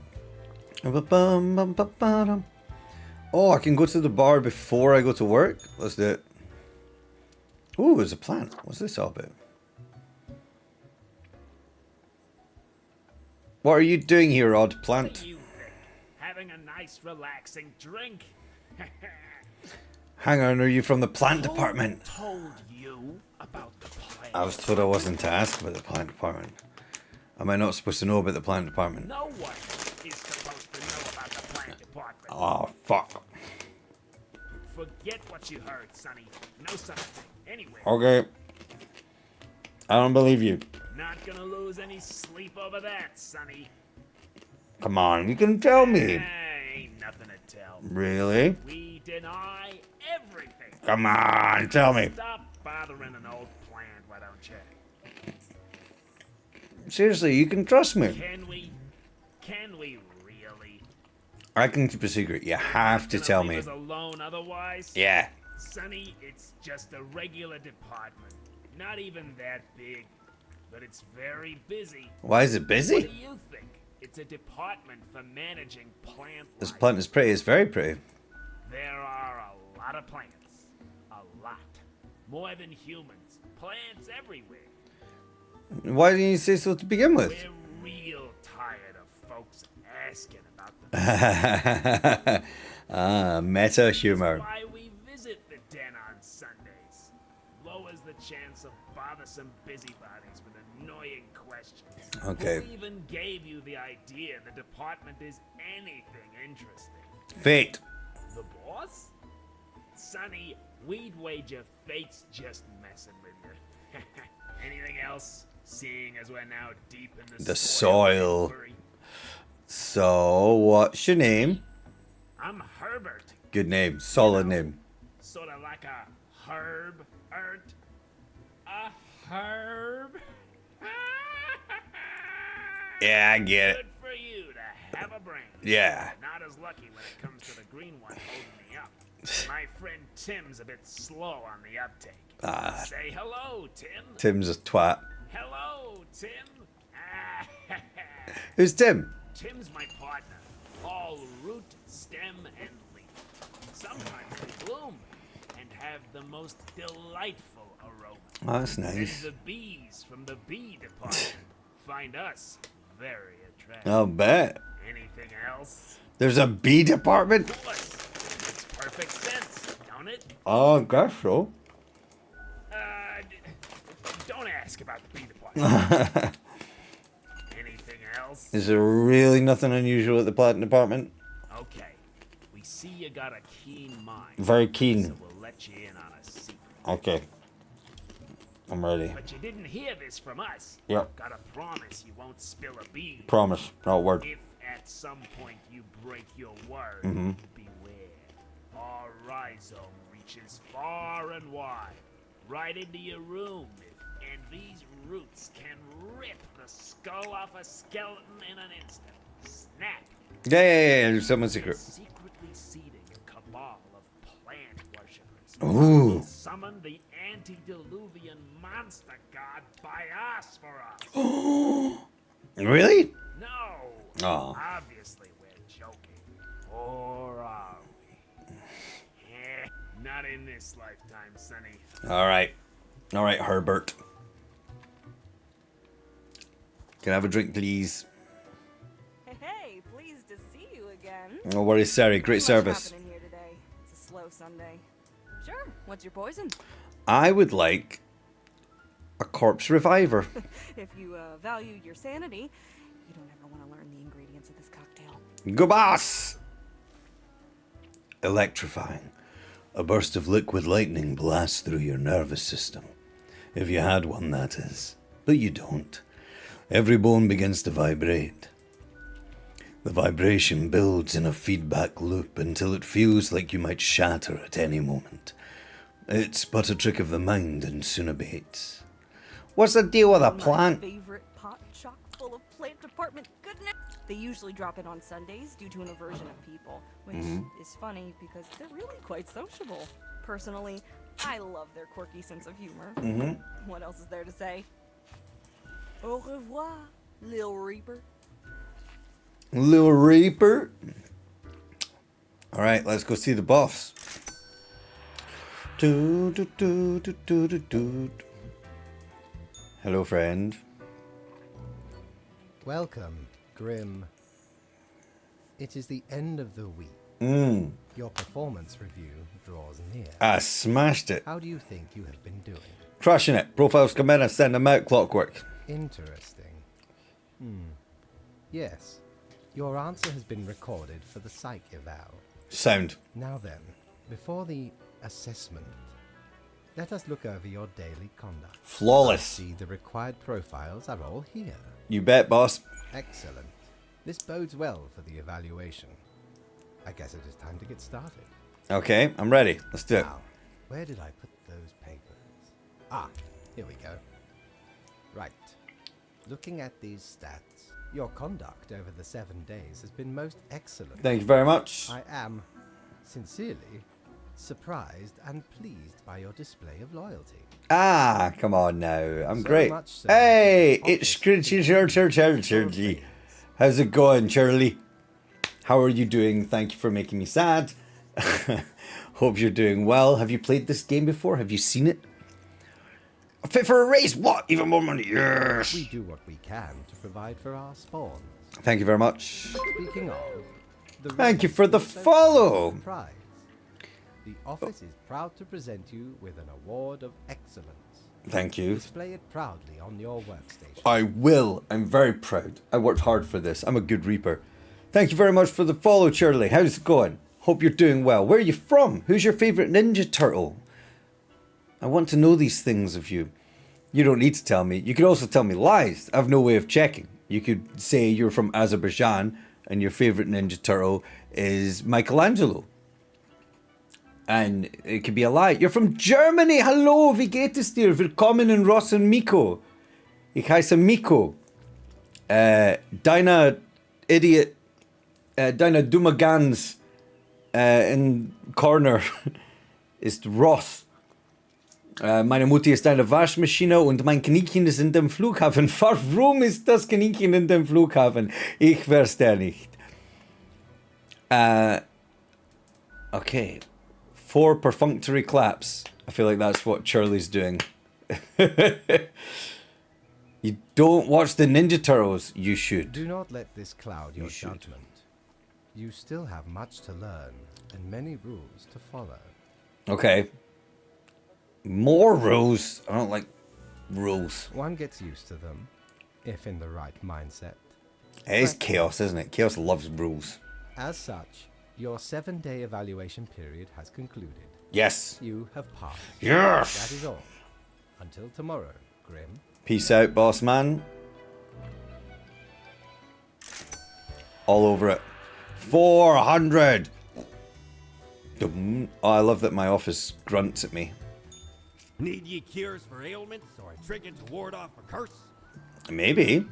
Oh, I can go to the bar before I go to work? Let's do it. Oh, there's a plant. What's this all about? What are you doing here, odd plant? Having a nice, relaxing drink. Hang on, are you from the plant department? Told you about the plant. I was told I wasn't to ask about the plant department. Am I not supposed to know about the plant department? No one is supposed to know about the plant department. Oh, fuck. Forget what you heard, Sonny. No such thing. Anyway. Okay. I don't believe you. Not gonna lose any sleep over that, Sonny. Come on, you can tell me. Ain't nothing to tell. Really? We deny everything. Come on, tell me. Stop bothering an old plant, why don't you? Seriously, you can trust me. Can we? Can we really? I can keep a secret. You have to tell me. Leave us alone otherwise? Yeah. Sonny, it's just a regular department. Not even that big, but it's very busy. Why is it busy? What do you think? It's a department for managing plant life. This plant is pretty. It's very pretty. There are a lot of plants. A lot. More than humans. Plants everywhere. Why didn't you say so to begin with? We're real tired of folks asking about the Meta humor. That's why we visit the den on Sundays. Lowers the chance of bothersome busybodies with annoying questions. Okay. Who even gave you the idea the department is anything interesting? Fate. The boss? Sonny, we'd wager fate's just messing with you. Anything else? Seeing as we're now deep in The soil. So, what's your name? I'm Herbert. Good name. Solid name. Sort of like a herb, A herb? Yeah, I get it. Good for you to have a brain. Yeah. Not as lucky when it comes to the green one holding me up. My friend Tim's a bit slow on the uptake. Say hello, Tim. Tim's a twat. Hello, Tim. Who's Tim? Tim's my partner. All root, stem, and leaf. Sometimes they bloom and have the most delightful aroma. Oh, that's nice. And the bees from the bee department find us very attractive. I'll bet. Anything else? There's a bee department? Of course. Makes perfect sense, don't it? Oh, I guess so. Don't ask about the bee department. Anything else? Is there really nothing unusual at the plant department? Okay. We see you got a keen mind. Very keen. So we'll let you in on a secret. Okay. I'm ready. But you didn't hear this from us. Yep. Gotta promise you won't spill a bead. Promise. Not a word. If at some point you break your word, Mhm. beware. Our rhizome reaches far and wide, right into your room, and these roots can rip the skull off a skeleton in an instant. Snap. Yeah. There's someone's secret. Secretly seeding a cabal of plant worshippers. Ooh. Will summon the antediluvian monster god Biosphorus. Really? No. Oh. Obviously we're joking. Or are we? Not in this lifetime, Sonny. Alright. Alright, Herbert. Can I have a drink, please? Hey, pleased to see you again. No worries, Sari. Great Not much service. happening here today. It's a slow Sunday. Sure. What's your poison? I would like a corpse reviver. If you value your sanity, you don't ever want to learn the ingredients of this cocktail. Go boss! Electrifying. A burst of liquid lightning blasts through your nervous system. If you had one, that is. But you don't. Every bone begins to vibrate. The vibration builds in a feedback loop until it feels like you might shatter at any moment. It's but a trick of the mind and soon abates. What's the deal with a My plant? favorite pot chock full of plant department goodness. They usually drop in on Sundays due to an aversion of people, which is funny because they're really quite sociable. Personally, I love their quirky sense of humor. What else is there to say? Au revoir, Lil Reaper. Lil Reaper. All right, let's go see the boss. Do, do, do, do, do, do, do. Hello, friend. Welcome, Grim. It is the end of the week. Your performance review draws near. I smashed it. How do you think you have been doing? Crushing it. Profiles come in, I send them out clockwork. Interesting. Yes. Your answer has been recorded for the psych eval. Sound. Now then, before the assessment, let us look over your daily conduct. Flawless. See, the required profiles are all here. You bet, boss. Excellent. This bodes well for the evaluation. I guess it is time to get started. Okay, I'm ready. Let's do it. Now, where did I put those papers? Ah, here we go. Right. Looking at these stats, your conduct over the 7 days has been most excellent. Thank you very much. I am, sincerely, surprised and pleased by your display of loyalty. Ah, come on now. I'm So great. much so Hey, that it's Scritchy Charlie. How's it going, Charlie? How are you doing? Thank you for making me sad. Hope you're doing well. Have you played this game before? Have you seen it? Fit for a race? What? Even more money? Yes. We do what we can to provide for our spawns. Thank you very much. Speaking of, the Thank you race for the is also follow. a prize. The office is proud to present you with an award of excellence. Thank you. Display it proudly on your workstation. I will. I'm very proud. I worked hard for this. I'm a good reaper. Thank you very much for the follow, Charlie. How's it going? Hope you're doing well. Where are you from? Who's your favorite Ninja Turtle? I want to know these things of you. You don't need to tell me. You could also tell me lies. I have no way of checking. You could say you're from Azerbaijan and your favorite Ninja Turtle is Michelangelo. And it could be a lie. You're from Germany. Hallo, wie geht es dir? Willkommen in Ross und MiKo. Ich heiße MiKo. Deine Idiot. Deine dumme Gans. In Corner ist Ross. Meine Mutti ist eine Waschmaschine und mein Kaninchen ist in dem Flughafen. Warum ist das Kaninchen in dem Flughafen? Ich verstehe nicht. Okay. 4 perfunctory claps. I feel like that's what Charlie's doing. You don't watch the Ninja Turtles. You should. Do not let this cloud your You should. judgment. You still have much to learn and many rules to follow. Okay. More rules. I don't like rules. One gets used to them, if in the right mindset. It is chaos, isn't it? Chaos loves rules. As such, your 7-day evaluation period has concluded. Yes. You have passed. Yes. That is all. Until tomorrow, Grim. Peace out, boss man. All over it. 400. Dum. Oh, I love that my office grunts at me. Need ye cures for ailments or a trinket to ward off a curse? Maybe.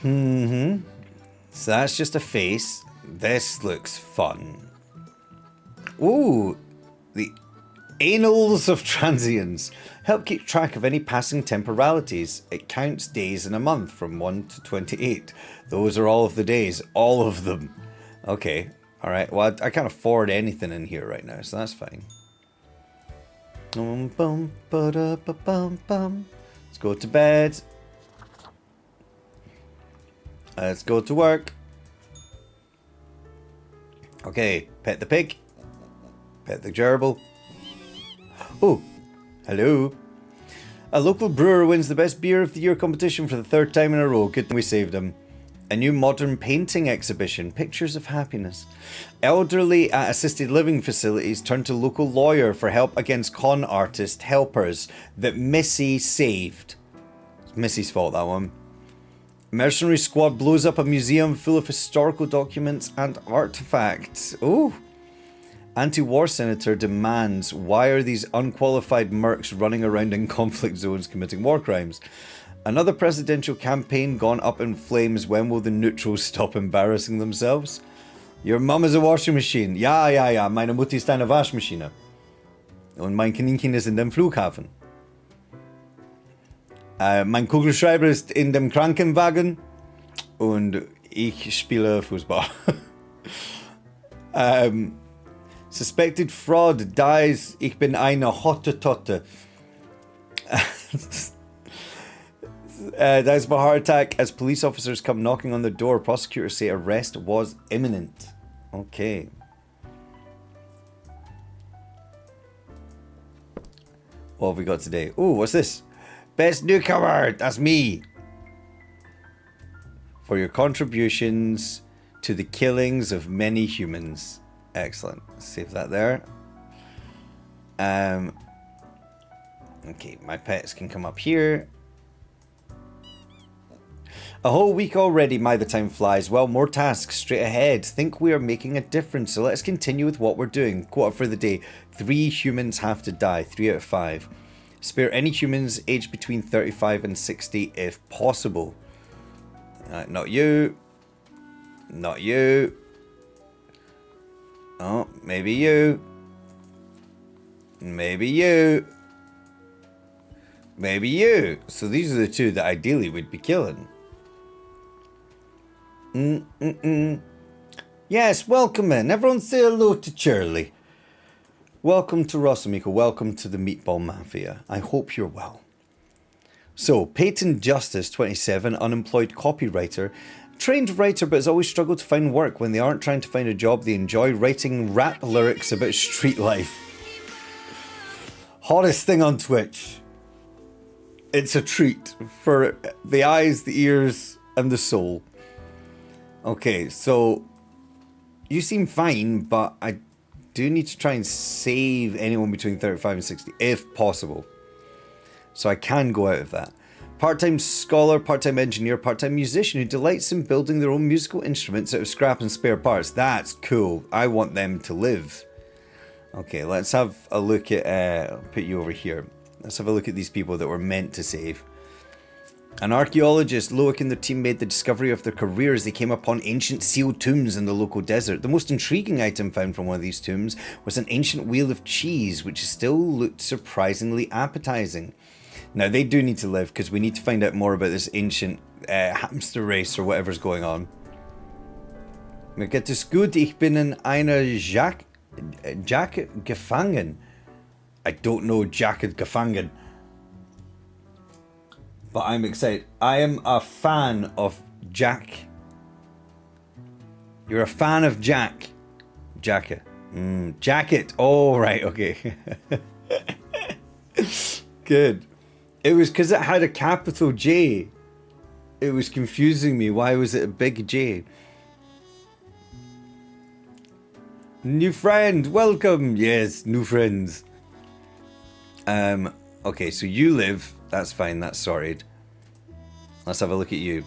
So that's just a face. This looks fun. Ooh, the Annals of Transience. Help keep track of any passing temporalities. It counts days in a month from 1 to 28. Those are all of the days. All of them. Okay. Alright. Well, I can't afford anything in here right now, so that's fine. Let's go to bed. Let's go to work. Okay. Pet the pig. Pet the gerbil. Oh, hello. A local brewer wins the Best Beer of the Year competition for the 3rd time in a row. Good thing we saved him. A new modern painting exhibition, Pictures of Happiness. Elderly at assisted living facilities turn to local lawyer for help against con artist helpers that Missy saved. It's Missy's fault, that one. Mercenary squad blows up a museum full of historical documents and artifacts. Ooh. Anti-war senator demands, why are these unqualified mercs running around in conflict zones committing war crimes? Another presidential campaign gone up in flames. When will the neutrals stop embarrassing themselves? Your mum is a washing machine. Ja, ja, ja. Meine Mutti ist eine Waschmaschine. Und mein Kaninchen ist in dem Flughafen. Mein Kugelschreiber ist in dem Krankenwagen. Und ich spiele Fußball. Suspected fraud dies. Ich bin eine Hottentotte. Dies of a heart attack as police officers come knocking on the door. Prosecutors say arrest was imminent. Okay. What have we got today? Oh, what's this? Best newcomer. That's me. For your contributions to the killings of many humans. Excellent. Save that there. Okay, my pets can come up here. A whole week already, the time flies. Well, more tasks straight ahead. Think we are making a difference, so let's continue with what we're doing. Quota for the day. 3 humans have to die. 3 out of 5. Spare any humans aged between 35 and 60 if possible. Not you. Not you. Oh, maybe you. Maybe you. Maybe you. So these are the 2 that ideally we'd be killing. Yes, welcome in. Everyone say hello to Charlie. Welcome to MiKo. Welcome to the Meatball Mafia. I hope you're well. So, Peyton Justice, 27, unemployed copywriter. Trained writer, but has always struggled to find work. When they aren't trying to find a job, they enjoy writing rap lyrics about street life. Hottest thing on Twitch. It's a treat for the eyes, the ears, and the soul. Okay, so you seem fine, but I do need to try and save anyone between 35 and 60, if possible. So I can go out of that. Part-time scholar, part-time engineer, part-time musician who delights in building their own musical instruments out of scrap and spare parts. That's cool. I want them to live. Okay, let's have a look at... I'll put you over here. Let's have a look at these people that were meant to save. An archaeologist, Loic and their team made the discovery of their career as they came upon ancient sealed tombs in the local desert. The most intriguing item found from one of these tombs was an ancient wheel of cheese, which still looked surprisingly appetizing. Now, they do need to live, because we need to find out more about this ancient hamster race or whatever's going on. Mir geht es gut, ich bin in einer Jacket gefangen. I don't know Jacket gefangen. But I'm excited. I am a fan of Jack. You're a fan of Jack. Jacket. Jacket. Oh, right. Okay. Good. It was because it had a capital J. It was confusing me. Why was it a big J? New friend. Welcome. Yes, new friends. Okay, so you live. That's fine, that's sorted. Let's have a look at you.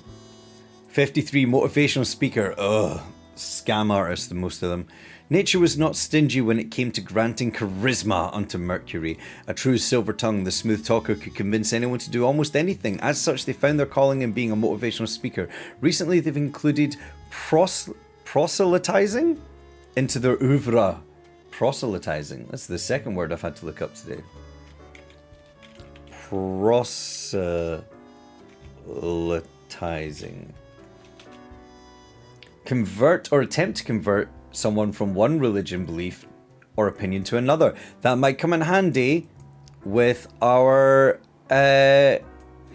53, motivational speaker. Ugh, scam artist, most of them. Nature was not stingy when it came to granting charisma unto Mercury. A true silver tongue, the smooth talker could convince anyone to do almost anything. As such, they found their calling in being a motivational speaker. Recently, they've included proselytizing into their oeuvre. Proselytizing. That's the second word I've had to look up today. Proselytizing. Convert or attempt to convert someone from one religion, belief, or opinion to another. That might come in handy with our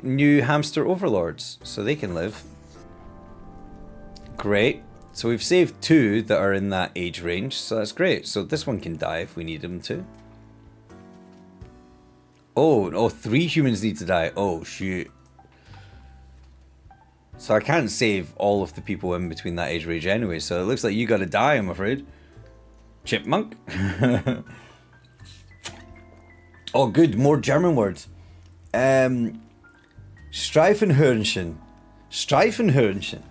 new hamster overlords, so they can live. Great. So we've saved 2 that are in that age range, so that's great. So this one can die if we need him to. Oh, 3 humans need to die. Oh, shoot. So I can't save all of the people in between that age range anyway, so it looks like you gotta die, I'm afraid. Chipmunk. Oh, good. More German words. Streifenhörnchen. Streifenhörnchen.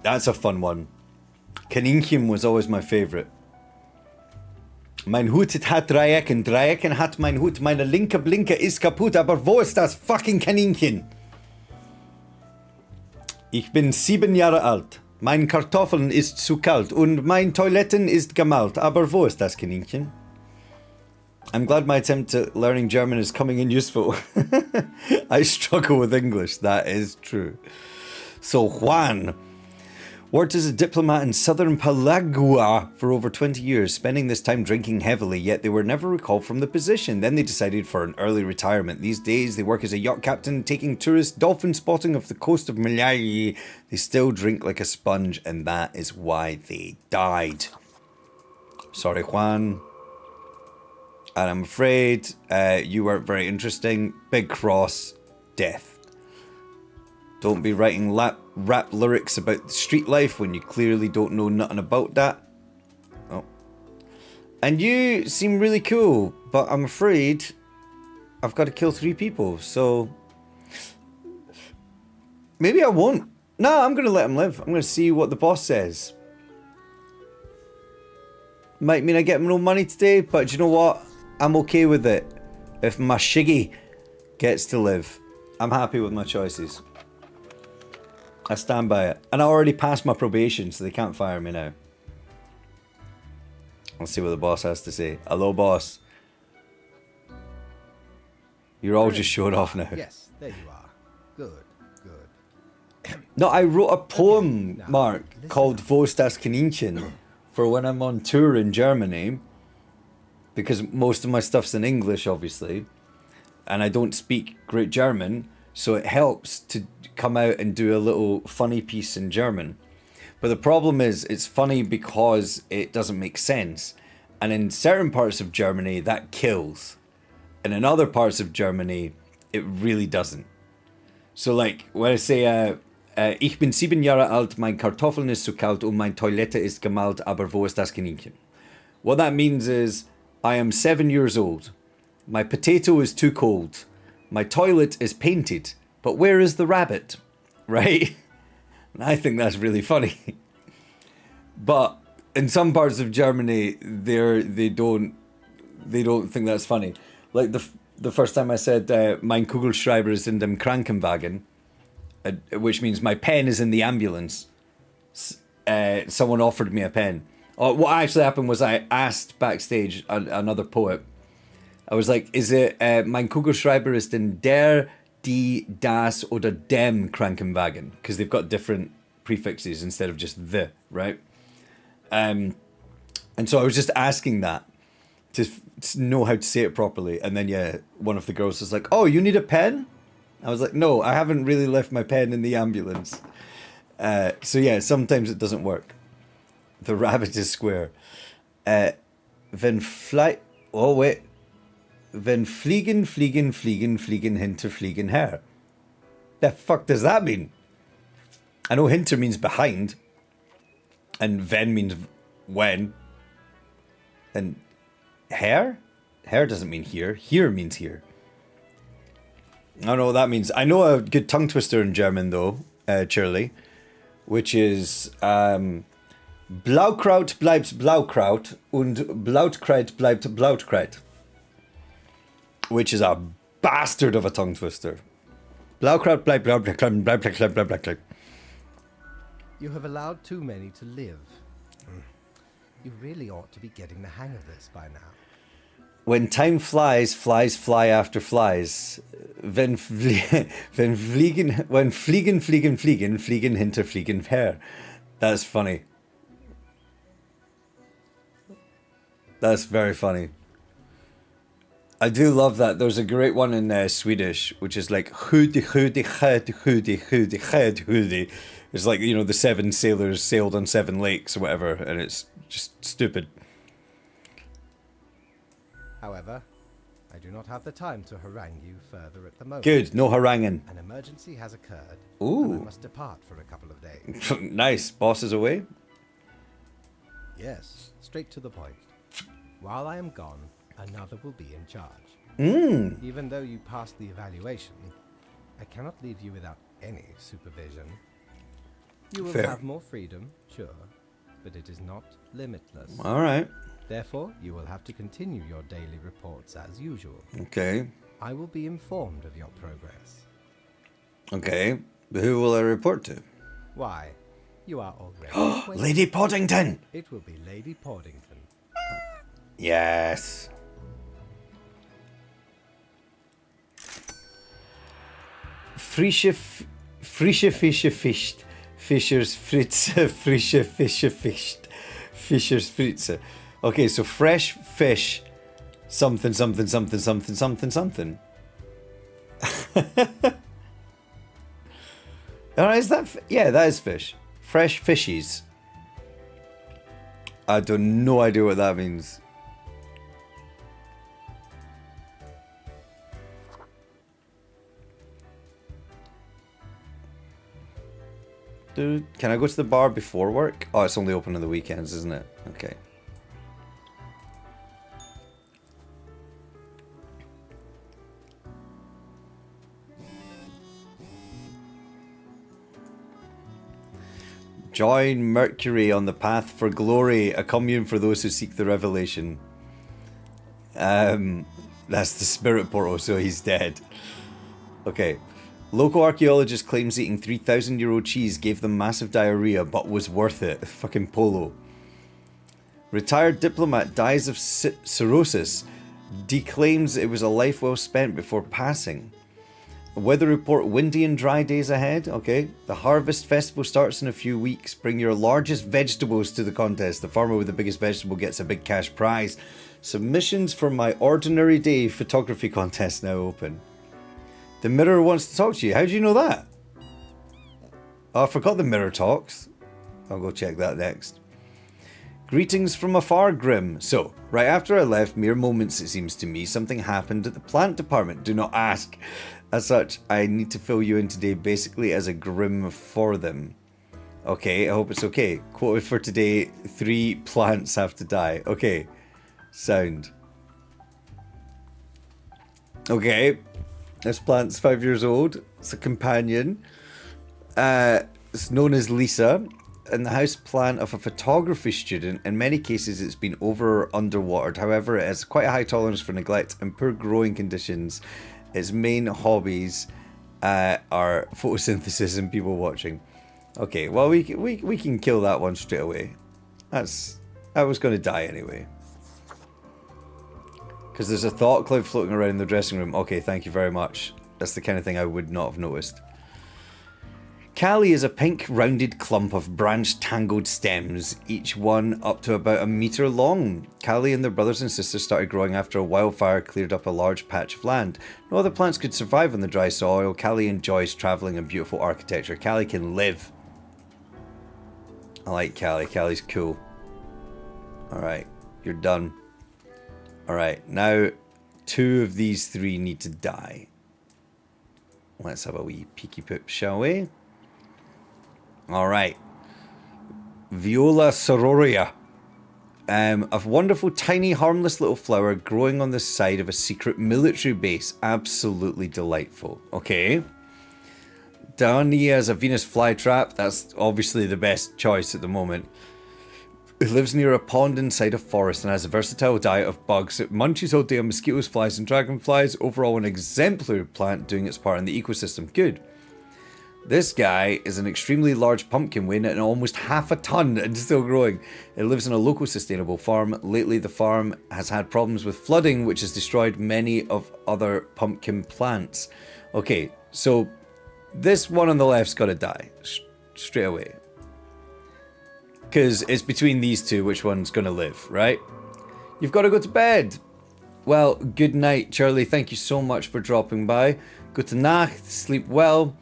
That's a fun one. Kaninchen was always my favourite. Mein Hut hat 3 Ecken. 3 Ecken hat mein Hut. Meine linke Blinke ist kaputt. Aber wo ist das fucking Kaninchen? Ich bin 7 Jahre alt. Mein Kartoffeln ist zu kalt. Und mein Toiletten ist gemalt. Aber wo ist das Kaninchen? I'm glad my attempt at learning German is coming in useful. I struggle with English. That is true. So, Juan worked as a diplomat in southern Palagua for over 20 years, spending this time drinking heavily, yet they were never recalled from the position. Then they decided for an early retirement. These days, they work as a yacht captain, taking tourists dolphin spotting off the coast of Malaya. They still drink like a sponge, and that is why they died. Sorry, Juan. And I'm afraid you weren't very interesting. Big cross, death. Don't be writing rap lyrics about street life when you clearly don't know nothing about that. Oh. And you seem really cool, but I'm afraid I've got to kill 3 people, so maybe I won't. No, I'm going to let him live. I'm going to see what the boss says. Might mean I get no money today, but do you know what? I'm okay with it. If my shiggy gets to live, I'm happy with my choices. I stand by it. And I already passed my probation, so they can't fire me now. Let's see what the boss has to say. Hello, boss. You're all just showing off now. Yes, there you are. Good, good. No, I wrote a poem, Okay, now, Mark, listen called Wo ist das Kaninchen for when I'm on tour in Germany. Because most of my stuff's in English, obviously. And I don't speak great German. So it helps to come out and do a little funny piece in German. But the problem is, it's funny because it doesn't make sense. And in certain parts of Germany, that kills. And in other parts of Germany, it really doesn't. So like, when I say, ich bin 7 Jahre alt, mein Kartoffeln ist zu kalt und mein Toilette ist gemalt, aber wo ist das Kaninchen? What that means is, I am 7 years old. My potato is too cold. My toilet is painted, but where is the rabbit? Right? And I think that's really funny. But in some parts of Germany, they don't think that's funny. Like the first time I said, mein Kugelschreiber ist in dem Krankenwagen, which means my pen is in the ambulance. Someone offered me a pen. What actually happened was I asked backstage another poet. I was like, is it mein Kugelschreiber ist in der, die, das oder dem Krankenwagen? Because they've got different prefixes instead of just the, right? And so I was just asking that to know how to say it properly. And then, yeah, one of the girls was like, oh, you need a pen? I was like, no, I haven't really left my pen in the ambulance. So yeah, sometimes it doesn't work. The rabbit is square. Wenn fliegen, fliegen, fliegen, fliegen hinter, fliegen her. The fuck does that mean? I know hinter means behind. And wenn means when. And her? Her doesn't mean here. Here means here. I don't know what that means. I know a good tongue twister in German though, Shirley. Which is Blaukraut bleibt Blaukraut und Blautkreid bleibt Blautkreid. Which is a bastard of a tongue twister. Blaukraut bleibt Blautkreid, Blautkreid, Blautkreid. You have allowed too many to live. You really ought to be getting the hang of this by now. When time flies, flies fly after flies. Wenn fliegen, fliegen hinter fliegen her. That's funny. That's very funny. I do love that. There's a great one in Swedish, which is like hudi. It's like, you know, the 7 sailors sailed on 7 lakes or whatever, and it's just stupid. However, I do not have the time to harangue you further at the moment. Good, no haranguing. An emergency has occurred. Ooh. And I must depart for a couple of days. Nice. Boss is away? Yes, straight to the point. While I am gone, another will be in charge. Even though you passed the evaluation, I cannot leave you without any supervision. You will Fair. have more freedom, sure, but it is not limitless. All right. Therefore, you will have to continue your daily reports as usual. Okay. I will be informed of your progress. Okay. Who will I report to? Why, you are already acquainted. Lady Poddington! It will be Lady Poddington. Yes. Frische Fische fischt. Fischers Fritze. Frische Fische fischt. Fischers Fritze. Okay, so fresh fish. Something, something, something, something, something, something. Is that... Yeah, that is fish. Fresh fishies. I don't no idea what that means. Dude, can I go to the bar before work? Oh, it's only open on the weekends, isn't it? Okay. Join Mercury on the path for glory, a commune for those who seek the revelation. That's the spirit portal, so he's dead. Okay. Local archaeologist claims eating 3,000-year-old cheese gave them massive diarrhea, but was worth it. Fucking Polo. Retired diplomat dies of cirrhosis. Declaims it was a life well spent before passing. Weather report, windy and dry days ahead. Okay. The harvest festival starts in a few weeks. Bring your largest vegetables to the contest. The farmer with the biggest vegetable gets a big cash prize. Submissions for my ordinary day photography contest now open. The mirror wants to talk to you. How do you know that? Oh, I forgot the mirror talks. I'll go check that next. Greetings from afar, Grim. So, right after I left, mere moments it seems to me, something happened at the plant department. Do not ask. As such, I need to fill you in today basically as a Grim for them. Okay, I hope it's okay. Quoted for today, 3 plants have to die. Okay, sound. Okay. This plant's 5 years old. It's a companion. It's known as Lisa, and the house plant of a photography student. In many cases, it's been over or underwatered. However, it has quite a high tolerance for neglect and poor growing conditions. Its main hobbies are photosynthesis and people watching. Okay, well, we can kill that one straight away. That was going to die anyway. Because there's a thought cloud floating around in the dressing room. Okay, thank you very much. That's the kind of thing I would not have noticed. Callie is a pink rounded clump of branched tangled stems, each one up to about 1 meter long. Callie and their brothers and sisters started growing after a wildfire cleared up a large patch of land. No other plants could survive on the dry soil. Callie enjoys travelling and beautiful architecture. Callie can live. I like Callie. Callie's cool. Alright, you're done. Alright, now 2 of these 3 need to die. Let's have a wee peeky poop, shall we? Alright. Viola sororia. A wonderful, tiny, harmless little flower growing on the side of a secret military base. Absolutely delightful. Okay. Dania is a Venus flytrap. That's obviously the best choice at the moment. It lives near a pond inside a forest and has a versatile diet of bugs. It munches all day on mosquitoes, flies and dragonflies. Overall, an exemplary plant doing its part in the ecosystem. Good. This guy is an extremely large pumpkin weighing at almost half a ton and still growing. It lives on a local sustainable farm. Lately, the farm has had problems with flooding, which has destroyed many of other pumpkin plants. Okay, so this one on the left's got to die straight away. Because it's between these 2, which one's going to live, right? You've got to go to bed. Well, good night, Charlie. Thank you so much for dropping by. Gute Nacht, sleep well,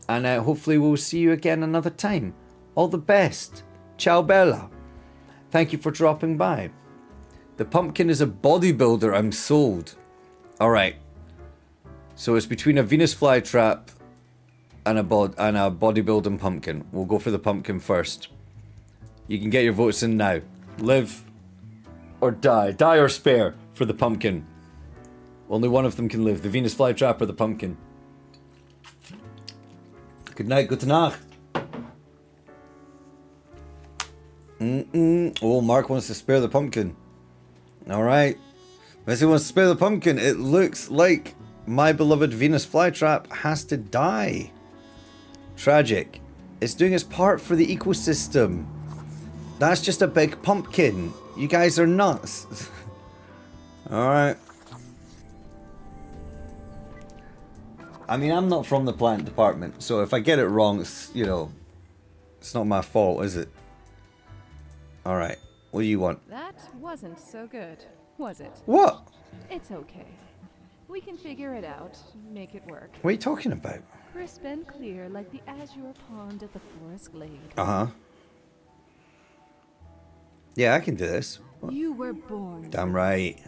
and hopefully we'll see you again another time. All the best. Ciao, Bella. Thank you for dropping by. The pumpkin is a bodybuilder. I'm sold. All right. So it's between a Venus flytrap and a bodybuilding pumpkin. We'll go for the pumpkin first. You can get your votes in now. Live or die. Die or spare for the pumpkin. Only one of them can live. The Venus flytrap or the pumpkin. Good night. Gute Nacht. Oh, Mark wants to spare the pumpkin. Alright. Missy wants to spare the pumpkin. It looks like my beloved Venus flytrap has to die. Tragic. It's doing its part for the ecosystem. That's just a big pumpkin. You guys are nuts. Alright. I mean, I'm not from the plant department, so if I get it wrong, it's, you know, it's not my fault, is it? Alright. What do you want? That wasn't so good, was it? What? It's okay. We can figure it out, make it work. What are you talking about? Crisp and clear like the azure pond at the forest glade. Uh-huh. Yeah, I can do this. You were born. Damn right.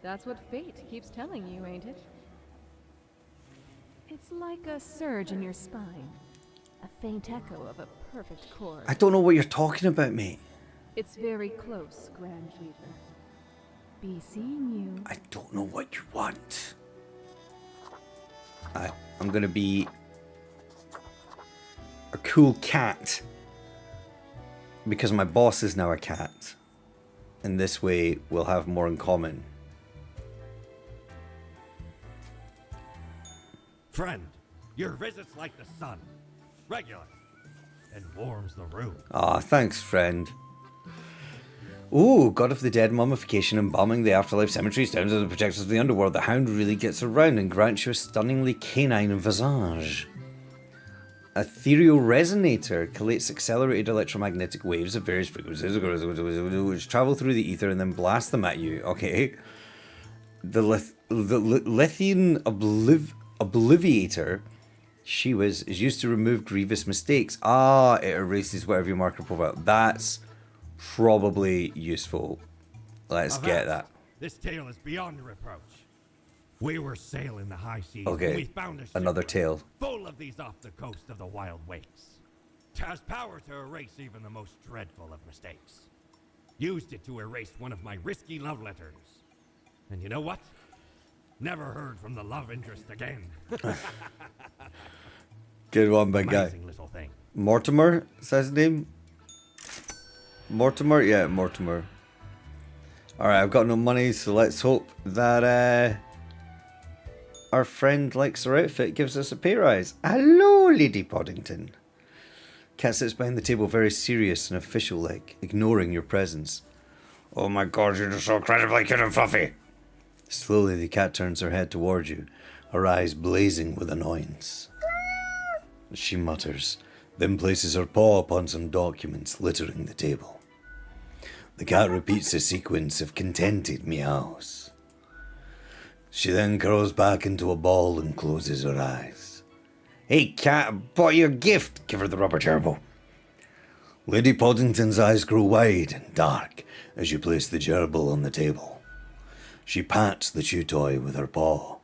That's what fate keeps telling you, ain't it? It's like a surge in your spine. A faint echo of a perfect chord. I don't know what you're talking about, mate. It's very close, Grand Reaper. Be seeing you. I don't know what you want. I'm gonna be a cool cat because my boss is now a cat. And this way we'll have more in common. Friend, your visit's like the sun. Regular. And warms the room. Ah, thanks, friend. Ooh, God of the Dead, mummification, embalming, the afterlife, cemetery, stones of the protectors of the underworld. The hound really gets around and grants you a stunningly canine visage. Ethereal resonator collates accelerated electromagnetic waves of various frequencies which travel through the ether and then blast them at you. Okay. The Lithian Obliviator, she is used to remove grievous mistakes. Ah, it erases whatever your marker profile. That's probably useful. Let's get that. This tale is beyond reproach. We were sailing the high seas Okay, when we found a ship another tale. full of these off the coast of the wild wakes. It has power to erase even the most dreadful of mistakes. Used it to erase one of my risky love letters. And you know what? Never heard from the love interest again. Good one, big guy. Amazing little thing. Mortimer, is that his name? Mortimer? Yeah, Mortimer. Alright, I've got no money, so let's hope that our friend likes our outfit, gives us a pay rise. Hello, Lady Poddington. Cat sits behind the table very serious and official-like, ignoring your presence. Oh my god, you're just so incredibly cute and fluffy. Slowly the cat turns her head towards you, her eyes blazing with annoyance. She mutters, then places her paw upon some documents littering the table. The cat repeats a sequence of contented meows. She then curls back into a ball and closes her eyes. Hey cat, I bought you a gift. Give her the rubber gerbil. Lady Poddington's eyes grow wide and dark as you place the gerbil on the table. She pats the chew toy with her paw.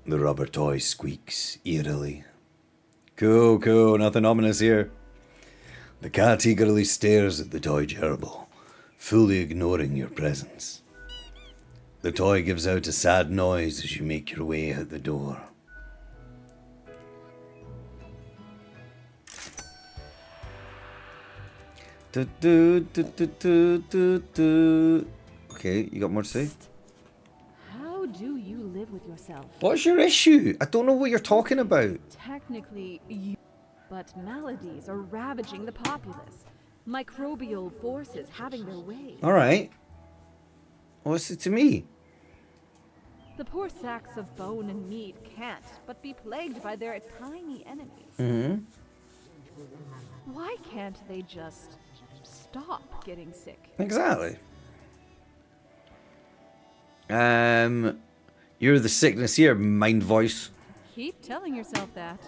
The rubber toy squeaks eerily. Cool, cool, nothing ominous here. The cat eagerly stares at the toy gerbil, fully ignoring your presence. The toy gives out a sad noise as you make your way out the door. Okay, you got more to say? How do you live with yourself? What's your issue? I don't know what you're talking about. Technically, but maladies are ravaging the populace. Microbial forces having their way. Alright. What's it to me? The poor sacks of bone and meat can't but be plagued by their tiny enemies. Mm-hmm. Why can't they just stop getting sick? Exactly. You're the sickness here, mind voice. Keep telling yourself that.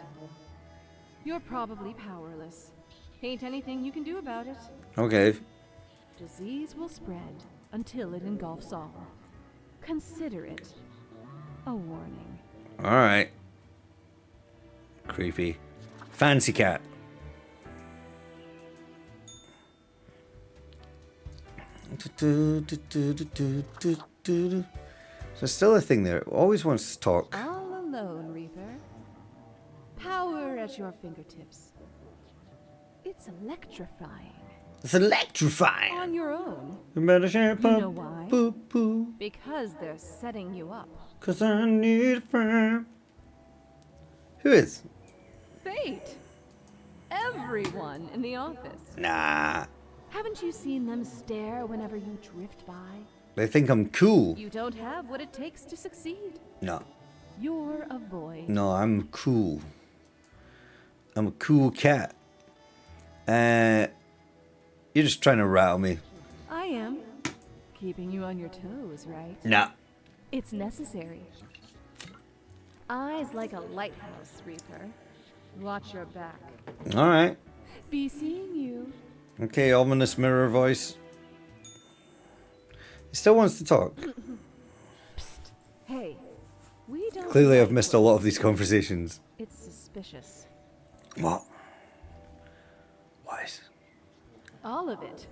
You're probably powerless. Ain't anything you can do about it. Okay. Disease will spread until it engulfs all. Consider it a warning. Alright. Creepy. Fancy cat. There's still a thing there. Always wants to talk. All alone, Reaper. Power at your fingertips. It's electrifying. It's electrifying. On your own. You better share You know why? poo poo. Because they're setting you up. 'Cause I need a friend. Who is? Fate. Everyone in the office. Nah. Haven't you seen them stare whenever you drift by? They think I'm cool. You don't have what it takes to succeed. No. You're a void. No, I'm cool. I'm a cool cat. You're just trying to rattle me. I am. Keeping you on your toes, right? Nah. It's necessary. Eyes like a lighthouse, Reaper. Watch your back. Alright. Be seeing you. Okay, ominous mirror voice. He still wants to talk. Psst. Hey, we don't. Clearly, I've missed a lot of these conversations. It's suspicious. What? What? All of it.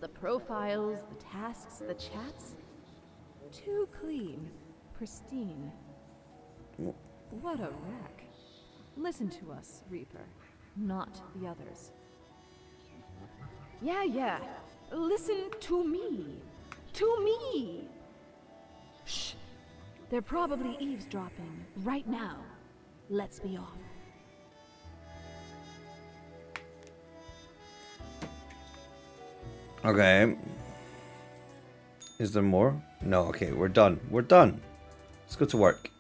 The profiles, the tasks, the chats. Too clean. Pristine. What a wreck. Listen to us, Reaper. Not the others. Yeah. Listen to me. To me! Shh. They're probably eavesdropping right now. Let's be off. Okay. Is there more? No, okay, we're done. We're done. Let's go to work.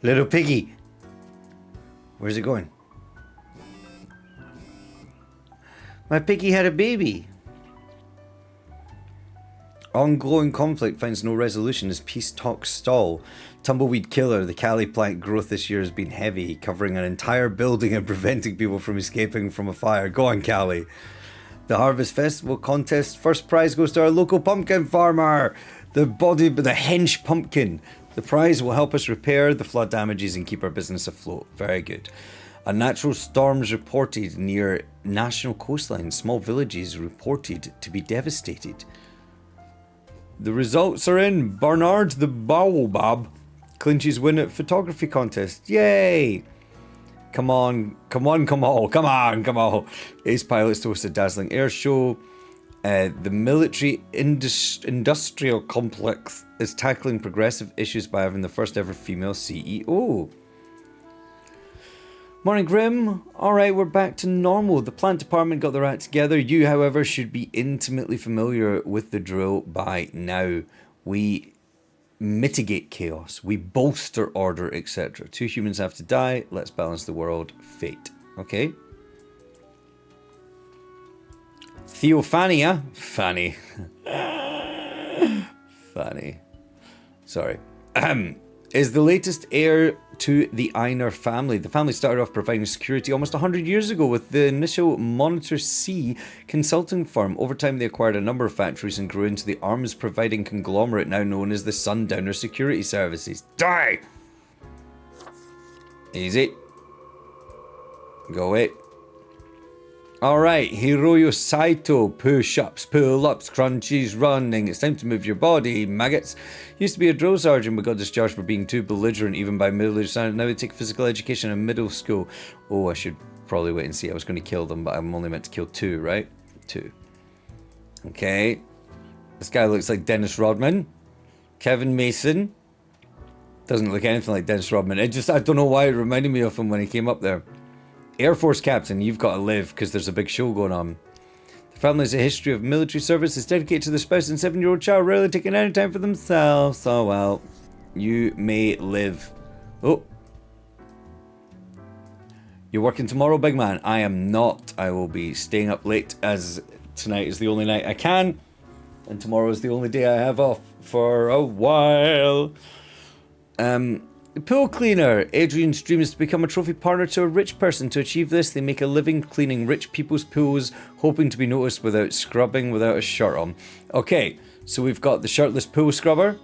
Little piggy. Where's it going? My piggy had a baby. Ongoing conflict finds no resolution as peace talks stall. Tumbleweed killer, the Cali plant growth this year has been heavy, covering an entire building and preventing people from escaping from a fire. Go on, Cali. The Harvest Festival contest first prize goes to our local pumpkin farmer. The hench pumpkin. The prize will help us repair the flood damages and keep our business afloat. Very good. A natural storms reported near national coastline. Small villages reported to be devastated. The results are in. Bernard the Baobab clinches win at photography contest. Yay! Come on. Ace pilots to host a dazzling air show. The military industrial complex is tackling progressive issues by having the first ever female CEO. Morning, Grim. Alright, we're back to normal. The plant department got their act together. You, however, should be intimately familiar with the drill by now. We mitigate chaos. We bolster order, etc. 2 humans have to die. Let's balance the world. Fate. Okay? Theophania. Fanny. Fanny. Sorry. Is the latest heir to the Einar family. The family started off providing security almost 100 years ago with the initial Monitor C consulting firm. Over time, they acquired a number of factories and grew into the arms-providing conglomerate now known as the Sundowner Security Services. Die! Easy. Go away. Alright, Hiroyo Saito, push-ups, pull-ups, crunchies, running. It's time to move your body, maggots. Used to be a drill sergeant but got discharged for being too belligerent even by middle-aged sergeant. Now they take physical education in middle school. Oh, I should probably wait and see. I was going to kill them, but I'm only meant to kill 2, right? 2. Okay. This guy looks like Dennis Rodman. Kevin Mason. Doesn't look anything like Dennis Rodman. I don't know why it reminded me of him when he came up there. Air Force Captain, you've got to live because there's a big show going on. The family has a history of military service. Is dedicated to their spouse and 7-year-old child, rarely taking any time for themselves. Oh well, you may live. Oh, you're working tomorrow, big man? I am not. I will be staying up late as tonight is the only night I can, and tomorrow is the only day I have off for a while. Pool cleaner. Adrian's dream is to become a trophy partner to a rich person. To achieve this, they make a living cleaning rich people's pools, hoping to be noticed without scrubbing, without a shirt on. Okay, so we've got the shirtless pool scrubber,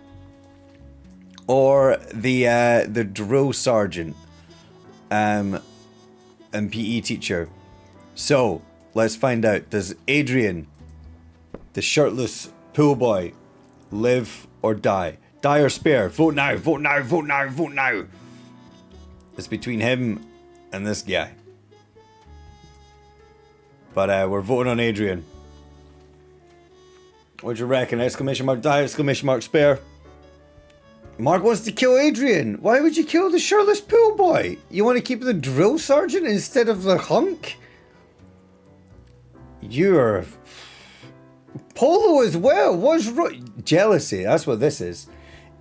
or the drill sergeant, and PE teacher. So let's find out. Does Adrian, the shirtless pool boy, live or die? Die or spare? Vote now, vote now, vote now, vote now. It's between him and this guy. But we're voting on Adrian. What do you reckon? Exclamation mark die, exclamation mark spare. Mark wants to kill Adrian. Why would you kill the shirtless pool boy? You want to keep the drill sergeant instead of the hunk? You're... Polo as well. What's jealousy, that's what this is.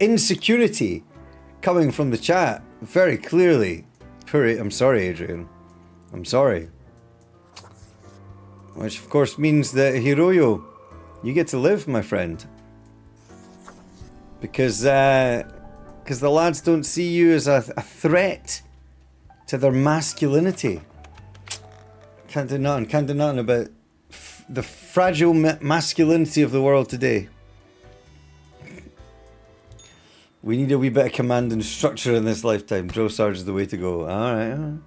Insecurity coming from the chat very clearly. I'm sorry, Adrian. I'm sorry. Which of course means that Hiroyo, you get to live, my friend. Because the lads don't see you as a threat to their masculinity. Can't do nothing about the fragile masculinity of the world today. We need a wee bit of command and structure in this lifetime. Drill Sarge is the way to go. Alright.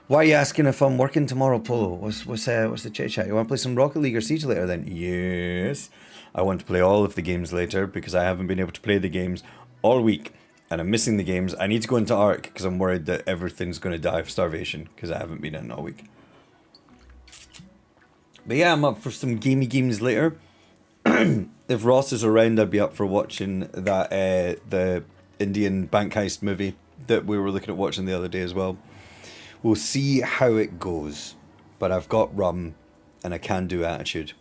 Why are you asking if I'm working tomorrow, Polo? What's the chit chat? You want to play some Rocket League or Siege later then? Yes. I want to play all of the games later because I haven't been able to play the games all week. And I'm missing the games. I need to go into Ark because I'm worried that everything's going to die of starvation because I haven't been in all week. But yeah, I'm up for some gamey games later. If Ross is around, I'd be up for watching that the Indian bank heist movie that we were looking at watching the other day as well. We'll see how it goes. But I've got rum and a can-do attitude.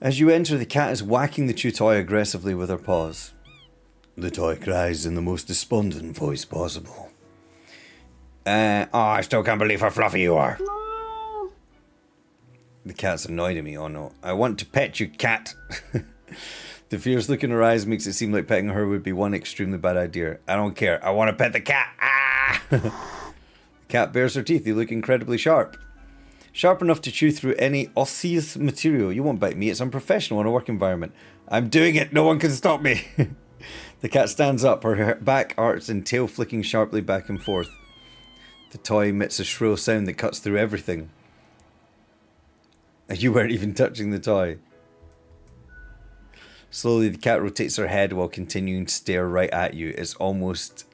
As you enter, the cat is whacking the chew toy aggressively with her paws. The toy cries in the most despondent voice possible. Oh, I still can't believe how fluffy you are. The cat's annoyed at me. Oh no. I want to pet you, cat. The fierce look in her eyes makes it seem like petting her would be one extremely bad idea. I don't care. I want to pet the cat. Ah! The cat bares her teeth. They look incredibly sharp. Sharp enough to chew through any osseous material. You won't bite me. It's unprofessional in a work environment. I'm doing it. No one can stop me. The cat stands up, her back arched and tail flicking sharply back and forth. The toy emits a shrill sound that cuts through everything. You weren't even touching the toy. Slowly, the cat rotates her head while continuing to stare right at you. It's almost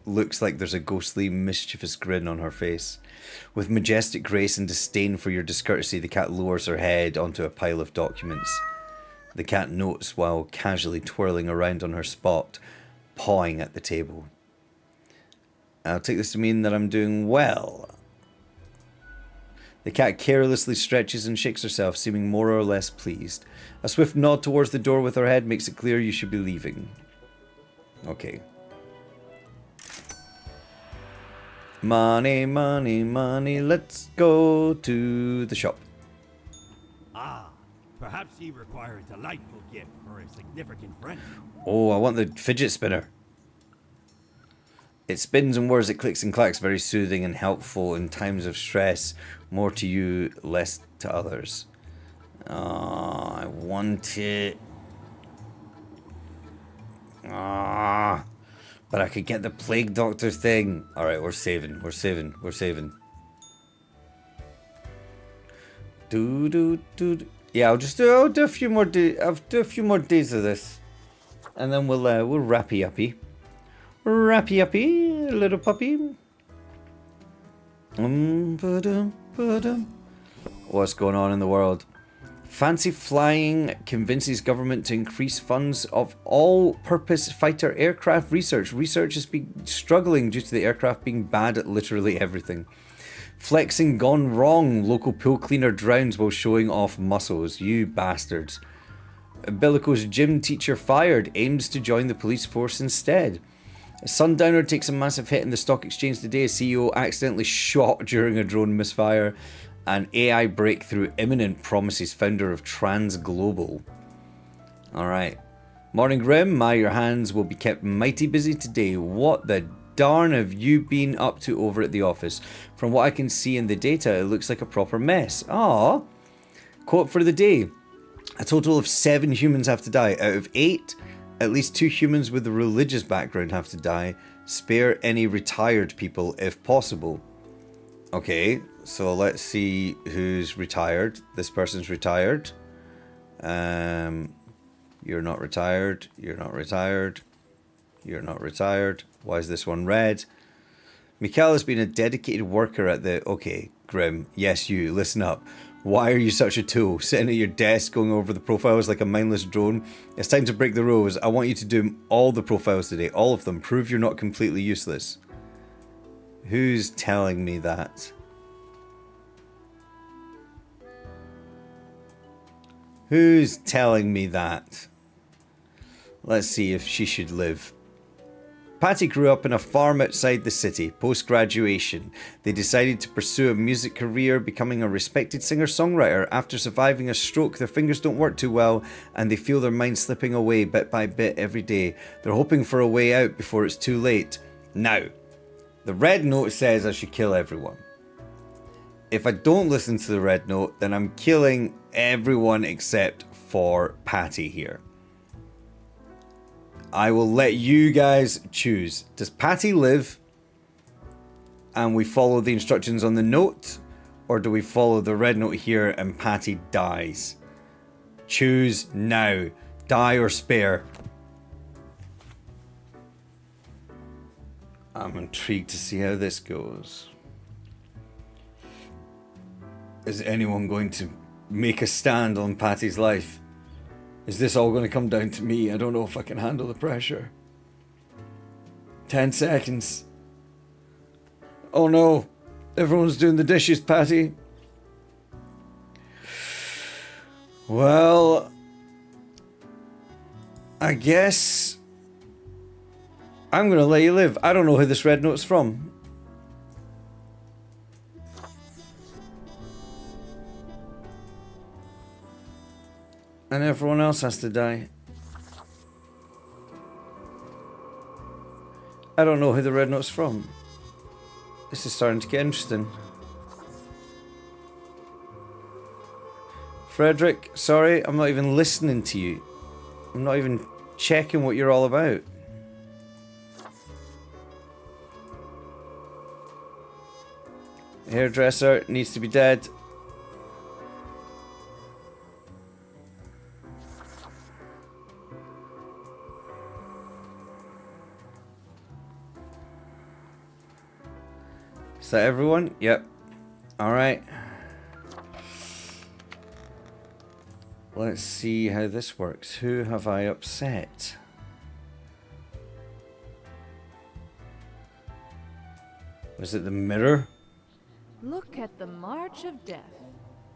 looks like there's a ghostly, mischievous grin on her face. With majestic grace and disdain for your discourtesy, the cat lowers her head onto a pile of documents. The cat notes while casually twirling around on her spot, pawing at the table. I'll take this to mean that I'm doing well. The cat carelessly stretches and shakes herself, seeming more or less pleased. A swift nod towards the door with her head makes it clear you should be leaving. Okay. Money, money, money, let's go to the shop. Ah, perhaps ye require a delightful gift for a significant friend. Oh, I want the fidget spinner. It spins and whirs, it clicks and clacks, very soothing and helpful in times of stress. More to you, less to others. Oh, I want it. Ah, but I could get the plague doctor thing. All right, we're saving. Yeah, I'll do a few more days. I'll do a few more days of this, and then we'll wrappy uppy. Rappy uppy, little puppy. What's going on in the world? Fancy flying convinces government to increase funds of all-purpose fighter aircraft research. Research has been struggling due to the aircraft being bad at literally everything. Flexing gone wrong. Local pool cleaner drowns while showing off muscles. You bastards. Bellico's gym teacher fired. Aims to join the police force instead. A sundowner takes a massive hit in the stock exchange today. A CEO accidentally shot during a drone misfire. An AI breakthrough imminent, promises founder of Trans Global. Alright. Morning Grim, your hands will be kept mighty busy today. What the darn have you been up to over at the office? From what I can see in the data, it looks like a proper mess. Ah. Quote for the day. A total of 7 humans have to die. Out of 8, at least 2 humans with a religious background have to die. Spare any retired people if possible. Okay, so let's see who's retired. This person's retired. You're not retired. You're not retired. You're not retired. Why is this one red? Mikhail has been a dedicated worker at the... Okay, Grim, yes you, listen up. Why are you such a tool? Sitting at your desk going over the profiles like a mindless drone? It's time to break the rules. I want you to do all the profiles today. All of them. Prove you're not completely useless. Who's telling me that? Who's telling me that? Let's see if she should live. Patty grew up in a farm outside the city. Post-graduation, they decided to pursue a music career, becoming a respected singer-songwriter. After surviving a stroke, their fingers don't work too well, and they feel their minds slipping away bit by bit every day. They're hoping for a way out before it's too late. Now, the red note says I should kill everyone. If I don't listen to the red note, then I'm killing everyone except for Patty here. I will let you guys choose. Does Patty live and we follow the instructions on the note? Or do we follow the red note here and Patty dies? Choose now. Die or spare. I'm intrigued to see how this goes. Is anyone going to make a stand on Patty's life? Is this all going to come down to me? I don't know if I can handle the pressure. 10 seconds. Oh no. Everyone's doing the dishes, Patty. Well, I guess I'm going to let you live. I don't know who this red note's from. And everyone else has to die. I don't know who the red note's from. This is starting to get interesting. Frederick, sorry, I'm not even listening to you. I'm not even checking what you're all about. Hairdresser needs to be dead. Is that everyone? Yep. Alright. Let's see how this works. Who have I upset? Was it the mirror? Look at the march of death.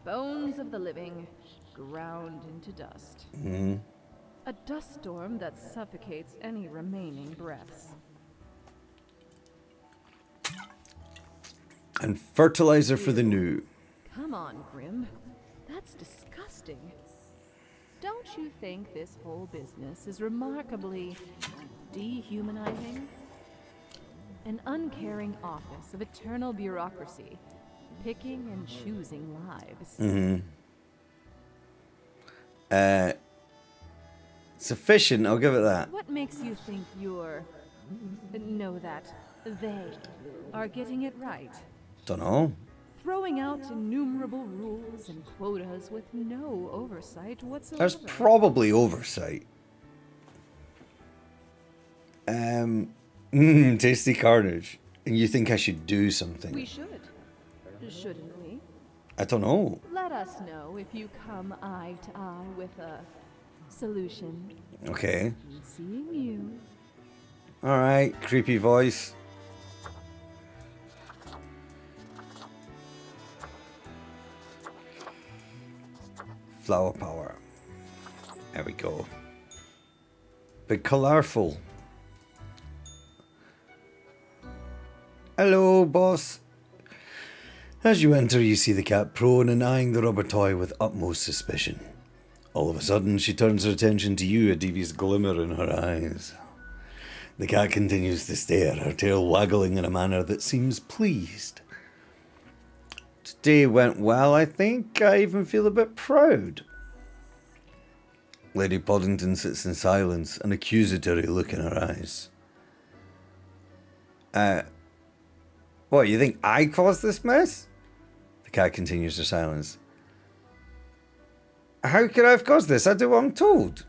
Bones of the living, ground into dust. Mm-hmm. A dust storm that suffocates any remaining breaths. And fertilizer for the new. Come on, Grim. That's disgusting. Don't you think this whole business is remarkably dehumanizing? An uncaring office of eternal bureaucracy, picking and choosing lives. Mm-hmm. Sufficient, I'll give it that. What makes you think that they are getting it right? Dunno. Throwing out innumerable rules and quotas with no oversight whatsoever. There's probably oversight. Tasty carnage. And you think I should do something? We should. Shouldn't we? I don't know. Let us know if you come eye to eye with a solution. Okay. Seeing you. Alright, creepy voice. Flower power. There we go. Big colourful. Hello, boss. As you enter, you see the cat prone and eyeing the rubber toy with utmost suspicion. All of a sudden, she turns her attention to you, a devious glimmer in her eyes. The cat continues to stare, her tail waggling in a manner that seems pleased. Today went well, I think. I even feel a bit proud. Lady Poddington sits in silence, an accusatory look in her eyes. What, you think I caused this mess? The cat continues her silence. How could I have caused this? I do what I'm told.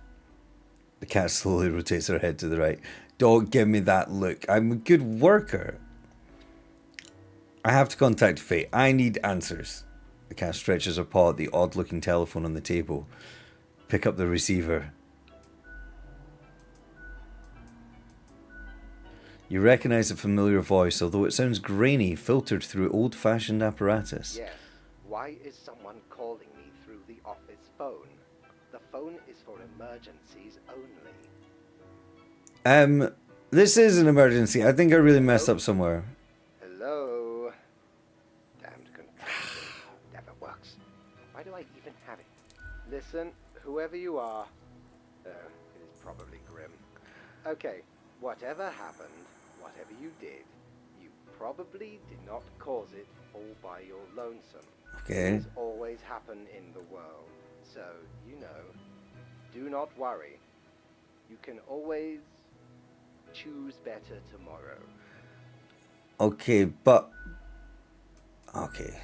The cat slowly rotates her head to the right. Don't give me that look. I'm a good worker. I have to contact Fate. I need answers. The cat stretches her paw at the odd-looking telephone on the table. Pick up the receiver. You recognize a familiar voice, although it sounds grainy, filtered through old-fashioned apparatus. Yes. Why is someone calling me through the office phone? The phone is for emergencies only. This is an emergency. I think I really messed up somewhere. Hello? Damned contraption. Never works. Why do I even have it? Listen, whoever you are. Oh, it is probably Grim. Okay, whatever happened, whatever you did, you probably did not cause it all by your lonesome. Okay. Things always happen in the world. So, you know, do not worry. You can always choose better tomorrow. Okay, but... Okay.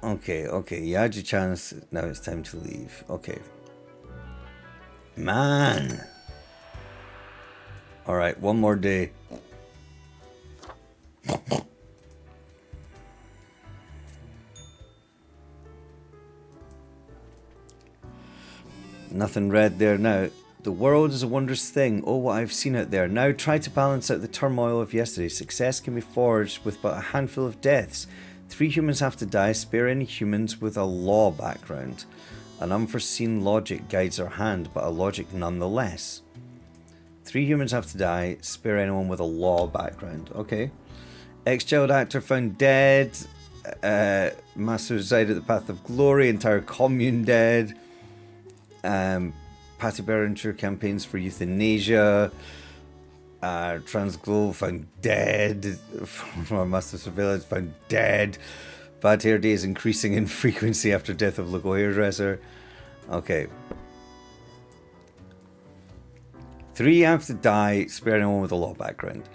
Okay, you had your chance. Now it's time to leave. Okay. Man! Alright, one more day. Nothing red there now. The world is a wondrous thing. Oh, what I've seen out there. Now try to balance out the turmoil of yesterday. Success can be forged with but a handful of deaths. 3 humans have to die. Spare any humans with a law background. An unforeseen logic guides our hand, but a logic nonetheless. 3 humans have to die. Spare anyone with a law background. Okay. Ex-child actor found dead. Mass suicide at the path of glory. Entire commune dead. Patty Berenger campaigns for euthanasia. Transglobe found dead. From a massive surveillance found dead. Bad hair days increasing in frequency after death of local hairdresser. Okay. 3 have to die. Spare anyone with a law background.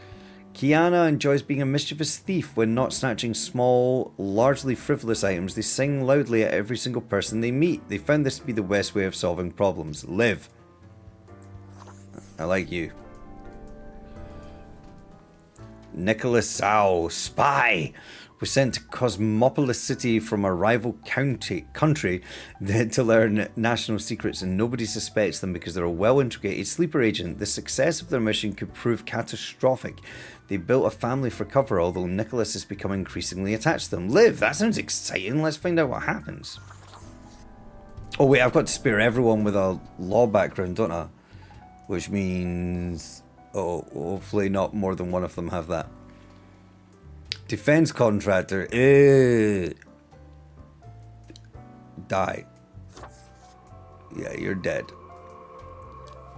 Kiana enjoys being a mischievous thief when not snatching small, largely frivolous items. They sing loudly at every single person they meet. They found this to be the best way of solving problems. Live. I like you. Nicholas Sao, spy, was sent to Cosmopolis City from a rival country to learn national secrets, and nobody suspects them because they're a well-integrated sleeper agent. The success of their mission could prove catastrophic. They built a family for cover, although Nicholas has become increasingly attached to them. Liv, that sounds exciting. Let's find out what happens. Oh wait, I've got to spare everyone with a law background, don't I? Which means... oh, hopefully not more than one of them have that. Defense contractor. Die. Yeah, you're dead.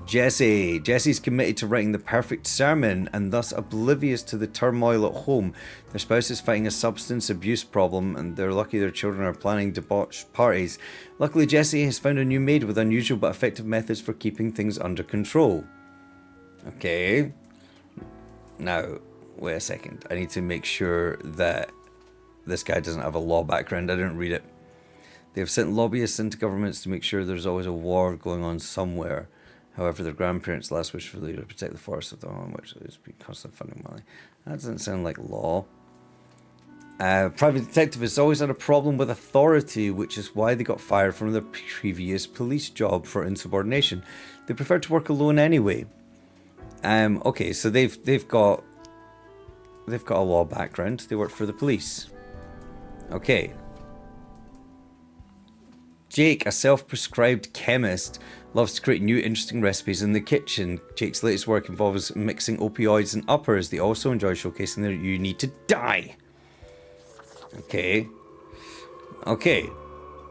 Jesse. Jesse's committed to writing the perfect sermon and thus oblivious to the turmoil at home. Their spouse is fighting a substance abuse problem and they're lucky their children are planning debauched parties. Luckily, Jesse has found a new maid with unusual but effective methods for keeping things under control. Okay. Now, wait a second. I need to make sure that this guy doesn't have a law background. I didn't read it. They have sent lobbyists into governments to make sure there's always a war going on somewhere. However, their grandparents' last wish for the leader to protect the forest of the home, which is because of funding money. That doesn't sound like law. Private detective has always had a problem with authority, which is why they got fired from their previous police job for insubordination. They prefer to work alone anyway. Okay, so they've got a law background. They work for the police. Okay. Jake, a self-prescribed chemist, loves to create new interesting recipes in the kitchen. Jake's latest work involves mixing opioids and uppers. They also enjoy showcasing that you need to die. Okay. Okay.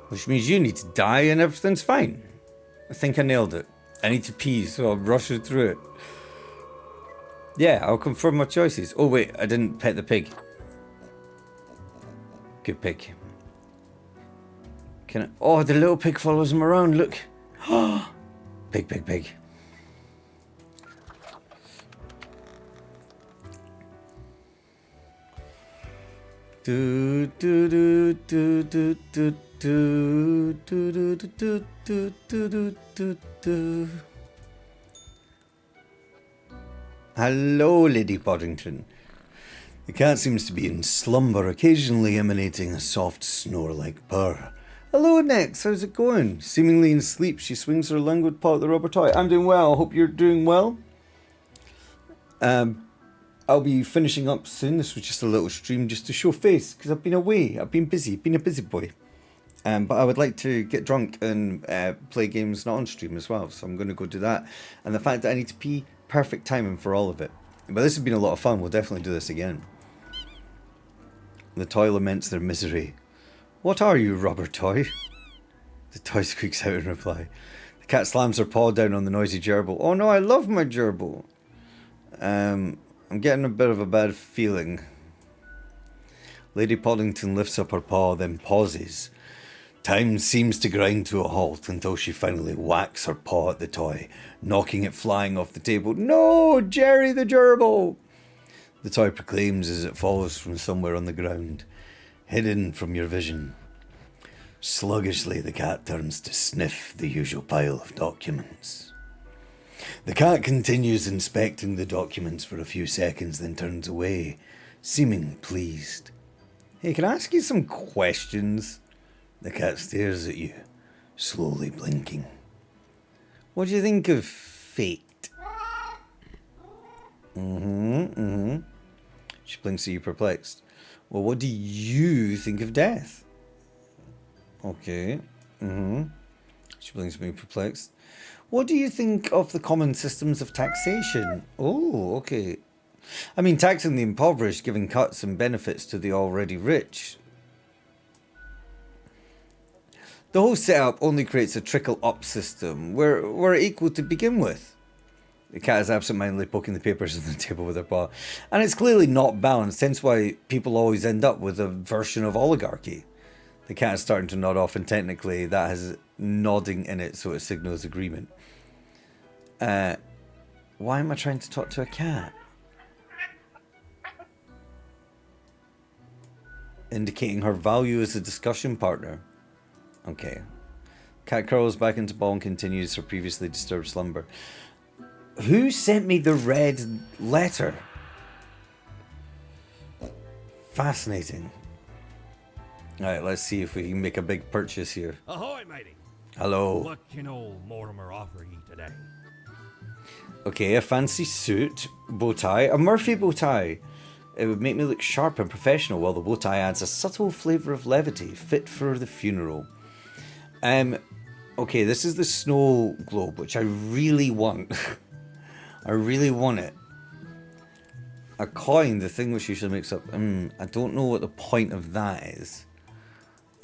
Which means you need to die and everything's fine. I think I nailed it. I need to pee, so I'm rushing through it. Yeah, I'll confirm my choices. Oh wait, I didn't pet the pig. Good pig. Can I... oh, the little pig follows him around, look. Pig, pig, pig. Do do do do do do do do do do do do do do. Hello, Lady Boddington. The cat seems to be in slumber, occasionally emanating a soft snore-like purr. Hello, Nex. How's it going? Seemingly in sleep, she swings her languid paw at the rubber toy. I'm doing well. Hope you're doing well. I'll be finishing up soon. This was just a little stream just to show face, because I've been away. I've been busy. Been a busy boy. But I would like to get drunk and play games not on stream as well. So I'm going to go do that. And the fact that I need to pee, perfect timing for all of it. But this has been a lot of fun. We'll definitely do this again. The toy laments their misery. What are you, rubber toy? The toy squeaks out in reply. The cat slams her paw down on the noisy gerbil. Oh no, I love my gerbil. I'm getting a bit of a bad feeling. Lady Poddington lifts up her paw, then pauses. Time seems to grind to a halt until she finally whacks her paw at the toy, knocking it flying off the table. No, Jerry the gerbil! The toy proclaims as it falls from somewhere on the ground, hidden from your vision. Sluggishly, the cat turns to sniff the usual pile of documents. The cat continues inspecting the documents for a few seconds, then turns away, seeming pleased. Hey, can I ask you some questions? The cat stares at you, slowly blinking. What do you think of fate? She blinks at you, perplexed. Well, what do you think of death? Okay. She blinks at me, perplexed. What do you think of the common systems of taxation? Oh, okay. I mean, taxing the impoverished, giving cuts and benefits to the already rich. The whole setup only creates a trickle-up system. We're equal to begin with. The cat is absentmindedly poking the papers on the table with her paw. And it's clearly not balanced, hence why people always end up with a version of oligarchy. The cat is starting to nod off, and technically that has nodding in it, so it signals agreement. Why am I trying to talk to a cat? Indicating her value as a discussion partner. Okay. Cat curls back into ball and continues her previously disturbed slumber. Who sent me the red letter? Fascinating. Alright, let's see if we can make a big purchase here. Ahoy, matey! Hello. What can old Mortimer offer ye today? Okay, a fancy suit, bow tie, a Murphy bow tie. It would make me look sharp and professional, while the bow tie adds a subtle flavour of levity, fit for the funeral. Okay, this is the snow globe, which I really want. I really want it. A coin, the thing which usually makes up. I don't know what the point of that is.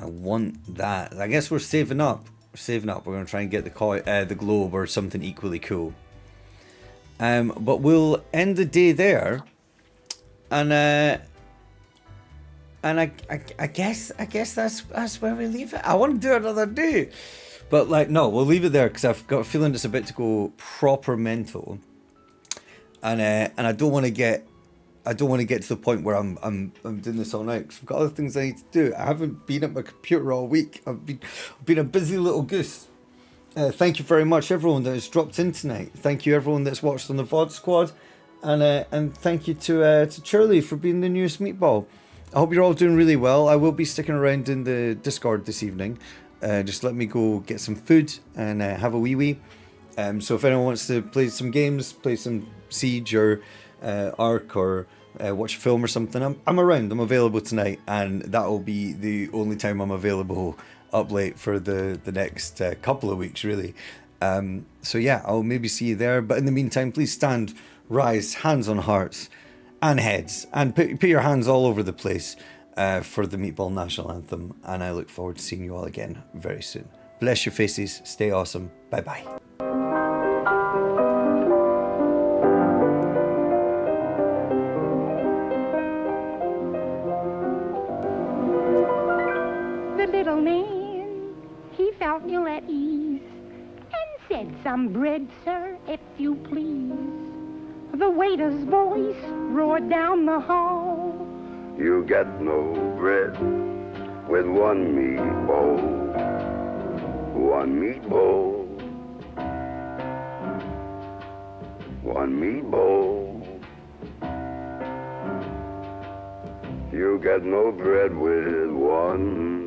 I want that. I guess we're saving up. We're saving up. We're going to try and get the coin, the globe, or something equally cool. But we'll end the day there. And I guess that's where we leave it. I want to do another day, but like no, we'll leave it there because I've got a feeling it's about to go proper mental, and I don't want to get to the point where I'm doing this all night because I've got other things I need to do. I haven't been at my computer all week. I've been a busy little goose. Thank you very much, everyone that has dropped in tonight. Thank you, everyone that's watched on the VOD squad, and thank you to Charlie for being the newest meatball. I hope you're all doing really well. I will be sticking around in the Discord this evening. Just let me go get some food and have a wee. So if anyone wants to play some games, play some Siege or Ark or watch a film or something, I'm around. I'm available tonight, and that will be the only time I'm available up late for the next couple of weeks, really. So yeah, I'll maybe see you there. But in the meantime, please stand, rise, hands on hearts and heads, and put your hands all over the place for the Meatball National Anthem. And I look forward to seeing you all again very soon. Bless your faces. Stay awesome. Bye bye. The little man, he felt ill at ease and said, "Some bread, sir, if you please." The waiter's voice roared down the hall, "You get no bread with one meatball. One meatball. One meatball. You get no bread with one